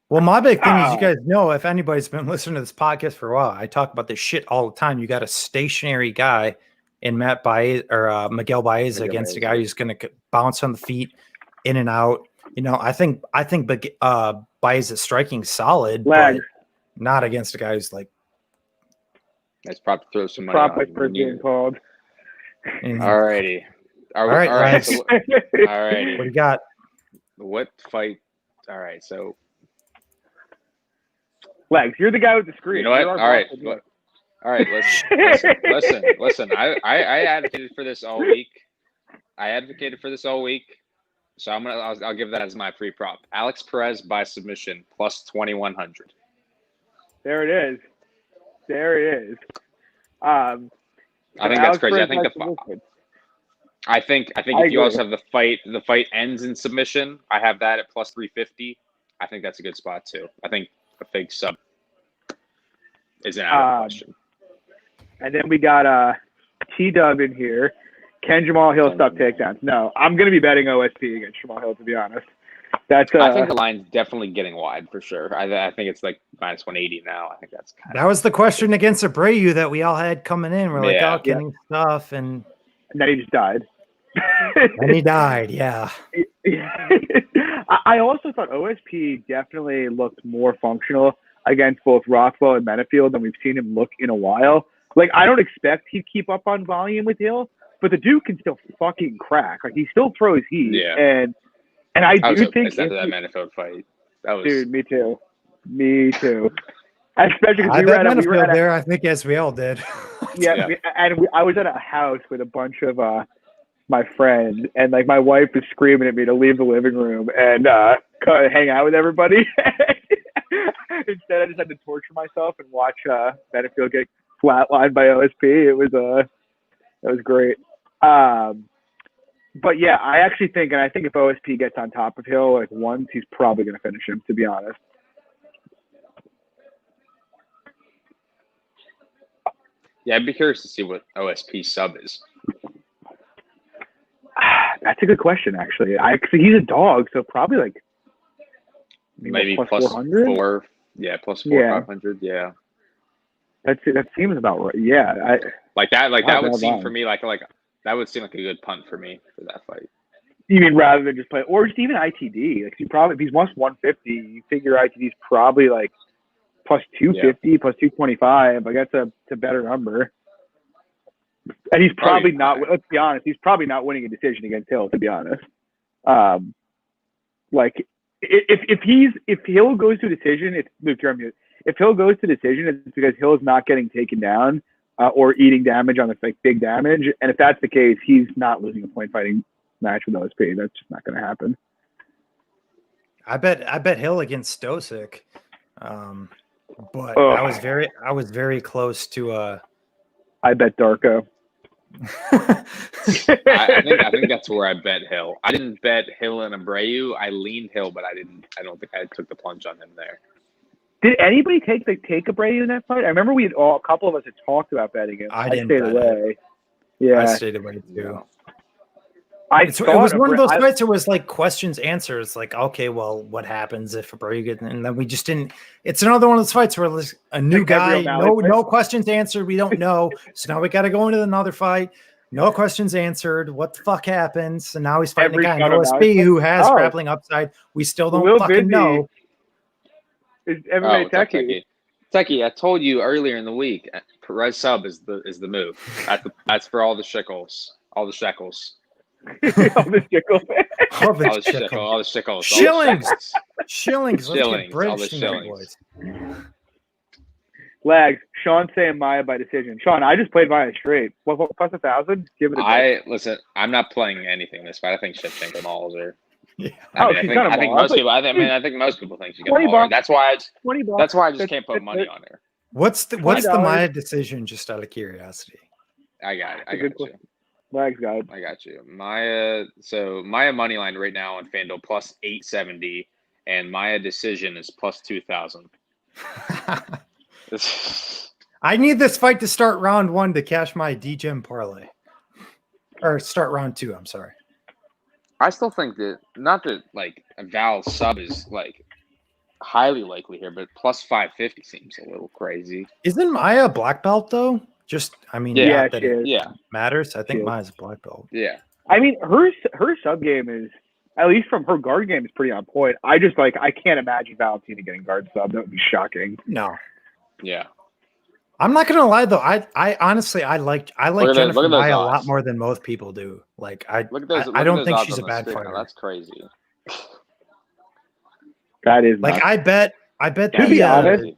Well, my big thing is, you guys know, if anybody's been listening to this podcast for a while, I talk about this shit all the time. You got a stationary guy in Matt Baez or Miguel Baez against a guy who's going to bounce on the feet, in and out. I think Baez's striking solid, but not against a guy who's like. Let's probably throw some money. Prop for being called. All righty. All right. All righty. What do you got? What fight? All right. So. Legs, you're the guy with the screen. You know what? All right. Listen. I advocated for this all week. So I'll give that as my free prop. Alex Perez by submission plus 2,100. There it is. I think that's crazy. I think if you also have the fight ends in submission, I have that at plus 350. I think that's a good spot too. I think a fake sub isn't out of question. And then we got T-Dub in here. Can Jamal Hill stop takedowns? No, I'm going to be betting OSP against Jamal Hill, to be honest. I think the line's definitely getting wide for sure. I think it's like minus 180 now. I think that's that was the question against Abreu that we all had coming in. We're like, getting stuff, and then he just died. And he died, yeah. I also thought OSP definitely looked more functional against both Rothwell and Menafield than we've seen him look in a while. Like, I don't expect he'd keep up on volume with Hill, but the dude can still fucking crack. Like, he still throws heat. Yeah. And I do think after that Menafield fight. Dude, me too. Especially because we were at there, I think, as we all did. I was at a house with a bunch of my friends, and like my wife was screaming at me to leave the living room and hang out with everybody. Instead, I just had to torture myself and watch Benefield get flatlined by OSP. It was great. But yeah, I actually think, and I think if OSP gets on top of Hill like once, he's probably going to finish him, to be honest. Yeah, I'd be curious to see what OSP sub is. That's a good question, actually. He's a dog, so probably like maybe plus 400? 4. Yeah, plus 500. Yeah. That seems about right. Yeah, that would seem for me like that would seem like a good punt for me for that fight. You mean rather than just play, or just even ITD? Like, if he's plus 150, you figure ITD's probably like plus 250, plus 225. Like that's a better number. And he's probably not. Let's be honest. He's probably not winning a decision against Hill. To be honest, like if Hill goes to decision, if Hill goes to decision, it's because Hill is not getting taken down or eating damage on the like big damage. And if that's the case, he's not losing a point fighting match with OSP. That's just not going to happen. I bet Hill against Stosic, but I was very close to. I bet Darko. I think that's where I bet Hill. I didn't bet Hill and Abreu. I leaned Hill, but I don't think I took the plunge on him there. Did anybody take Abreu in that fight? I remember a couple of us had talked about betting him. I didn't stayed away. Yeah, I stayed away too. It was one of those fights where it was like questions, answers. Like, okay, well, what happens if Abreu gets? And then we just didn't. It's another one of those fights where there's a new guy, no questions answered. We don't know, so now we got to go into another fight. No questions answered. What the fuck happens? And now he's fighting a guy in OSP who has grappling upside. We still don't fucking know. Is everybody techie? Techie, I told you earlier in the week. Perez sub is the move. That's for all the shekels. All the shekels. All the shekels. All the shekels. Shillings. Shillings. All the shillings. Lags. Sean saying Maya by decision. Sean, I just played Maya straight. What plus 1,000? Give it a listen. I'm not playing anything this fight. I think Shevchenko mauls her. Yeah. I think most people think she's gonna maul her. That's why I just can't put money on her. What's the Maya decision? Just out of curiosity. I got you. Lags got it. I got you. Maya money line right now on FanDuel plus 870, and Maya decision is plus 2,000. I need this fight to start round 1 to cash my D-Gem parlay, or start round 2. I'm sorry. I still think that not that like a Val sub is like highly likely here, but plus 550 seems a little crazy. Isn't Maya a black belt though? Yeah, matters. I think Maya's a black belt. Yeah. I mean, her sub game is, at least from her guard game, is pretty on point. I can't imagine Valentina getting guard sub. That would be shocking. No. Yeah. I'm not gonna lie though. I honestly like Jennifer Maya a lot more than most people do. Like I don't think she's a bad fighter. That's crazy. That is like I bet. To be honest.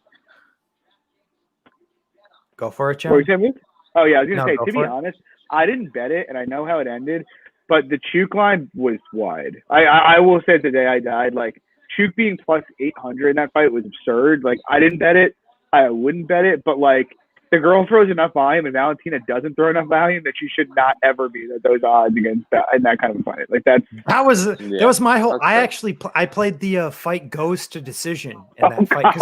Go for it, Jen. Oh yeah, I was gonna say. To be it. honest, I didn't bet it, and I know how it ended. But the Chuk line was wide. I will say today I died. Like Chuk being plus 800 in that fight was absurd. Like I didn't bet it. I wouldn't bet it, but like the girl throws enough volume and Valentina doesn't throw enough volume that she should not ever be at those odds against that in that kind of a fight. Like that was my whole. I played the fight goes to decision in that fight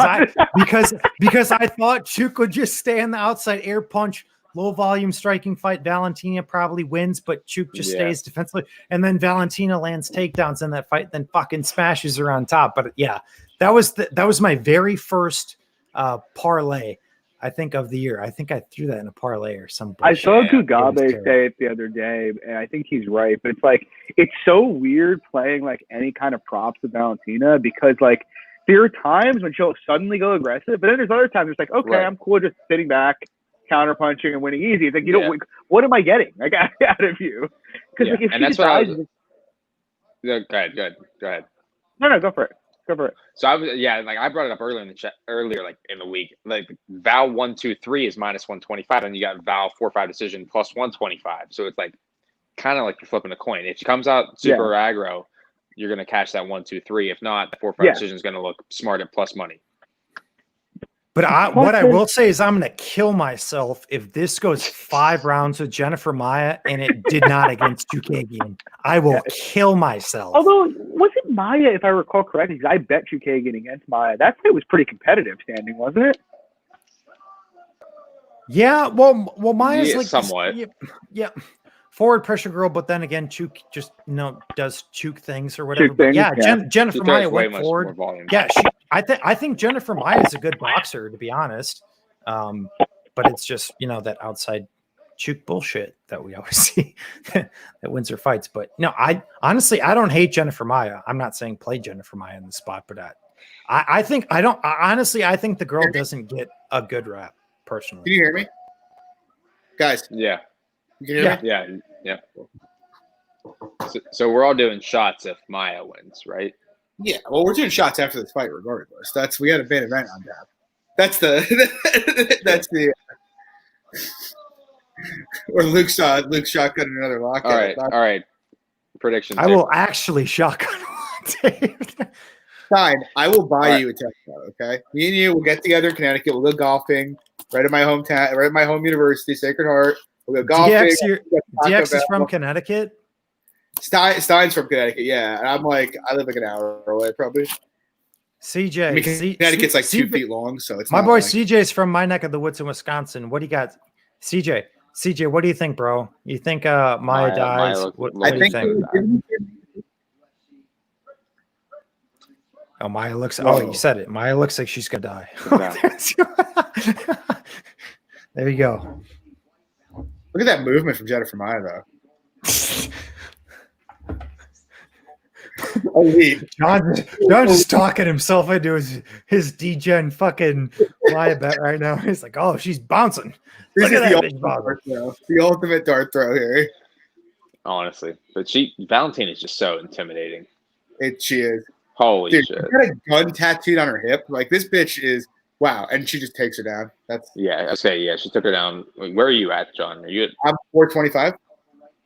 because I thought Chuk would just stay on the outside, air punch, low volume striking fight. Valentina probably wins, but Chuk just stays defensively, and then Valentina lands takedowns in that fight, then fucking smashes her on top. But yeah, that was my very first parlay, I think, of the year. I think I threw that in a parlay or something. I saw Kugabe say it the other day, and I think he's right. But it's so weird playing like any kind of props with Valentina because like there are times when she'll suddenly go aggressive, but then there's other times it's like, okay, I'm cool just sitting back, counter punching and winning easy. It's like what am I getting like out of you? Because like if and she that's decides, go ahead. No, go for it. So I brought it up earlier in the week. Like Val 1-2-3 is minus 125, and you got Val 4-5 decision plus 125. So it's like kind of like you're flipping a coin. If she comes out super aggro, you're gonna cash that 1-2-3. If not, the 4-5 decision is gonna look smart at plus money. But what I will say is I'm going to kill myself if this goes 5 rounds with Jennifer Maya and it did not against Chukagian. I will kill myself. Although, was it Maya, if I recall correctly, because I bet Chukagian against Maya. That fight was pretty competitive standing, wasn't it? Yeah, well Maya's like somewhat. Yeah. Forward pressure girl, but then again, Chuk just does Chuk things or whatever. But Jennifer Maya went forward. Yeah, I think Jennifer Maya is a good boxer, to be honest. But it's just that outside Chuk bullshit that we always see that wins her fights. But no, I honestly don't hate Jennifer Maya. I'm not saying play Jennifer Maya in the spot, but I think honestly, I think the girl doesn't get a good rap personally. Can you hear me, guys? Yeah. You can hear me? Yeah. So we're all doing shots if Maya wins, right? Yeah. Well, we're doing shots after this fight, regardless. We got a main event on tap. That's the or Luke's shotgun another lockout. All right. Prediction. I will actually shotgun. Fine. I will buy you a Tesla. Okay. Me and you will get together in Connecticut. We'll go golfing right at my hometown, right at my home university, Sacred Heart. We'll go golfing. DX is from Connecticut. Stein's from Connecticut. Yeah, and I'm like, I live like an hour away, probably. CJ, I mean, Connecticut's like 2 feet long, so it's my boy. like... CJ's from my neck of the woods in Wisconsin. What do you got, CJ? CJ, what do you think, bro? You think Maya dies? What do you think? Oh, Maya looks. Oh, you said it. Maya looks like she's gonna die. There you go. Look at that movement from Jennifer Maya, though. John's just talking himself into his degen fucking Maya bet right now. He's like, oh, she's bouncing. This is the ultimate dart throw here. Honestly, but Valentine is just so intimidating. She is. Holy shit! She got a gun tattooed on her hip. Like, this bitch is wow, and she just takes her down. She took her down. Where are you at, John? Are you at? I'm 425.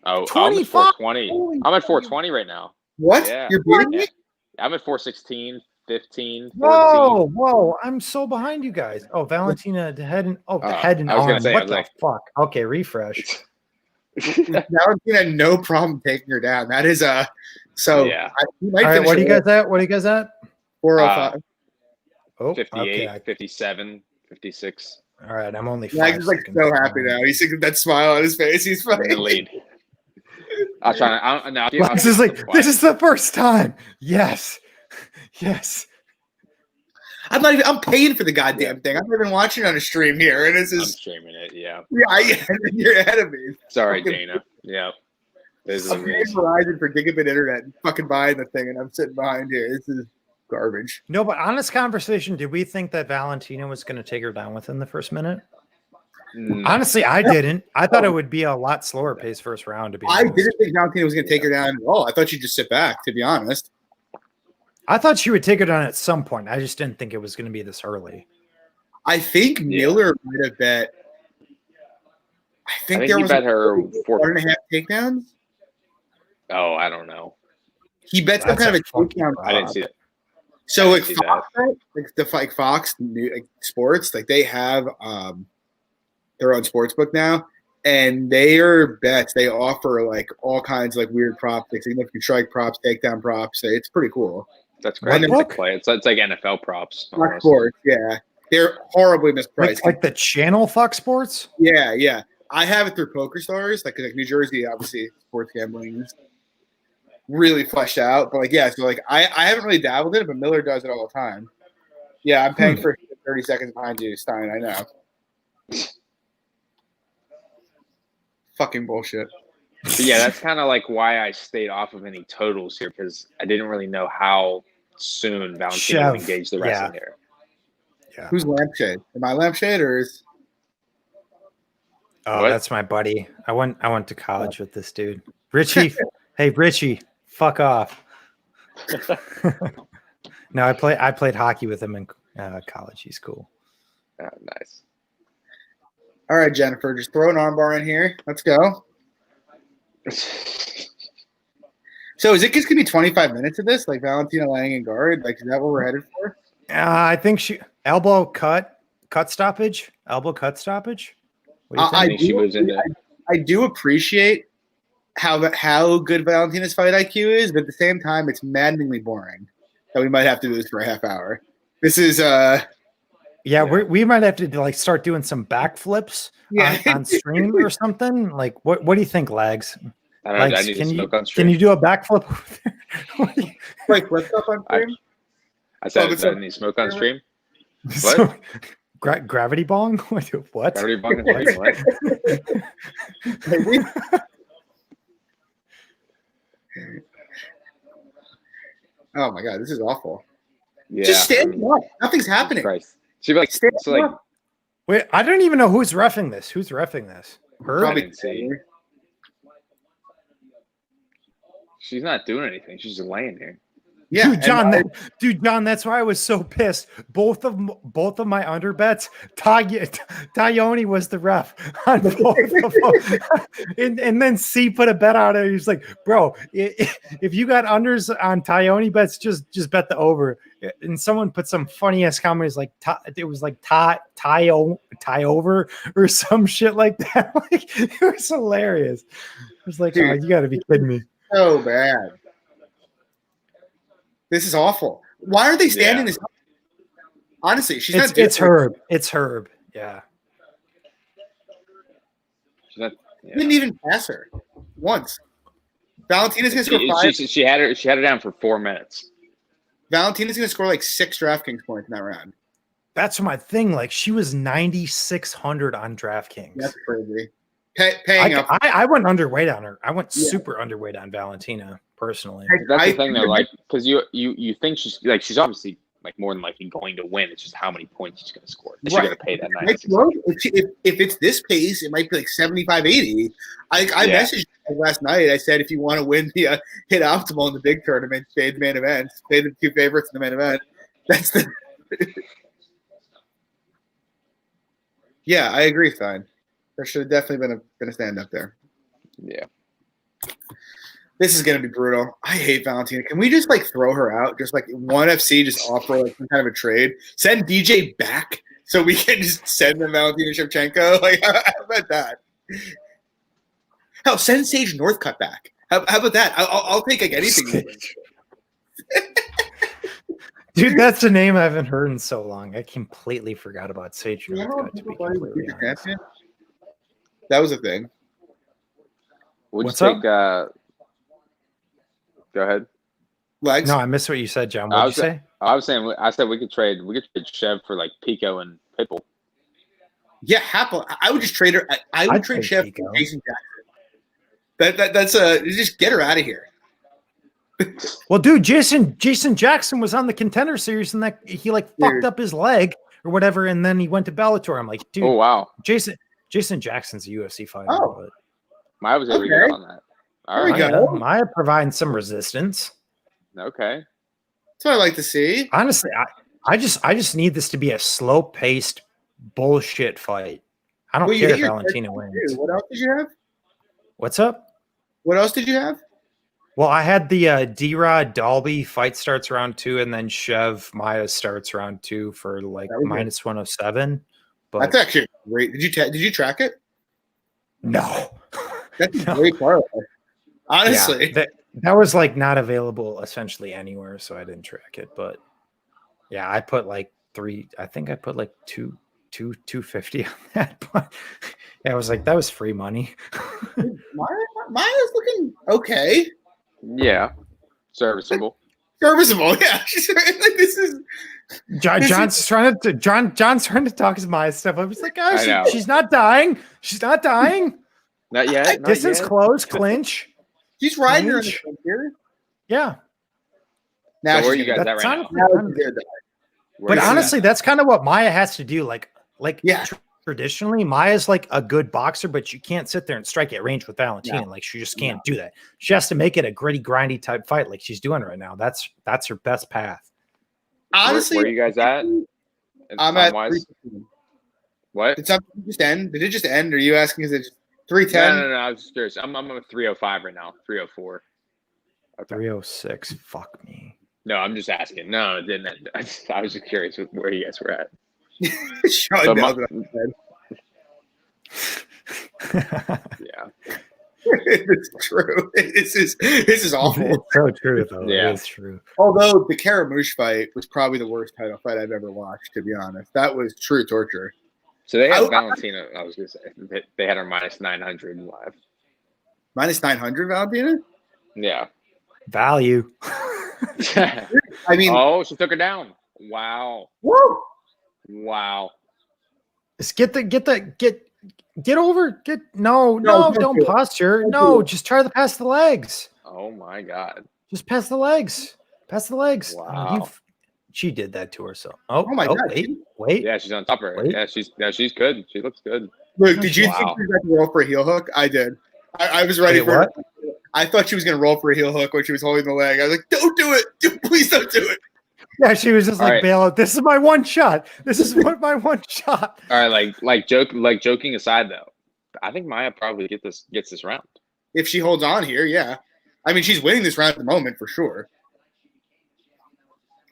Oh, I'm at 420. I'm at 420 right now. What? Yeah. You're beating me? I'm at 416, 15, 14. Whoa! I'm so behind you guys. Oh, Valentina, the head and head and arm. What the fuck? Okay, refresh. Valentina, no problem taking her down. That is so. Yeah. All right, what are you guys at? 405. 58, 57, 56. All right, I'm only. He's like so happy now. He's like that smile on his face. He's in the lead. I'm trying to. This is like this is the first time. Yes. I'm paying for the goddamn thing. I'm not even watching on a stream here, and this is. I'm streaming it. Yeah. Yeah, you're ahead of me. Sorry, Dana. Yeah. I'm paying Verizon for gigabit internet and fucking buying the thing, and I'm sitting behind here. This is garbage. No, but honest conversation. Did we think that Valentina was going to take her down within the first minute? Honestly, I didn't. I thought it would be a lot slower pace first round. To be honest. I didn't think Valentina was going to take her down at all. I thought she'd just sit back. To be honest, I thought she would take her down at some point. I just didn't think it was going to be this early. I think Miller might have bet. I think there he was bet her 1.5 takedowns. Oh, I don't know. He bet some kind of a takedown. I didn't see it. So like Fox, like Fox Sports, like they have their own sports book now, and their bets they offer like all kinds of like weird props, like significant strike props, takedown props. It's pretty cool. That's great. It's like NFL props. Fox Sports, yeah, they're horribly mispriced. Like the channel Fox Sports. Yeah. I have it through Poker Stars, like New Jersey, obviously sports gambling is really fleshed out. But like, yeah, so like I haven't really dabbled in it, but Miller does it all the time. Yeah, I'm paying for 30 seconds behind you, Stein. I know. Fucking bullshit. But yeah, that's kind of like why I stayed off of any totals here, because I didn't really know how soon Valentina would engage the wrestling here. Yeah. Who's Lampshade? Am I Lampshade or is? Oh, that's my buddy. I went to college with this dude, Richie. Hey, Richie, fuck off. No, I played hockey with him in college. He's cool. Oh, nice. All right, Jennifer, just throw an armbar in here. Let's go. So is it just gonna be 25 minutes of this, like Valentina laying in guard? Like, is that what we're headed for? I think she elbow cut stoppage. What do you think? She moves in there. I do appreciate how good Valentina's fight IQ is, but at the same time, it's maddeningly boring. That we might have to do this for a half hour. This is we might have to like start doing some backflips on stream or something. Like, what do you think, Lags? I don't know. I need to smoke on stream. Can you do a backflip? Like flip up on stream? I said I need smoke on stream. What? So, gravity bong? What? Gravity bong on stream? What? Oh my god, this is awful. Yeah, Just stand up. Nothing's happening. Christ. She'd be like, Stand so like, up. Wait, I don't even know who's reffing this. Who's reffing this? Her? I didn't see. She's not doing anything. She's just laying here. Yeah, Dude, John, that's why I was so pissed. Both of my under bets, Tyone was the ref on both of them. and then C put a bet out there. He was like, "Bro, if you got unders on Tyone bets, just bet the over." And someone put some funny ass comments like it was like tie over or some shit like that. Like it was hilarious. It was like, Dude, oh, you got to be kidding me. So bad. This is awful. Why are they standing this up? Honestly, she's not. It's Herb. It's Herb. Yeah. She's not, yeah. Didn't even pass her once. Valentina's gonna score 5. She had her down for 4 minutes. Valentina's gonna score like 6 DraftKings points in that round. That's my thing. Like she was 9,600 on DraftKings. That's crazy. Paying up. I went underweight on her. I went super underweight on Valentina personally. That's the thing though, like because you think she's obviously like more than likely going to win. It's just how many points she's going to score. She's going to pay that 96. If it's this pace, it might be like 75, 80. I messaged you last night. I said if you want to win the hit optimal in the big tournament, pay the main event, pay the 2 favorites in the main event. That's the. Yeah, I agree, Stein. There should have definitely been a stand up there. Yeah. This is gonna be brutal. I hate Valentina. Can we just like throw her out? Just like ONE FC, just offer like some kind of a trade. Send DJ back so we can just send them Valentina Shevchenko. Like how about that? Hell, send Sage Northcutt back. How about that? I'll take like anything. Dude, that's a name I haven't heard in so long. I completely forgot about Sage Northcutt. To be completely honest. That was a thing. Would What's you take? Go ahead. Legs. No, I missed what you said, John. What did you say? I said we could trade Chev for like Pico and Pitbull. Yeah, Happel. I would just trade her. I'd trade Chev for Jason Jackson. That's just get her out of here. Well, dude, Jason Jackson was on the Contender Series and that he like fucked up his leg or whatever, and then he went to Bellator. I'm like, dude, oh wow, Jason Jackson's a UFC fighter. Oh, but Maya was able to get on that. All right, Maya providing some resistance. Okay, that's what I like to see. Honestly, I just need this to be a slow paced bullshit fight. I don't care if Valentina wins. What else did you have? What's up? What else did you have? Well, I had the D-Rod Dalby fight starts round 2, and then Chev Maya starts round 2 for like minus 107. But that's actually great. Did you track it? No. That's a great parlay. Honestly, yeah, that was like not available essentially anywhere, so I didn't track it. But yeah, I put like 3. I think I put like 250 on that. But yeah, I was like, that was free money. Maya's looking okay. Yeah, serviceable. Serviceable, yeah. Like this is John's trying to talk his Maya stuff. I was like, oh, she's not dying. She's not dying. Not yet. Distance close, clinch. She's riding her in the front here. Yeah. Now so where are you guys at right now? But honestly, that's kind of what Maya has to do. Like yeah. Traditionally, Maya's like a good boxer, but you can't sit there and strike at range with Valentina. Like she just can't do that. She has to make it a gritty, grindy type fight, like she's doing right now. That's her best path. Honestly, where are you guys at? I'm at what? It's up to just end. Did it just end? Are you asking? Is it 310? No. I was just curious. I'm at 305 right now. 304. Okay. 306. Fuck me. No, I'm just asking. No, it didn't end. I was just curious where you guys were at. So yeah. It's true. This is awful. It's so true, though. Yeah. It's true. Although the Karamouche fight was probably the worst title fight I've ever watched, to be honest. That was true torture. So they had Valentina. I was going to say they had her minus 900 live. Minus 900, Valentina? Yeah. Value. I mean, oh, she took her down. Wow. Whoa. Wow. Just get over. Don't posture. No, just try to pass the legs. Oh my God. Just pass the legs. Pass the legs. Wow. She did that to herself. Oh, Oh my God. wait. Yeah, she's on top of her. Wait. Yeah, she's good. She looks good. Look, did you think Wow. she was going to roll for a heel hook? I did. I was ready Wait, for what? it. I thought she was going to roll for a heel hook when she was holding the leg. I was like, don't do it. Please don't do it. Yeah, she was just All like, right. bail out. This is my one shot. This is my one shot. All right, joking aside though, I think Maya probably gets this round. If she holds on here, yeah. I mean, she's winning this round at the moment for sure.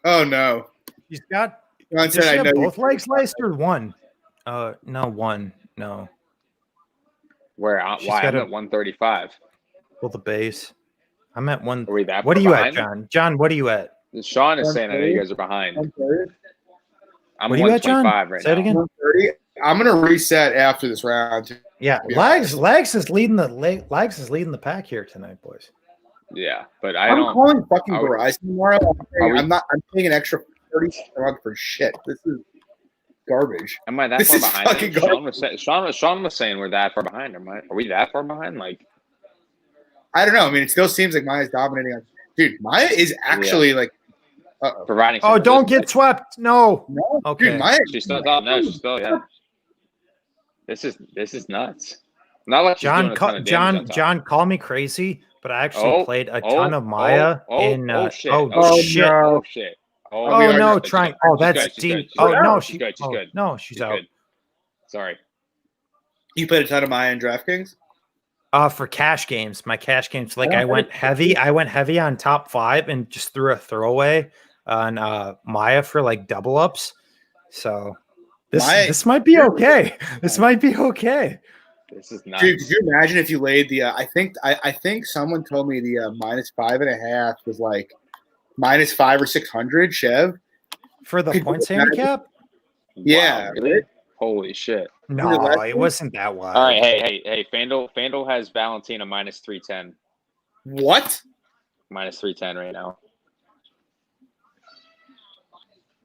Oh, no. She's got. John Does said, she I have know both legs sliced or one? No, one. No. Where She's why got I'm a- at 135. Well, the base. I'm at one. Are we that What far are you at, behind? John? John, what are you at? Sean is saying I know 130? you guys are behind. 130? I'm What are you at, John? 125 right Say it now. again. 130? I'm going to reset after this round. Yeah, Yeah. Lags is leading the pack here tonight, boys. Yeah, but I I'm don't. calling fucking are we- Verizon tomorrow. are we- I'm paying an extra 30 a month for shit. This is garbage. Am I that This far is behind? fucking Sean was saying we're that far behind. Are we that far behind? Like, I don't know. I mean, it still seems like Maya's dominating. Dude, Maya is actually like. Uh-oh. providing. Oh, some don't resistance. get swept. No. No, Okay. dude, Maya. She's still up. No, she's still yeah. This is nuts. Not like she's doing a ton of damage on top. John, call me crazy, but I actually played a ton of Maya in. Oh shit! Oh shit! no. Oh shit! Oh we are no! good. Trying. She's Oh, good. that's She's good. deep. She's Oh good. no, She's good. She's oh, good. No, she's out. good. Sorry. You played a ton of Maya in DraftKings? For cash games, my cash games, like I went heavy on top 5 and just threw a throwaway on Maya for like double ups. So this might be okay. This might be okay. This is nuts. Dude, could you imagine if you laid the? I think someone told me the -5.5 was like -5 or 600. Chev. For the Could you points imagine? handicap? Yeah. Wow, really? Holy shit! No, less it wasn't that wide. All right, hey, FanDuel has Valentina -310, What? -310 right now.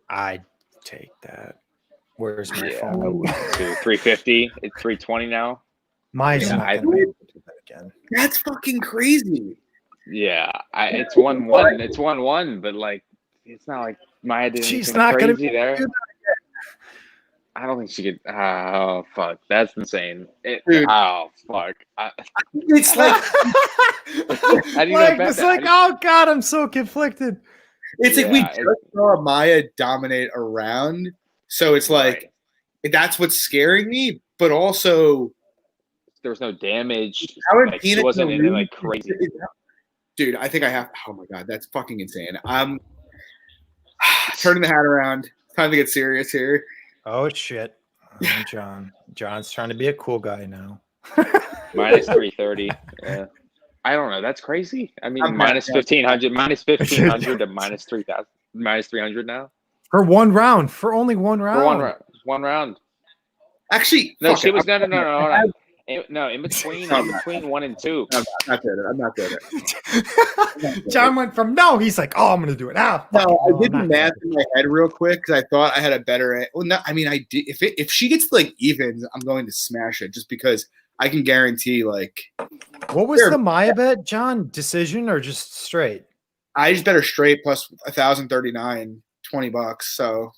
I'd take that. Where's my Yeah, phone? 350. It's 320 now. Maya's Yeah, not I- gonna be able to do that again. That's fucking crazy. Yeah, it's 1-1. It's 1-1, but like, it's not like Maya did She's anything not gonna crazy there. I don't think she could. Oh fuck, that's insane. Dude. Oh fuck. It's like How do you Like, know it's like, oh god, I'm so conflicted. it's like we Yeah, just saw Maya dominate a round, so it's like that's what's scaring me. But also, there was no damage. how Like, she wasn't in like crazy. Dude, I think I have. Oh my god, that's fucking insane. I'm turning the hat around. Time to get serious here. Oh shit. Oh, John's trying to be a cool guy now. -330. Yeah. I don't know. That's crazy. I mean, I'm -1,500 to -3,000, -300 now For one round. For only one round. for one round. Actually, No, fuck she it. was no. Hold I'm on. In between 1 and 2. not doing it. I'm not doing it. John went from no, he's like, oh, I'm gonna do it now. No, I did the math in my head real quick because I thought I had a better. Well, no, I mean, I did. If she gets like evens, I'm going to smash it just because I can guarantee. Like, What was the Maya bet, John? Decision or just straight? I just bet her straight plus 1,039, $20. So,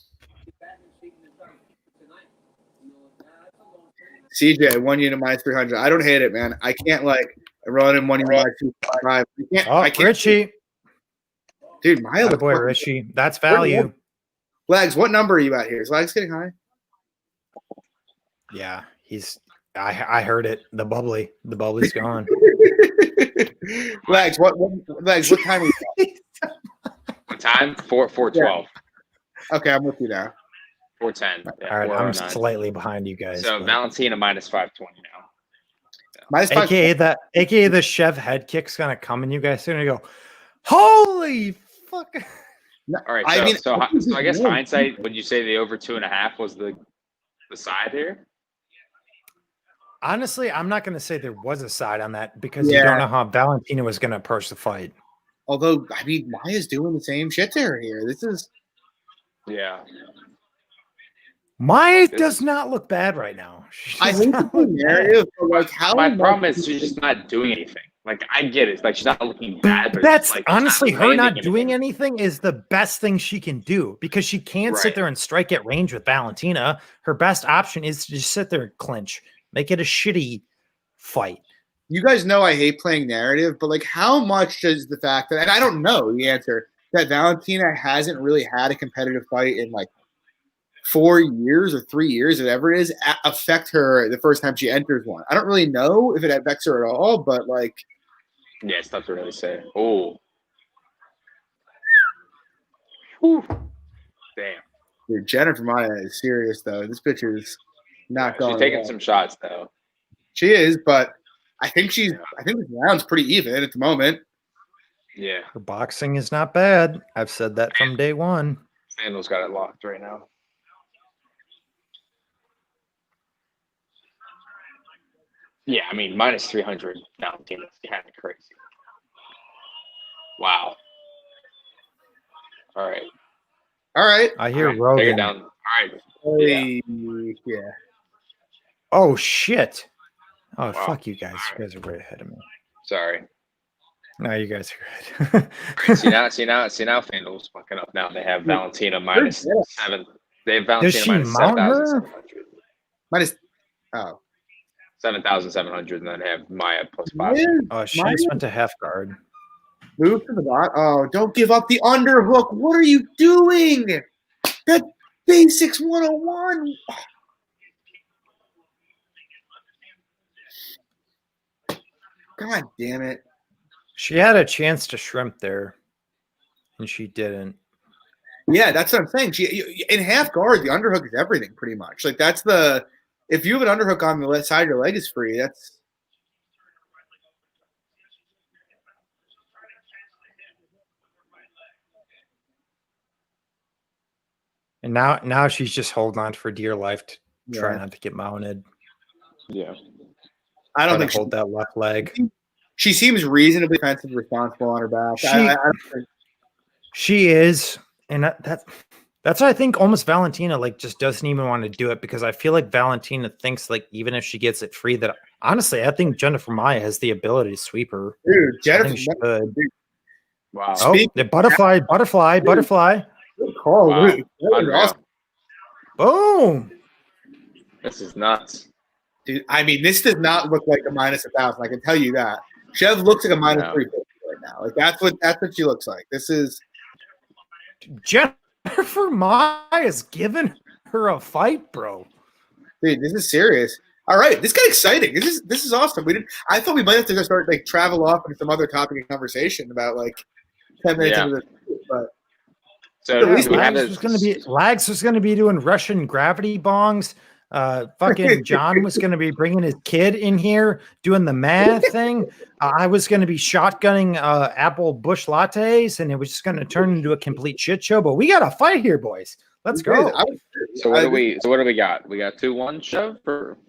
CJ, 1 unit -300. I don't hate it, man. I can't like run in 1 unit -255. I can't. Richie. Dude, Maya, Atta boy, Richie. That's value. Lags, what number are you at here? Is Lags getting high? Yeah, I heard it. The bubbly's gone. Lags, what time are you at? What time? 4:12. Okay, I'm with you now. 4:10. Yeah, All right, I'm 4:09. slightly behind you guys. So but- Valentina -520 now. -5. AKA the Chev head kick's gonna come and you guys are gonna go, holy fuck. All right. I mean, so I guess hindsight, would you say the over 2.5 was the side here? Honestly, I'm not gonna say there was a side on that because you Yeah. don't know how Valentina was gonna approach the fight. Although, I mean, Maya's doing the same shit to her here. This is Yeah. Maya does not look bad right now. I think the narrative for like how My much- problem is she's just not doing anything. Like, I get it. It's like she's not looking bad, but That's it's like, honestly it's her not landing doing anything is the best thing she can do because she can't sit Right. there and strike at range with Valentina. Her best option is to just sit there and clinch, make it a shitty fight. You guys know I hate playing narrative, but like, how much does the fact that, and I don't know the answer, that Valentina hasn't really had a competitive fight in like 4 years or 3 years, whatever it is, affect her the first time she enters one? I don't really know if it affects her at all, but like, Yeah, it's tough to really say. Oh. Damn. dude, Jennifer Maya is serious though. This bitch is not going. She's taking well. some shots though. She is, but I think this round's pretty even at the moment. Yeah. Her boxing is not bad. I've said that from day one. Sandals got it locked right now. Yeah, I mean, minus 300 Valentina is kind of crazy. Wow. All right. All right. I hear Take her Rogan. down. All right. Yeah. Oh shit! Oh Wow. fuck you guys! You guys are way ahead of me. Sorry. No, you guys are good. All right, see now, FanDuel's fucking up now. They have Valentina minus 7. They have Does Valentina she minus mount her? 7,700. Minus. Oh. 7,700, and then they have Maya plus 5. Oh, she just went to half guard. Move to the bot. Oh, don't give up the underhook. What are you doing? That basics 101. God damn it. She had a chance to shrimp there, and she didn't. Yeah, that's what I'm saying. In half guard, the underhook is everything pretty much. Like that's the if you have an underhook on the left side, your leg is free. That's And now she's just holding on for dear life to try not to get mounted. Yeah. I don't Trying think to hold that left leg. She seems reasonably defensive, responsible on her back. I don't think, She is, and that's what I think. Almost Valentina like just doesn't even want to do it because I feel like Valentina thinks like even if she gets it free, that honestly I think Jennifer Maya has the ability to sweep her. dude, I think she could. Wow. Oh, the butterfly. Good call, Wow. Luke. That was Unreal. awesome. Boom. This is nuts. Dude, I mean, this does not look like a minus 1,000. I can tell you that. Chev looks like a minus 350 right now. Like that's what she looks like. This is Jennifer Maya's giving her a fight, bro. dude. This is serious. All right, this got exciting. This is awesome. I thought we might have to start like travel off into some other topic of conversation about like 10 minutes into this, but. So At least Lags was going to be doing Russian gravity bongs. Fucking John was going to be bringing his kid in here doing the math thing. I was going to be shotgunning apple bush lattes, and it was just going to turn into a complete shit show. But we got a fight here, boys. Let's go. So what do we got? We got 2-1 shove for.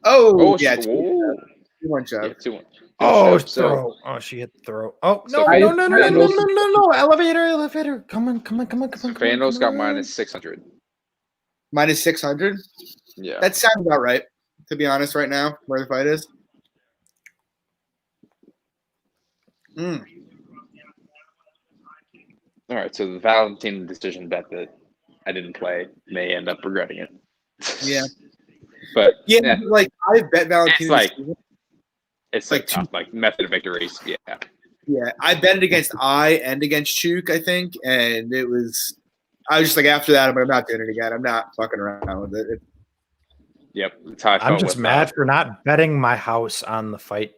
Yeah, 2-1 shove. Yeah, 2-1. Oh, shove, throw. Oh, she hit the throw. Oh, So no. Elevator. Come on. FanDuel's got minus 600. Minus 600. Yeah. That sounds about right. To be honest, right now where the fight is. All right. So the Valentina decision bet that I didn't play may end up regretting it. Yeah. But yeah, like I bet Valentina. It's like tough, like method of victories. Yeah. Yeah, I bet it against I and against Chuk, I think, and I was just like after that, I'm not doing it again. I'm not fucking around with it. Yep. That's how I felt I'm just with, mad for not betting my house on the fight.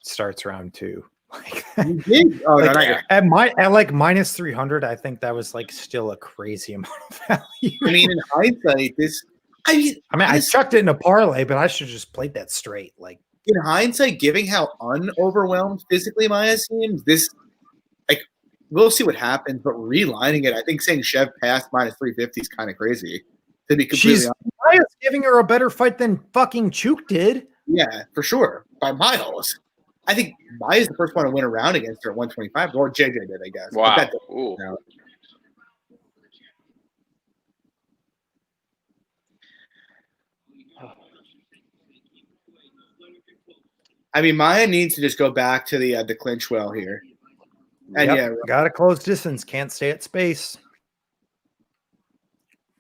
Starts round 2. Like, you did? Oh, like, no, at like minus 300, I think that was like still a crazy amount of value. I mean, in hindsight, I chucked it in a parlay, but I should have just played that straight. Like in hindsight, giving how unoverwhelmed physically Maya seems, we'll see what happens. But relining it, I think saying Chev passed minus 350 is kind of crazy. To be completely honest, Maya's giving her a better fight than fucking Chuk did. Yeah, for sure, by miles. I think Maya's the first one to win a round against her at 125. Or JJ did, I guess. Wow. I mean, Maya needs to just go back to the clinch well here. And Got to close distance. Can't stay at space.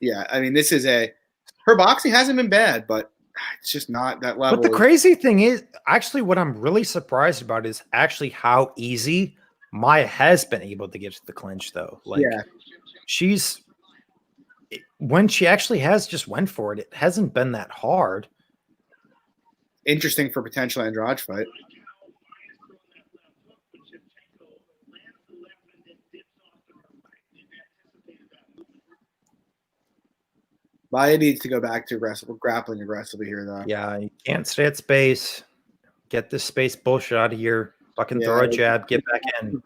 Yeah, I mean, this is her boxing hasn't been bad, but it's just not that level. But the crazy thing is, actually, what I'm really surprised about is actually how easy Maya has been able to get to the clinch, though. Like, when she actually has just went for it, it hasn't been that hard. Interesting for potential Andrade fight. Maya needs to go back to grappling aggressively here, though. Yeah, you can't stay at space. Get this space bullshit out of here. Fucking throw a jab, get back in.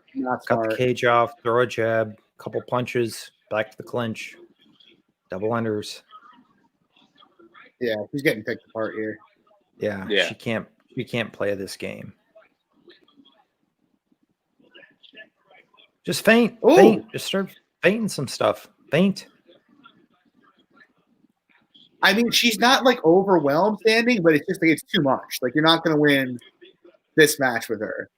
Cut the cage off, throw a jab, couple punches, back to the clinch. Double unders. Yeah, he's getting picked apart here. Yeah. She can't play this game. Just feint. Ooh. Feint. Just start feinting some stuff. Feint. I mean, she's not like overwhelmed standing, but it's just like it's too much. Like you're not going to win this match with her.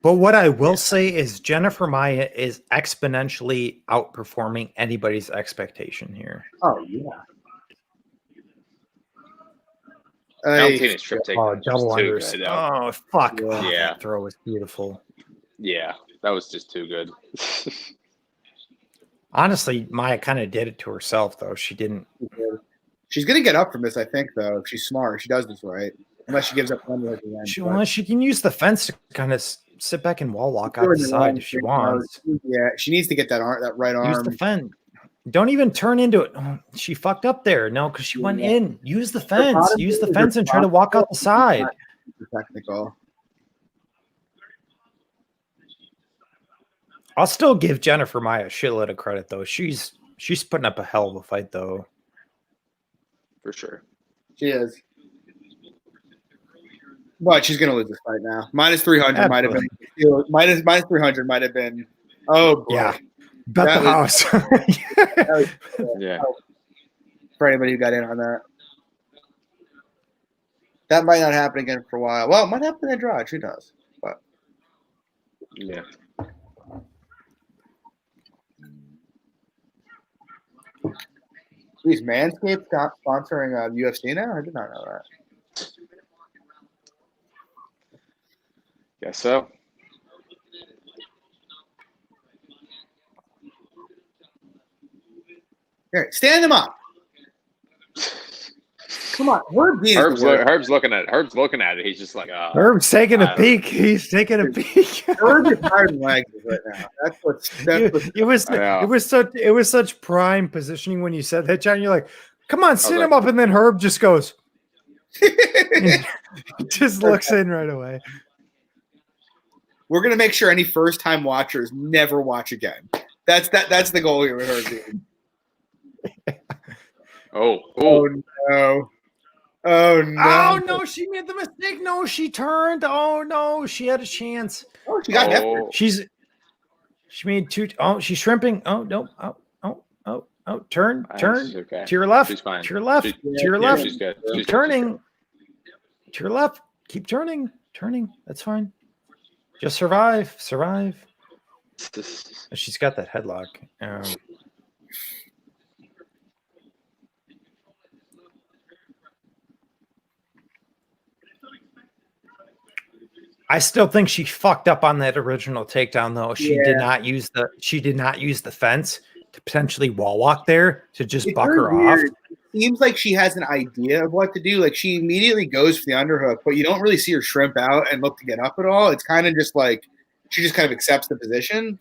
But what I will say is Jennifer Maia is exponentially outperforming anybody's expectation here. Oh yeah. Valentina's trip take. Double unders. Oh fuck! Yeah, that throw was beautiful. Yeah, that was just too good. Honestly, Maya kind of did it to herself, though. She didn't. She's gonna get up from this, I think, though. If she's smart, she does this right. Unless she gives up under at the end. Unless she can use the fence to kind of sit back and wall walk out the side if she wants. Yeah, she needs to get that right arm. Use the fence. Don't even turn into it. Oh, she fucked up there. No, because she went in. Use the fence. Use the fence and try to walk out the side. Technical. I'll still give Jennifer Maia a shitload of credit, though. She's putting up a hell of a fight, though. For sure. She is. But she's going to lose this fight now. Minus 300 might have been. Minus 300 might have been. Oh, boy. Yeah. Bet the house. Yeah. For anybody who got in on that. That might not happen again for a while. Well, it might happen in Andrade. Who knows? But. Yeah. Is Manscaped sponsoring UFC now? I did not know that. Guess so. Here, stand him up. Come on, Herb's looking at it. He's just like, Herb's taking a peek. He's taking a peek. Herb is hard legs right now. It was such prime positioning when you said that, John. You're like, come on, sit him up, and then Herb just goes. Just looks in right away. We're gonna make sure any first-time watchers never watch again. That's the goal here with Herb. Oh no. Oh no! Oh no! She made the mistake. No, she turned. Oh no! She had a chance. Oh, she got effort. She made two. Oh, she's shrimping. Oh no! Oh! Turn! Okay. To your left. She's fine. To your left. To your left. She's good. Keep turning. To your left. Keep turning. That's fine. Just survive. She's got that headlock. I still think she fucked up on that original takedown, though. She did not use the fence to potentially wall walk there to just buck her off. It seems like she has an idea of what to do. Like she immediately goes for the underhook, but you don't really see her shrimp out and look to get up at all. It's kind of just like she just kind of accepts the position.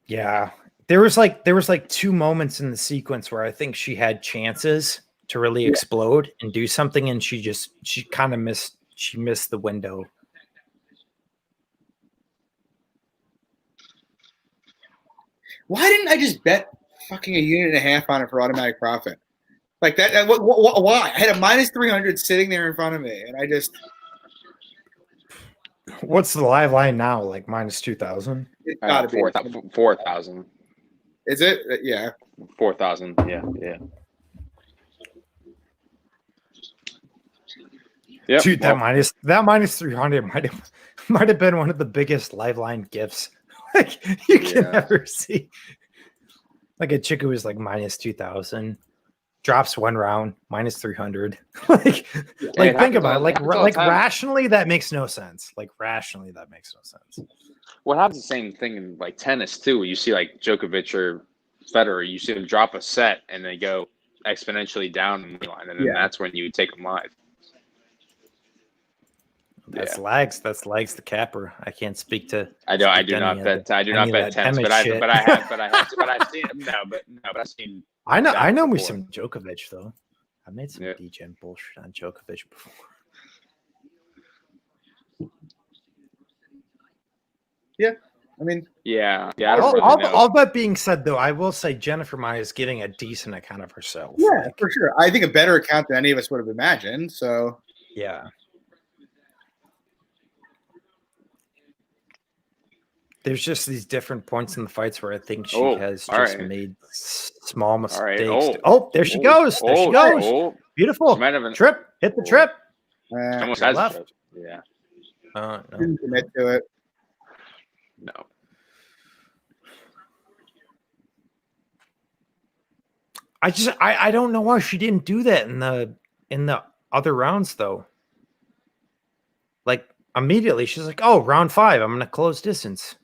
Yeah. There was like two moments in the sequence where I think she had chances to really explode and do something, and she kind of missed the window. Why didn't I just bet fucking a unit and a half on it for automatic profit? Like that why? I had a minus 300 sitting there in front of me, and I just. What's the live line now? Like minus 2,000? It's gotta be 4,000. Is it? Yeah. 4,000. Yeah. Yep. Dude, that minus 300 might have been one of the biggest live line gifts like you can Yeah. ever see. Like a chick who was like minus 2,000, drops one round, minus 300. like it think happens about it. all- Like it happens all the time. rationally, that makes no sense. Like rationally, that makes no sense. What happens the same thing in like tennis too, where you see like Djokovic or Federer, you see them drop a set and they go exponentially down in the line, and then that's when you take them live. That's Lags. That's Lags the capper. I can't speak to. I do not bet tennis, but I've seen but I've seen. I know me before. some Djokovic though. I made some DGen bullshit on Djokovic before. Yeah, I mean, yeah. I don't really know. All that being said, though, I will say Jennifer Maya is getting a decent account of herself. Yeah, like, for sure. I think a better account than any of us would have imagined. So yeah. There's just these different points in the fights where I think she has just made small mistakes. There she goes. There she goes. Beautiful. Trip. Hit the trip. Almost has left. a trip. Yeah. No. Didn't commit to it. No. I don't know why she didn't do that in the other rounds though. Like immediately she's like, "Oh, round 5, I'm gonna close distance."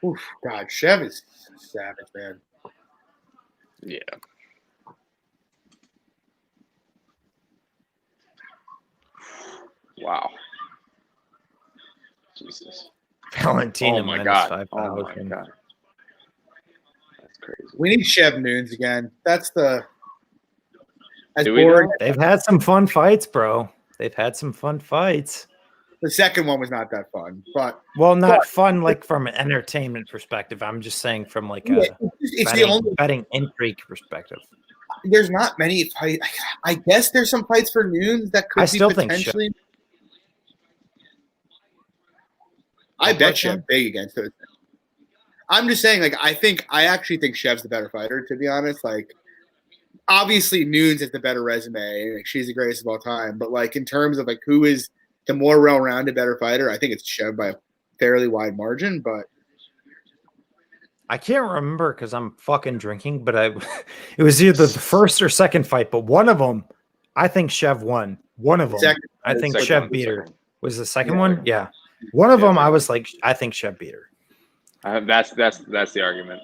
Oof, God, Chev is savage, man. Yeah. Wow. Jesus. Valentina minus 5,000. Oh my God. That's crazy. We need Chev Nunes again. That's the. They've had some fun fights, bro. They've had some fun fights. The second one was not that fun, but not fun like from an entertainment perspective. I'm just saying from like a betting intrigue perspective. There's not many fights. I guess there's some fights for Nunes that could be potentially. I bet Chev big against it. I'm just saying, like, I actually think Chev's the better fighter, to be honest. Like, obviously Nunes has the better resume. Like, she's the greatest of all time. But like in terms of like who is the more well-rounded, better fighter, I think it's Chev by a fairly wide margin. But I can't remember because I'm fucking drinking. But it was either the first or second fight. But one of them, I think Chev won. One of them, I think Chev beat her. Was the second one? Yeah. One of them, I was like, I think Chev beat her. That's the argument.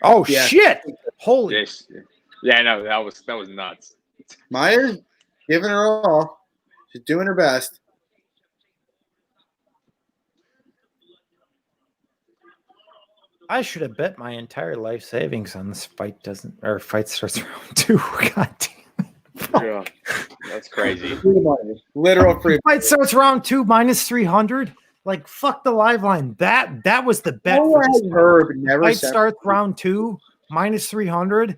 Oh shit! Holy. Yes. Yeah, I know that was nuts. Maya's giving her all. She's doing her best. I should have bet my entire life savings on this fight fight starts round 2. God damn it. Yeah, that's crazy. Literal free. Fight starts round 2 minus 300. Like fuck the live line. That was the bet. Fight starts round 2 minus 300.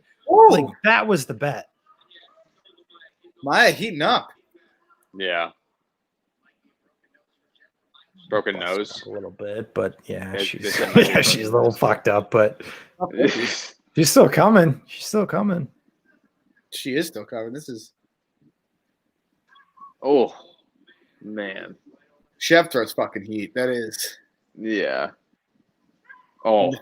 Like that was the bet. Maya heating up. Yeah. Broken nose a little bit, but yeah, she's a little fucked up, but she's still coming. She's still coming. She is still coming. This is. Oh man. Chev throws fucking heat. That is. Yeah. Oh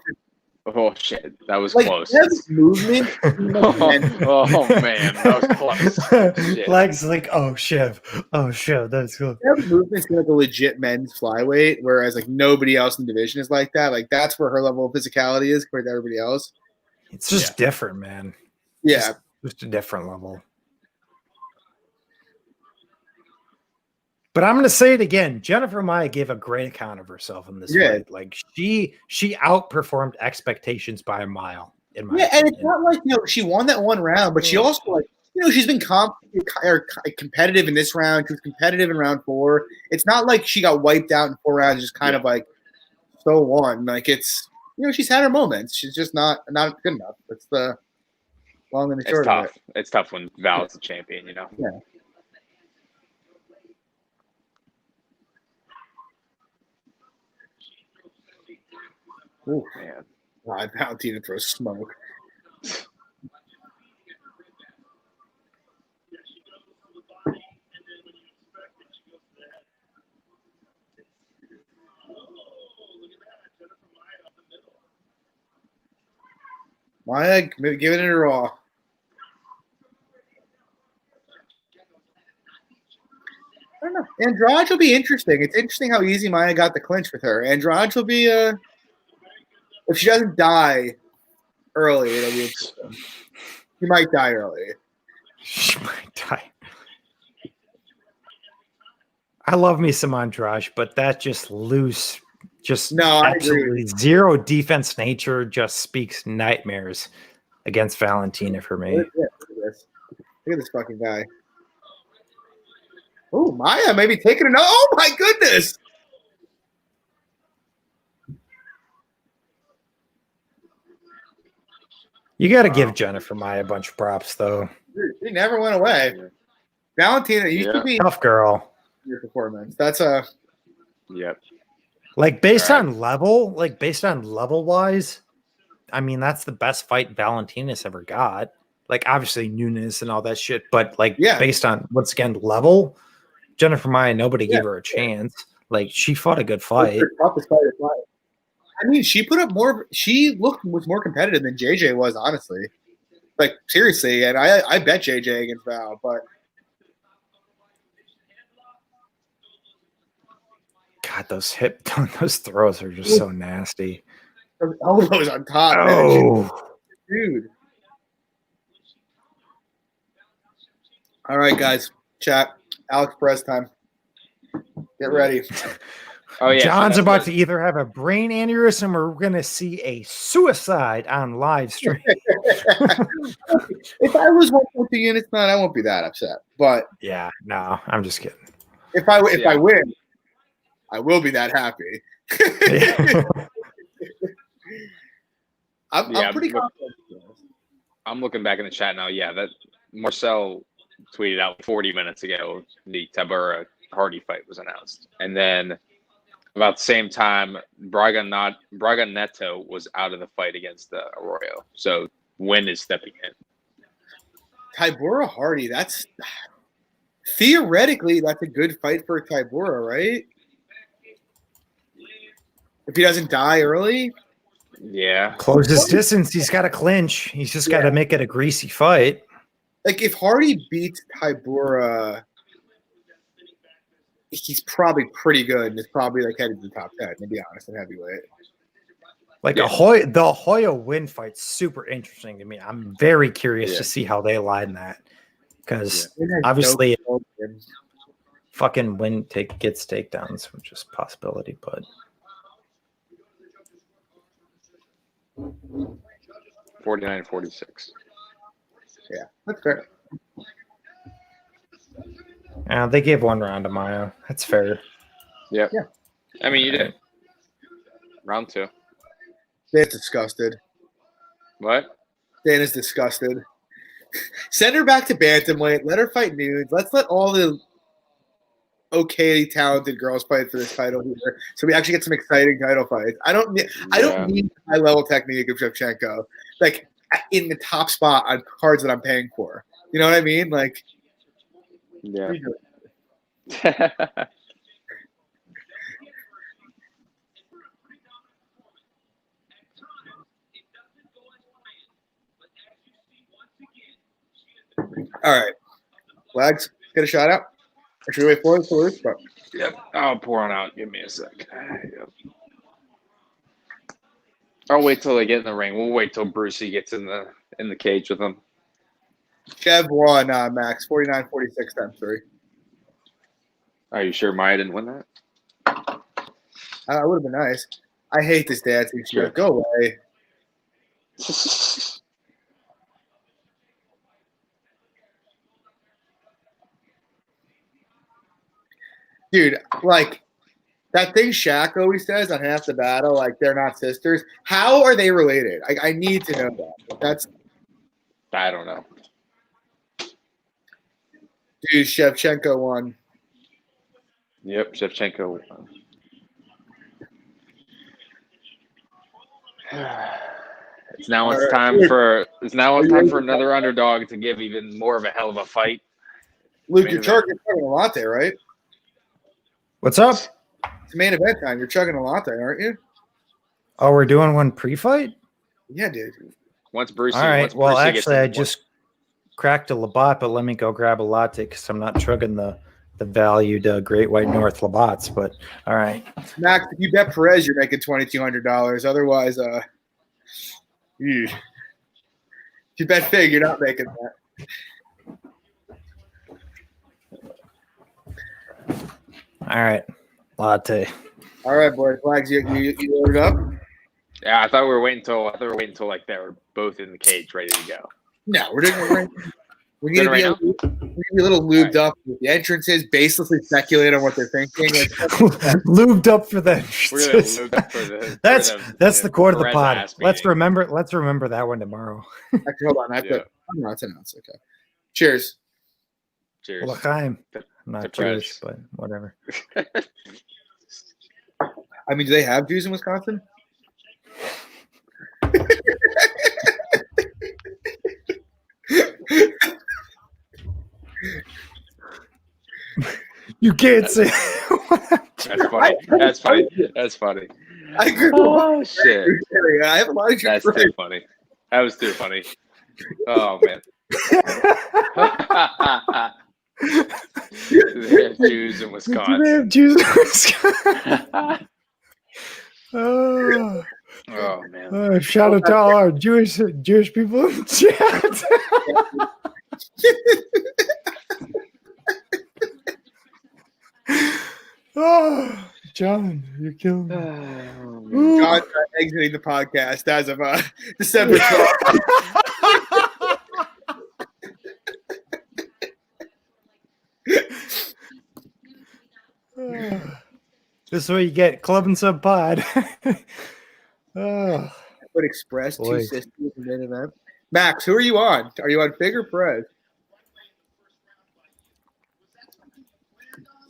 shit! That was like, close. Movement. oh man, that was close. Legs like Chev. That's cool. Chev's movement's like a legit men's flyweight, whereas like nobody else in the division is like that. Like that's where her level of physicality is compared to everybody else. It's just different, man. Yeah, just a different level. But I'm going to say it again. Jennifer Maya gave a great account of herself in this fight. Like she outperformed expectations by a mile. In my opinion. And it's not like she won that one round, but she also like she's been competitive in this round. She was competitive in round 4. It's not like she got wiped out in 4 rounds, just kind of like so won. Like it's she's had her moments. She's just not good enough. That's the long and the short of it. It's tough when Val's the champion. Yeah. Oh man, God, Valentina throws smoke. Maya giving it a raw. I don't know. Andrade will be interesting. It's interesting how easy Maya got the clinch with her. Andrade will be if she doesn't die early, it'll be interesting. She might die early. She might die. I love me some Andrade, but that just loose, just absolutely zero defense nature just speaks nightmares against Valentina for me. Look at this fucking guy. Oh, Maya maybe taking it. Oh my goodness! You got to give Jennifer Maya a bunch of props, though. She never went away. Valentina used to be tough girl. Your performance. That's a. Yep. Like based on level wise, I mean that's the best fight Valentina's ever got. Like obviously Nunes and all that shit, but like based on once again level, Jennifer Maya, nobody gave her a chance. Like she fought a good fight. I mean, she put up more. She was more competitive than JJ was, honestly. Like seriously, and I bet JJ against Val, but God, those throws are just so nasty. Those elbows on top, man. Dude. All right, guys, chat. Alex Perez time. Get ready. Oh yeah, John's about to either have a brain aneurysm or we're gonna see a suicide on live stream. If I was 1.2 units, man, I won't be that upset. But yeah, no, I'm just kidding. If I win, I will be that happy. I'm pretty confident. I'm looking back in the chat now. Yeah, that Marcel tweeted out 40 minutes ago the Tabura Hardy fight was announced, and then about the same time, Braga Neto was out of the fight against Arroyo. So Wynn is stepping in. Tybura Hardy, that's theoretically that's a good fight for Tybura, right? If he doesn't die early. Yeah. Close his distance. He's got to clinch. He's just got to make it a greasy fight. Like if Hardy beats Tybura, he's probably pretty good and is probably like headed to the top 10, to be honest, in heavyweight. Like the Hoya Win fight's super interesting to me. I'm very curious to see how they line that. Because obviously fucking Win gets takedowns, which is a possibility, but 49-46. Yeah, that's fair. They gave one round to Maya. That's fair. Yep. Yeah. I mean, you did. Round 2. Dan's disgusted. What? Dan is disgusted. Send her back to bantamweight. Let her fight nudes. Let's let all the okay talented girls fight for this title here, so we actually get some exciting title fights. I don't need high level technique of Shevchenko like in the top spot on cards that I'm paying for. You know what I mean? Like, yeah. All right, Wags, get a shot out. Or should we wait for it first? Yep, I'll pour on out. Give me a sec. Yep. I'll wait till they get in the ring. We'll wait till Brucey gets in the cage with them. Chev won, Max, 49-46 times 3. Are you sure Maya didn't win that? It would have been nice. I hate this dancing shit. Go away. Dude, like that thing Shaq always says on Half the Battle, like they're not sisters. How are they related? I need to know that. I don't know. Dude, Shevchenko won. Yep, Shevchenko won. It's time for another underdog to give even more of a hell of a fight. Luke, you're chugging a latte, right? What's up? It's main event time. You're chugging a latte, aren't you? Oh, we're doing one pre-fight? Yeah, dude. Once Brucey. All right. Once Well, Brucey gets actually, I in- just cracked a Labatt, but let me go grab a latte because I'm not chugging the valued Great White North Labatts. But all right. Max, if you bet Perez, you're making $2,200. Otherwise, if you bet Fig, you're not making that. All right. Latte. All right, boys. Flags, you loaded up? Yeah, I thought we were waiting until like they were both in the cage, ready to go. No, we're doing it right now. We need to Doing be, it we need to be a little lubed up with the entrances, baselessly speculate on what they're thinking. Lubed up for that. We're gonna lube up for the. That's the core of the Perez pod. ass Let's meeting. remember that one tomorrow. Actually, hold on. I have to. Oh, no, it's announced. Okay. Cheers. Cheers. L'chaim. To I'm not Perez. Jewish, but whatever. I mean, do they have Jews in Wisconsin? You can't say. That's funny. That's funny. That's funny. I agree. Oh shit. I have a lot of Jews. That's too funny. That was too funny. Oh man. They have Jews in Do they Wisconsin. have Jews in Wisconsin? Oh, man. shout out to all our Jewish people in the chat. Oh, John, you're killing me. Ooh. John's exiting the podcast as of December 12th. This is what you get, Club and Sub Pod. Oh, Would express Boy. 260 in the main event. Max, who are you on? Are you on Fig or Perez?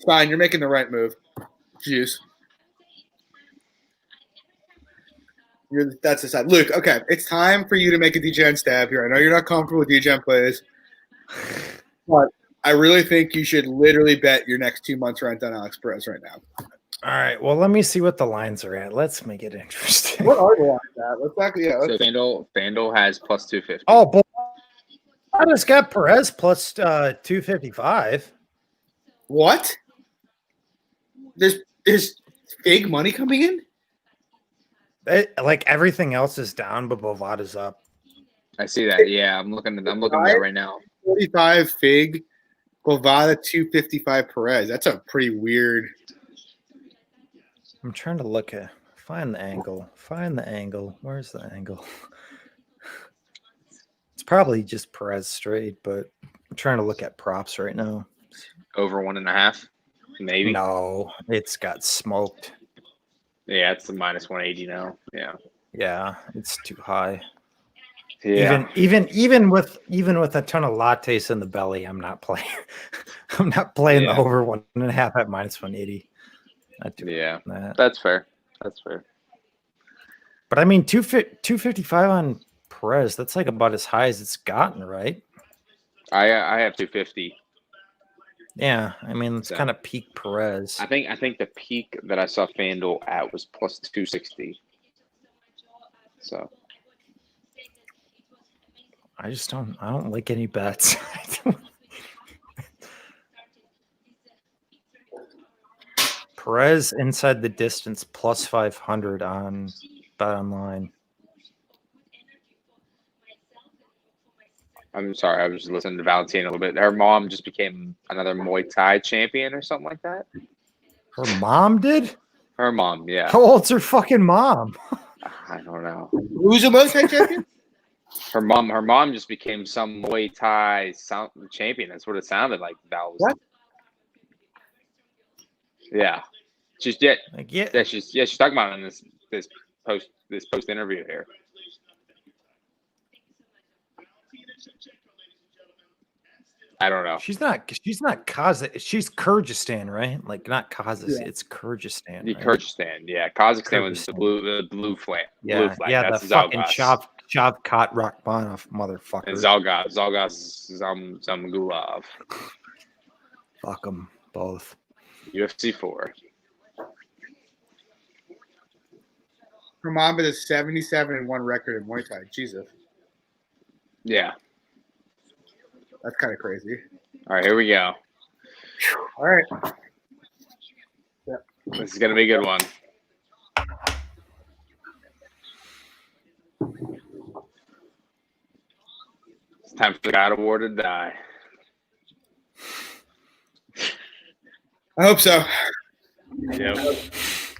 Fine, you're making the right move. Juice. That's the side. Luke, okay, it's time for you to make a DGen stab here. I know you're not comfortable with DGen plays, but I really think you should literally bet your next 2 months rent on Alex Perez right now. all right. Well, let me see what the lines are at. Let's make it interesting. What are the lines at? Let's actually, yeah. So FanDuel has plus 250. Oh, boy. I just got Perez plus 255. What? There's big money coming in? Like everything else is down, but Bovat is up. I see that. Yeah, I'm looking at that right now. 45 Fig, Bovada 255 Perez. That's a pretty weird. I'm trying to look at find the angle. Find the angle. Where's the angle? It's probably just Perez straight, but I'm trying to look at props right now. Over 1.5, maybe. No, it's got smoked. Yeah, it's the minus 180 now. Yeah. Yeah, it's too high. Yeah. Even with a ton of lattes in the belly, I'm not playing. I'm not playing the over 1.5 at minus 180. Yeah, that. That's fair. That's fair. But I mean, 255 on Perez. That's like about as high as it's gotten, right? I have 250. Yeah, I mean it's kind of peak Perez. I think the peak that I saw FanDuel at was plus 260. So I don't like any bets. Perez inside the distance plus 500 on Bet Online. I'm sorry, I was just listening to Valentina a little bit. Her mom just became another Muay Thai champion or something like that. Her mom did? Her mom, yeah. How old's her fucking mom? I don't know. Who's a Muay Thai champion? Her mom just became some Muay Thai champion. That's what it sounded like. Val was. What? Yeah. She's she's talking about it in this post interview here. I don't know. She's not Kazakh. She's Kyrgyzstan, right? Like not Kazakhstan. Yeah. It's Kyrgyzstan. Yeah, Right? Kyrgyzstan, yeah. Kazakhstan was the blue flag. Yeah, blue flag. yeah. That's The fucking Zalgaz. Shavkat Rakhmonov motherfucker. And Zalgaz Zamgulov. Fuck them both. UFC 4. Her mom has a 77-1 record in Muay Thai. Jesus. Yeah. That's kind of crazy. All right, here we go. All right. This is gonna be a good one. It's time for the God of War to die. I hope so. Yep.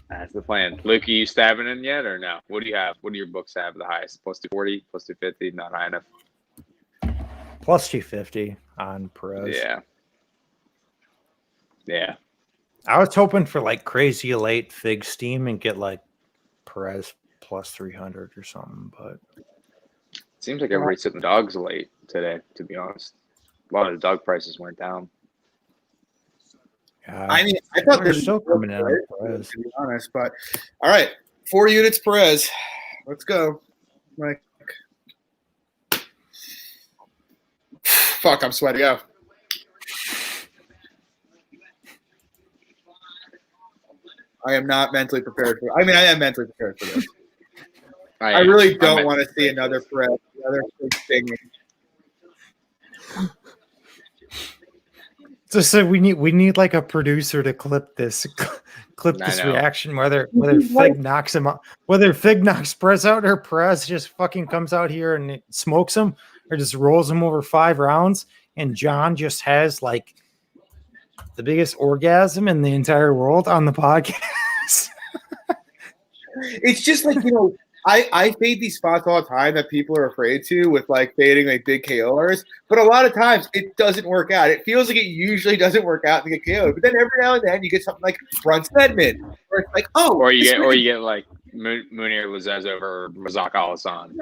That's the plan. Luke, are you stabbing in yet or no? What do you have? What do your books have the highest? Plus 240, plus 250, not high enough. Plus 250 on Perez. Yeah. Yeah. I was hoping for like crazy late Fig Steam and get like Perez plus 300 or something, but Seems like everybody's sitting dogs late today, to be honest. A lot of the dog prices went down. yeah, I mean, I thought they're this still was coming in on Perez. to be honest, but all right, 4 units Perez. Let's go. Like, fuck, I'm sweating. Go. I am not mentally prepared for. I mean, I am mentally prepared for this. I really don't want to see another Perez, another big thing. So we need like a producer to clip this reaction, whether Fig knocks him out, whether Fig knocks Perez out or Perez just fucking comes out here and smokes him or just rolls him over 5 rounds, and John just has like the biggest orgasm in the entire world on the podcast. It's just like, I fade these spots all the time that people are afraid to with like fading like big KOers, but a lot of times it doesn't work out. It feels like it usually doesn't work out to get KO'd, but then every now and then you get something like Brunson Edmond, where it's like, or you get like Munir Lazzez over Razak Al-Hassan.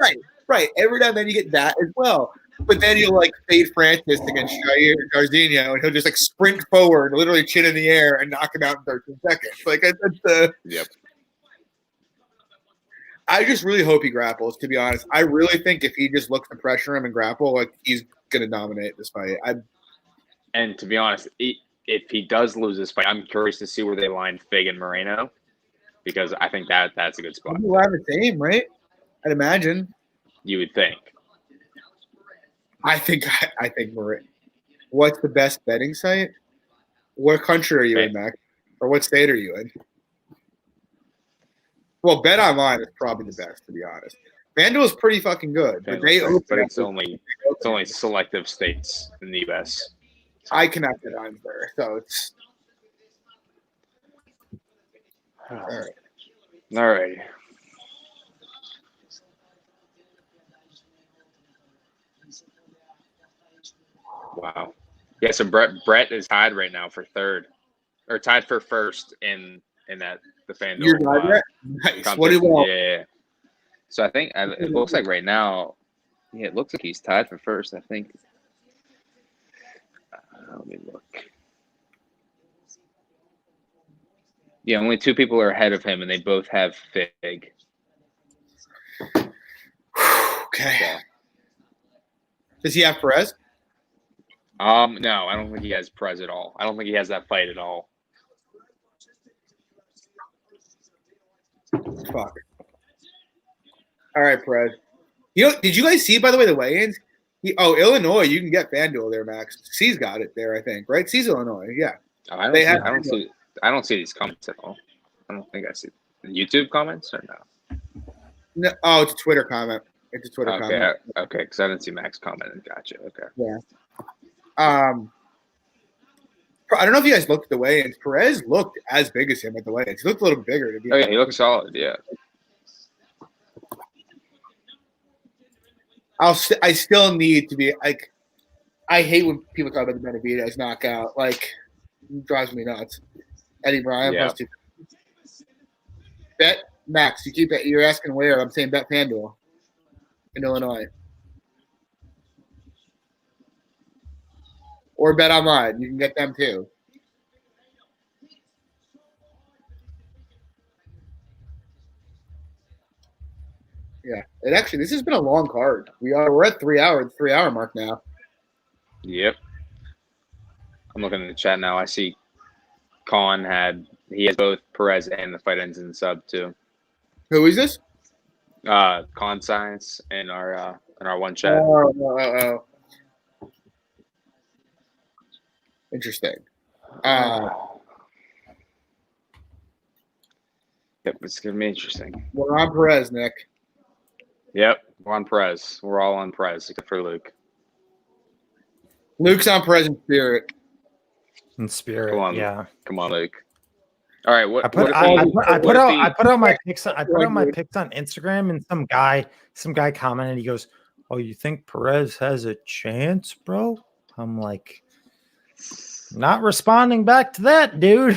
Right. Every now and then you get that as well. But then you'll like fade Francis against Jair Garzinho, and he'll just like sprint forward, literally chin in the air, and knock him out in 13 seconds. Like that's the. Yep. I just really hope he grapples, to be honest. I really think if he just looks to pressure him and grapple, like he's going to dominate this fight. And to be honest, if he does lose this fight, I'm curious to see where they line Fig and Moreno, because I think that's a good spot. We'll have the same, right? I'd imagine. You would think. I think Moreno. What's the best betting site? What country are you in, Mac? Or what state are you in? Well, Bet Online is probably the best, to be honest. FanDuel is pretty fucking good, but it's only selective states in the U.S. I cannot bet on there, so it's all right. Wow. Yeah, so Brett is tied right now for third, or tied for first in that the FanDuel. You're tied, nice. Contest. What do you want? Yeah. So I think it looks like right now, it looks like he's tied for first. I think. Let me look. Yeah, only 2 people are ahead of him, and they both have Fig. Okay. So. Does he have Perez? No, I don't think he has Perez at all. I don't think he has that fight at all. Fuck. All right, Perez. Did you guys see, by the way, the weigh-ins? Illinois, you can get FanDuel there, Max. C's got it there, I think, right? C's Illinois, yeah. I don't see these comments at all. I don't think I see the YouTube comments or no. No, it's a Twitter comment. It's a Twitter comment. Okay, because I didn't see Max comment. Gotcha. Okay. Yeah. I don't know if you guys looked at the weigh-ins. Perez looked as big as him at the weigh-ins. He looked a little bigger. Oh yeah, he looks solid. Yeah. I still need to be like. I hate when people talk about the Benavidez knockout. Like, it drives me nuts. Eddie Bryan plus 2. Bet Max. You keep that. You're asking where? I'm saying bet FanDuel in Illinois. Or Bet Online. You can get them too. Yeah. This has been a long card. We're at 3 hours, 3 hour mark now. Yep. I'm looking in the chat now. I see Colin he has both Perez and the fight ends in sub too. Who is this? Con Science in our in our one chat. Oh. Interesting. Yep, it's gonna be interesting. We're on Perez, Nick. Yep, we're on Perez. We're all on Perez except for Luke. Luke's on Perez in spirit. In spirit, Come on, yeah. Come on, Luke. All right, I put out my picks. I put out my picks on Instagram, and some guy commented. He goes, "Oh, you think Perez has a chance, bro?" I'm like, not responding back to that, dude.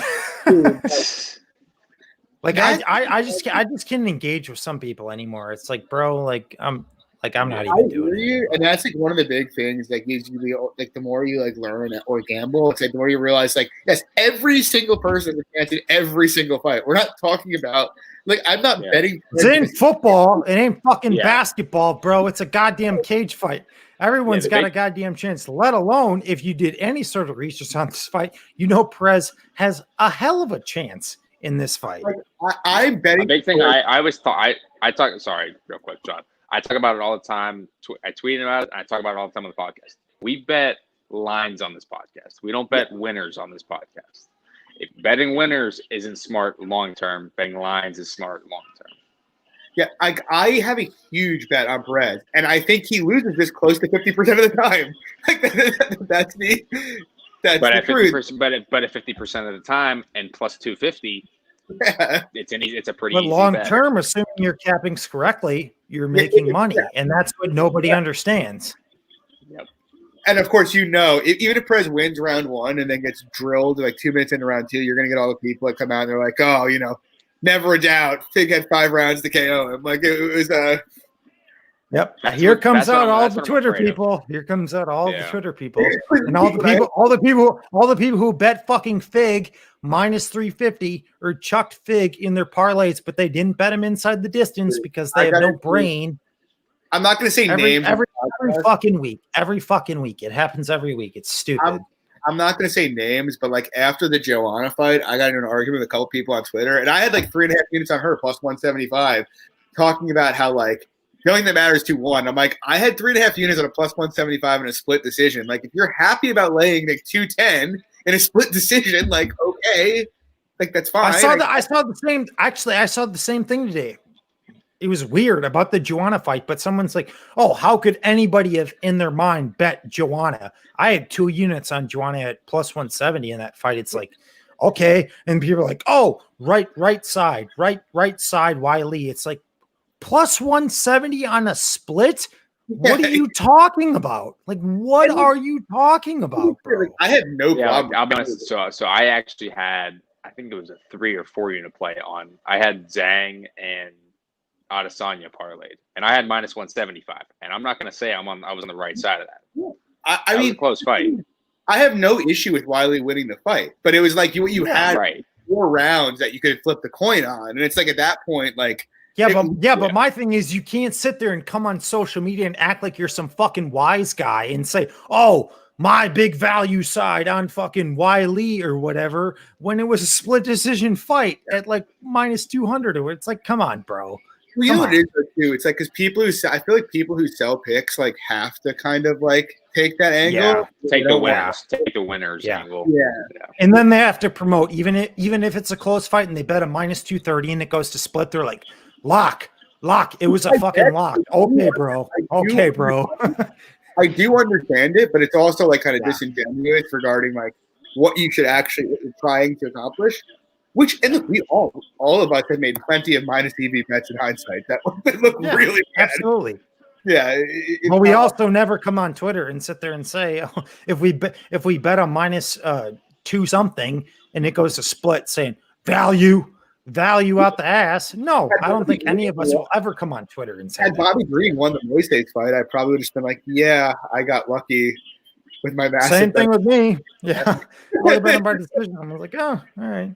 Like I just can't engage with some people anymore. It's like, bro, I'm not even doing it anymore. And that's like one of the big things that gives you the more you like learn or gamble, it's like the more you realize like, yes, every single person has a chance in every single fight. We're not talking about like I'm not betting. It's in football. It ain't fucking basketball, bro. It's a goddamn cage fight. Everyone's got a goddamn chance, let alone if you did any sort of research on this fight, Perez has a hell of a chance in this fight. Like, I'm betting. A big thing I always thought I talk. Sorry, real quick, John. I talk about it all the time. I tweet about it. And I talk about it all the time on the podcast. We bet lines on this podcast. We don't bet winners on this podcast. If betting winners isn't smart long term, betting lines is smart long term. Yeah, I have a huge bet on Perez, and I think he loses this close to 50% of the time. Like that's the truth. But at 50% of the time and plus 250, it's a pretty. But easy long bet. term, assuming you're capping correctly, you're making money, and that's what nobody understands. Yep. And of course, even if Perez wins round 1 and then gets drilled like 2 minutes into round 2, you're going to get all the people that come out and they're like, oh, never a doubt. Fig had 5 rounds to KO him. Like it was Yep. Here comes out all the Twitter people. Here comes out all the Twitter people and all the people who bet fucking Fig minus 350 or chucked Fig in their parlays, but they didn't bet him inside the distance because they have no brain. I'm not going to say names every fucking week. Every fucking week. It happens every week. It's stupid. I'm not going to say names, but like after the Joanna fight, I got into an argument with a couple people on Twitter, and I had like 3.5 units on her plus 175, talking about how like the only thing that matters 2-1. I'm like, I had 3.5 units on a plus 175 in a split decision. Like if you're happy about laying like 210 in a split decision, like okay, like that's fine. I saw the same. Actually, I saw the same thing today. It was weird about the Joanna fight, but someone's like, oh, how could anybody have in their mind bet Joanna? I had 2 units on Joanna at plus 170 in that fight. It's like, okay. And people are like, oh, right side, Wiley. It's like plus 170 on a split. What are you talking about? Like, what are you talking about, bro? I had no problem. I'll be honest. So I actually had, I think it was a 3 or 4 unit play on. I had Zhang and Adesanya parlayed, and I had minus 175. And I'm not going to say I was on the right side of that. I mean, was a close fight. I have no issue with Wiley winning the fight, but it was like you had 4 rounds that you could flip the coin on, and it's like at that point, like. But my thing is you can't sit there and come on social media and act like you're some fucking wise guy and say, oh, my big value side on fucking Wiley or whatever, when it was a split decision fight at like minus 200. It's like, come on, bro. Well, you know what it is too? It's like because I feel like people who sell picks like have to kind of like take that angle. Yeah. Take the winners angle. Yeah. And then they have to promote, even if it's a close fight and they bet a minus 230 and it goes to split, they're like, lock. It was a fucking lock. Okay, bro. I do understand it, but it's also like kind of disingenuous regarding like what you should actually what you're trying to accomplish. Which, and look, we all of us have made plenty of minus EV bets in hindsight that look really bad. Absolutely. Yeah. Well, we also never come on Twitter and sit there and say, oh, if we bet on minus 2 something and it goes to split, saying value out the ass. No, I don't think any of us will ever come on Twitter and say had that. Bobby Green won the Moises fight, I probably would have just been like, yeah, I got lucky with my massive. Same thing with me. Yeah. Well, by decision. I was like, oh, all right.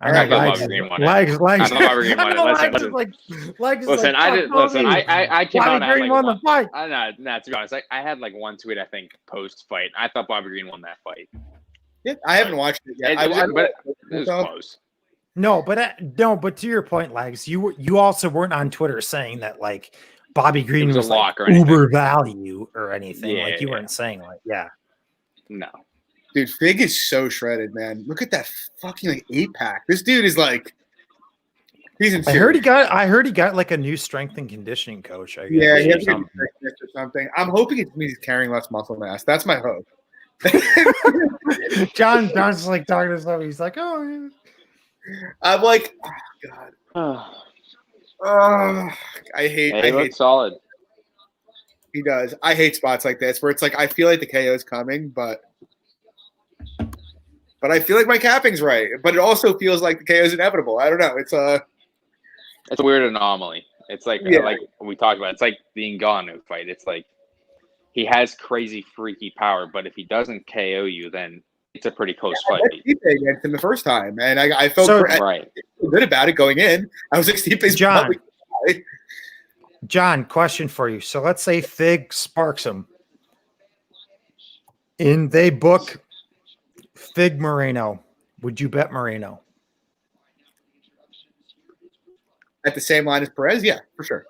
I thought Bobby Green won it. I thought Bobby Green won it. Listen, I came out and had like won the fight. To be honest, I had like one tweet, I think, post-fight. I thought Bobby Green won that fight. Yeah, I haven't watched it yet. But it was close. No, but to your point, Lags, you also weren't on Twitter saying that like Bobby Green was a was lock like or anything. uber value or anything. Yeah, like you yeah. weren't saying like, yeah. No. Dude, Fig is so shredded, man. Look at that fucking like 8-pack. This dude is like, he's in. I heard he got like a new strength and conditioning coach. I guess. Yeah, he or has to get something. fitness or something. I'm hoping it means he's carrying less muscle mass. That's my hope. John's like talking to himself. He's like, oh, yeah. I'm like, oh god. Oh, I hate. Solid. He does. I hate spots like this where it's like I feel like the KO is coming, but I feel like my capping's right. But it also feels like the KO is inevitable. I don't know. It's a weird anomaly. It's like like we talked about. It's like the Ngannou fight. It's like he has crazy freaky power, but if he doesn't KO you, then it's a pretty close fight. I Stipe against him the first time, and I felt good about it going in. I was like, Stipe's probably John, question for you. So let's say Fig sparks him, and they book Fig Moreno. Would you bet Moreno at the same line as Perez? Yeah, for sure.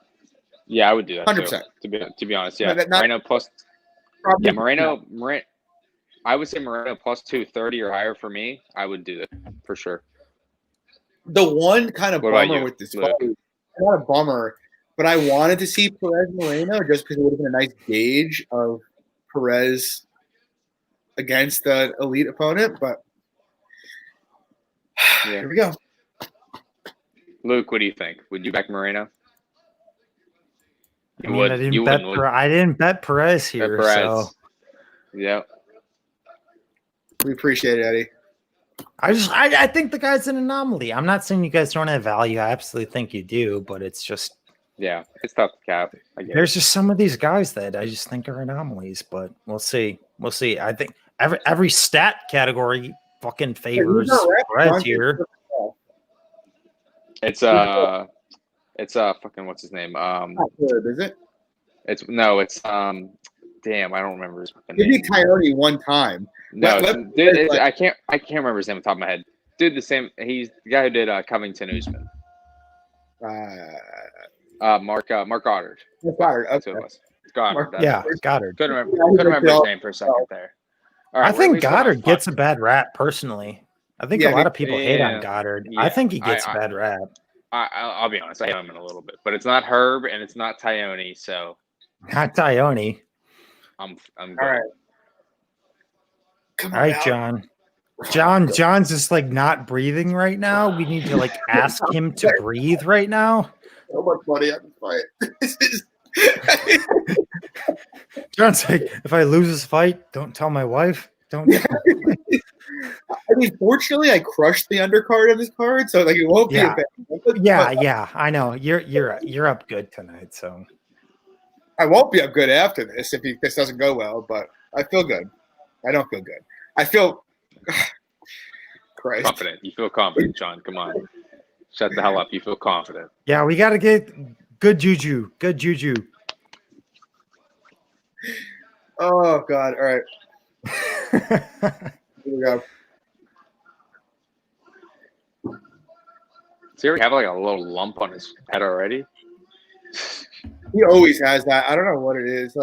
Yeah, I would do that. 100%. To be honest, yeah. Moreno plus. Yeah, Moreno. I would say Moreno plus 230 or higher for me. I would do that for sure. The one kind of bummer with this fight, not a bummer, but I wanted to see Perez Moreno just because it would have been a nice gauge of Perez against the elite opponent. But here we go. Luke, what do you think? Would you back Moreno? I didn't bet Perez here. Perez. So. Yeah. We appreciate it, Eddie. I think the guy's an anomaly. I'm not saying you guys don't have value. I absolutely think you do, but it's just it's tough to cap. There's just some of these guys that I just think are anomalies, but we'll see. We'll see. I think every stat category fucking favors Perez here. It's fucking what's his name? Is it? It's damn, I don't remember his fucking name. Give me Coyote one time. No, dude, I can't remember his name on top of my head. Dude, he's the guy who did Covington Usman. Mark Goddard. Goddard. Okay. Goddard. Goddard. Couldn't remember his name for a second there. All right, I think Goddard gets a bad rap personally. I think a lot of people hate on Goddard. I think he gets a bad rap. I'll be honest, I hate him in a little bit, but it's not Herb and it's not Tyone, so not Tyone. I'm good. All right. All right, John's just like not breathing right now. We need to like ask him to breathe right now. So much money on this fight. John's like, if I lose this fight, don't tell my wife. Don't. I mean, fortunately, I crushed the undercard of this card, so like it won't be. Yeah. I know you're up good tonight, so I won't be up good after this if this doesn't go well. But I feel good. I don't feel good. I feel confident. You feel confident, John. Come on, shut the hell up. You feel confident. Yeah, we got to get good juju. Good juju. Oh God! All right. Here we go. Does he have like a little lump on his head already? He always has that. I don't know what it is.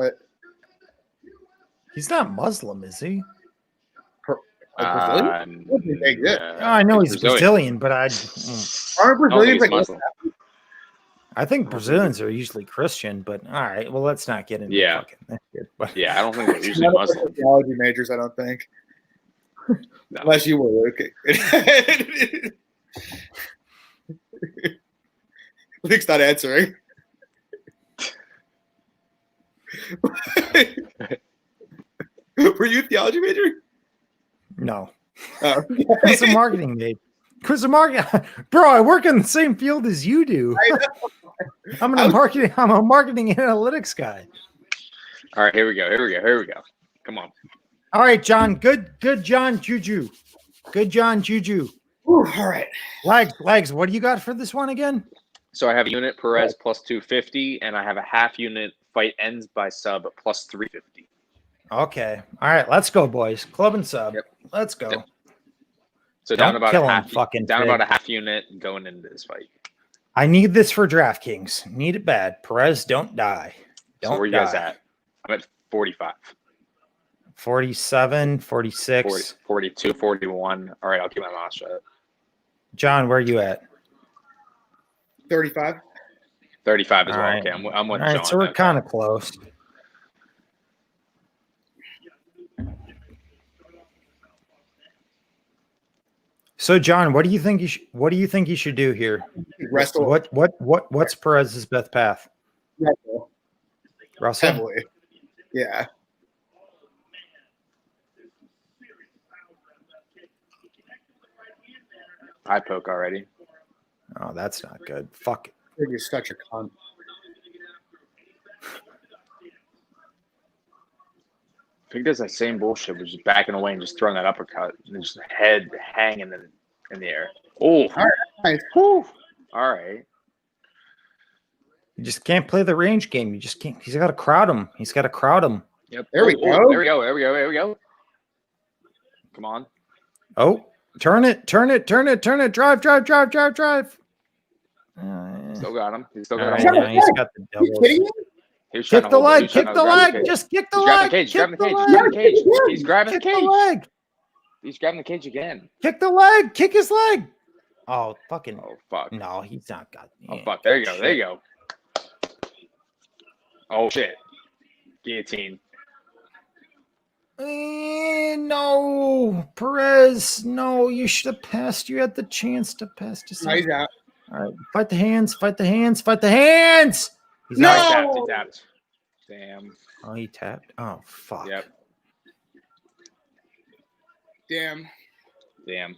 He's not Muslim, is he? Brazilian? I know he's Brazilian, but aren't Brazilians like Muslim? I think Brazilians are usually Christian, but all right. Well, let's not get into fucking that shit. But I don't think they're usually Muslim. Theology majors, I don't think. No. Unless you were, okay. Luke's not answering. Were you a theology major? No. Oh. It's a marketing major. Chris, bro, I work in the same field as you do. I'm a marketing analytics guy. All right, here we go. Come on. All right, John. Good John Juju. Good John Juju. Ooh, all right. Legs, what do you got for this one again? So I have a unit Perez plus 250, and I have a half unit fight ends by sub plus 350. Okay. All right, let's go, boys. Club and sub. Yep. Let's go. Yep. So down about a half unit going into this fight. I need this for DraftKings. Need it bad. Perez, don't die. Don't So where you die. guys at? I'm at 45. 47, 40, 46. 42, 41. All right, I'll keep my mouth shut. John, where are you at? 35. 35 as All well. right. Okay, I'm with All right, John. so we're Okay. kind of close. So, John, what do you think you should do here? Wrestle. What's Perez's best path? Wrestle. Russell? Heavily. Yeah. I poke already. Oh, that's not good. Fuck it. You're such a cunt. Pig does that same bullshit, but just backing away and just throwing that uppercut and then just head hanging in the air. Oh, All right. Nice. whew. All right. You just can't play the range game. You just can't. He's got to crowd him. He's got to crowd him. Yep. There we go. There we go. There we go. There we go. Come on. Oh, turn it. Drive. Still got him. He's still All got right, him. now he's got the Are you kidding doubles. me? He was trying Kick to the hold it. He leg. was trying Kick to the grab leg. cage. Just kick the He's grabbing leg. the cage. Kick Grabbing the the cage. leg. Grabbing the cage. He's grabbing the Kick the cage. leg. He's grabbing the cage again. Kick the leg. Kick his leg. Oh, fucking. Oh fuck. No, he's not got. Oh fuck. There you go. There you go. Oh shit. Guillotine. No, Perez. No, you should have passed. You had the chance to pass to No, he's out. All right, fight the hands. Fight the hands. Fight the hands. He's No! out. He tapped. Damn. Oh, he tapped. Oh, fuck. Yep. Damn. Damn.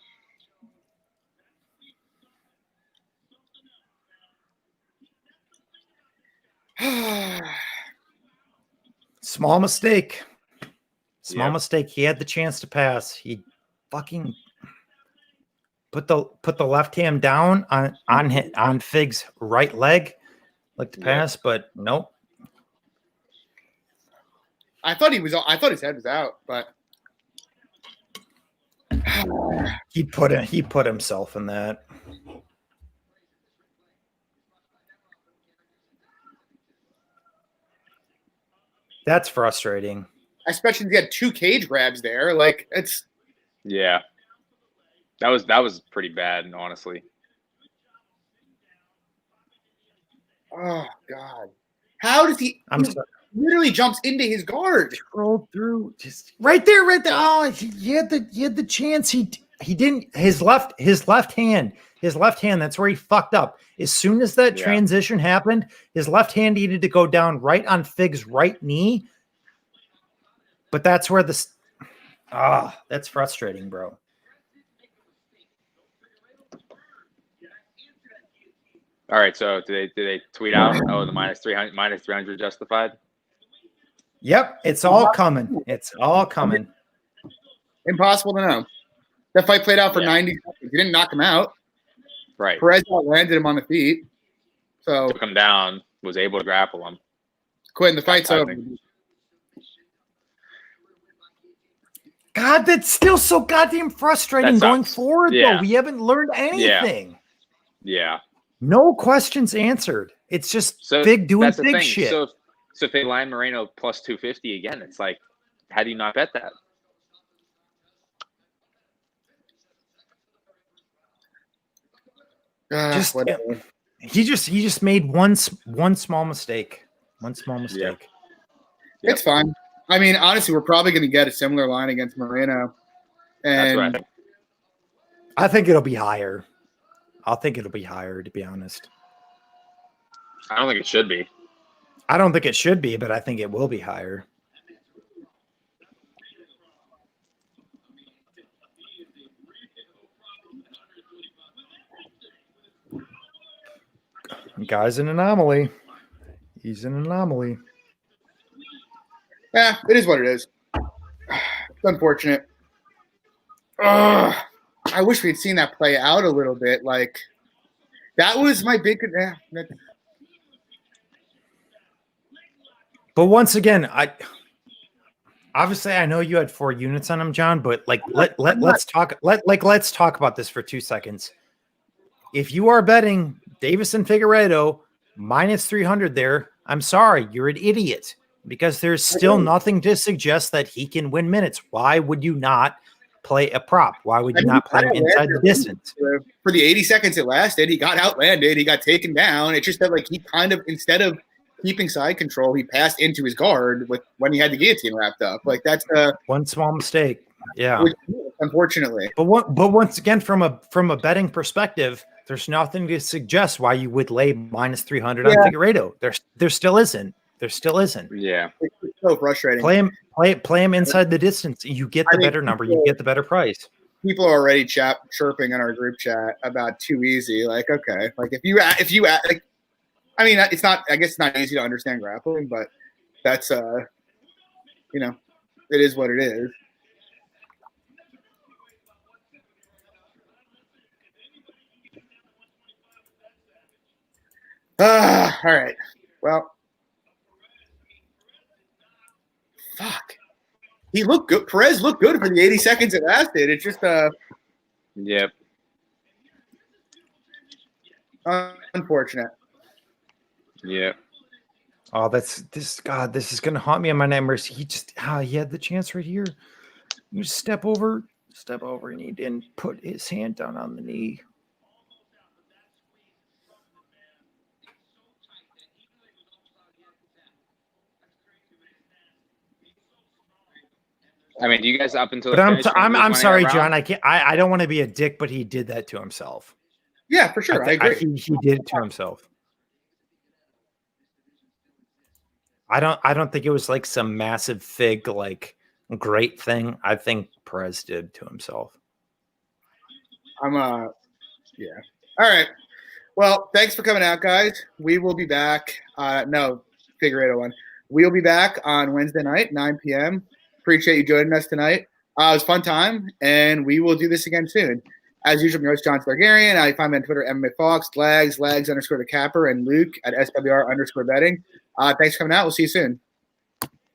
Small mistake. Small Yep. mistake. He had the chance to pass. He fucking put the left hand down on Fig's right leg, like to Yep. pass, but nope. I thought his head was out, but He put himself in that. That's frustrating. especially he had two cage grabs there. Like it's Yeah. That was pretty bad, honestly. oh god. How does he I'm he sorry. literally jumps into his guard? Scrolled through just right there. Oh, he had the chance. He didn't. His left hand. That's where he fucked up. As soon as that Yeah. transition happened, his left hand needed to go down right on Fig's right knee. But that's where that's frustrating, bro. All right, so did they tweet out? Oh, the minus 300 justified. Yep, it's all coming. It's all coming. Impossible to know. That fight played out for Yeah. 90 seconds. He didn't knock him out. Right. Perez landed him on the feet. So Took him down. Was able to grapple him. Quinn, the fight's I over. think- God, that's still so goddamn frustrating That going sucks. forward, Yeah. though. We haven't learned anything. Yeah. No questions answered. It's just So Fig doing that's the big thing. shit. So if they line Moreno plus 250 again, it's like, how do you not bet that? Just- Whatever. He just made one small mistake. One small mistake. It's fine. I mean, honestly, we're probably going to get a similar line against Moreno. That's And right. I think it'll be higher. I'll think it'll be higher, to be honest. I don't think it should be. I don't think it should be, but I think it will be higher. Guy's an anomaly. He's an anomaly. yeah, it is what it is. It's unfortunate. Ugh. I wish we'd seen that play out a little bit. Like, that was my big. But once again, obviously I know you had 4 units on him, John, but like let's talk about this for 2 seconds. If you are betting Davis and Figueiredo minus 300 there. I'm sorry, you're an idiot because there's still nothing to suggest that he can win minutes. Why would you not play a prop? Why would you not play him inside the distance? For the 80 seconds it lasted, he got outlanded. He got taken down. It's just that, like, he kind of, instead of keeping side control, he passed into his guard when he had the guillotine wrapped up. Like, that's one small mistake. Yeah, unfortunately. But once again, from a betting perspective, there's nothing to suggest why you would lay minus 300 on Figueiredo. There still isn't. There still isn't. Yeah, it's so frustrating. Play him inside the distance. You get the better number. You get the better price. People are already chirping in our group chat about too easy. Like, okay, like if you like, I mean, it's not. I guess it's not easy to understand grappling, but that's it is what it is. All right. Well, fuck. He looked good. Perez looked good for the 80 seconds it lasted. It's just Yep. Unfortunate. Yeah. Oh, this is gonna haunt me in my nightmares. He had the chance right here. You step over, and he didn't put his hand down on the knee. I mean, do you guys up until? But I'm sorry, John. I can't. I don't want to be a dick, but he did that to himself. Yeah, for sure. I agree. He did it to himself. I don't think it was like some massive fig great thing. I think Perez did to himself. Yeah. All right. Well, thanks for coming out, guys. We will be back. No, Figueiredo one. We'll be back on Wednesday night, 9 p.m. Appreciate you joining us tonight. It was a fun time, and we will do this again soon. As usual, I'm your host, John Spargarian. I find me on Twitter, MMA Fox, lags_the capper, and Luke at SWR_betting. Thanks for coming out. We'll see you soon.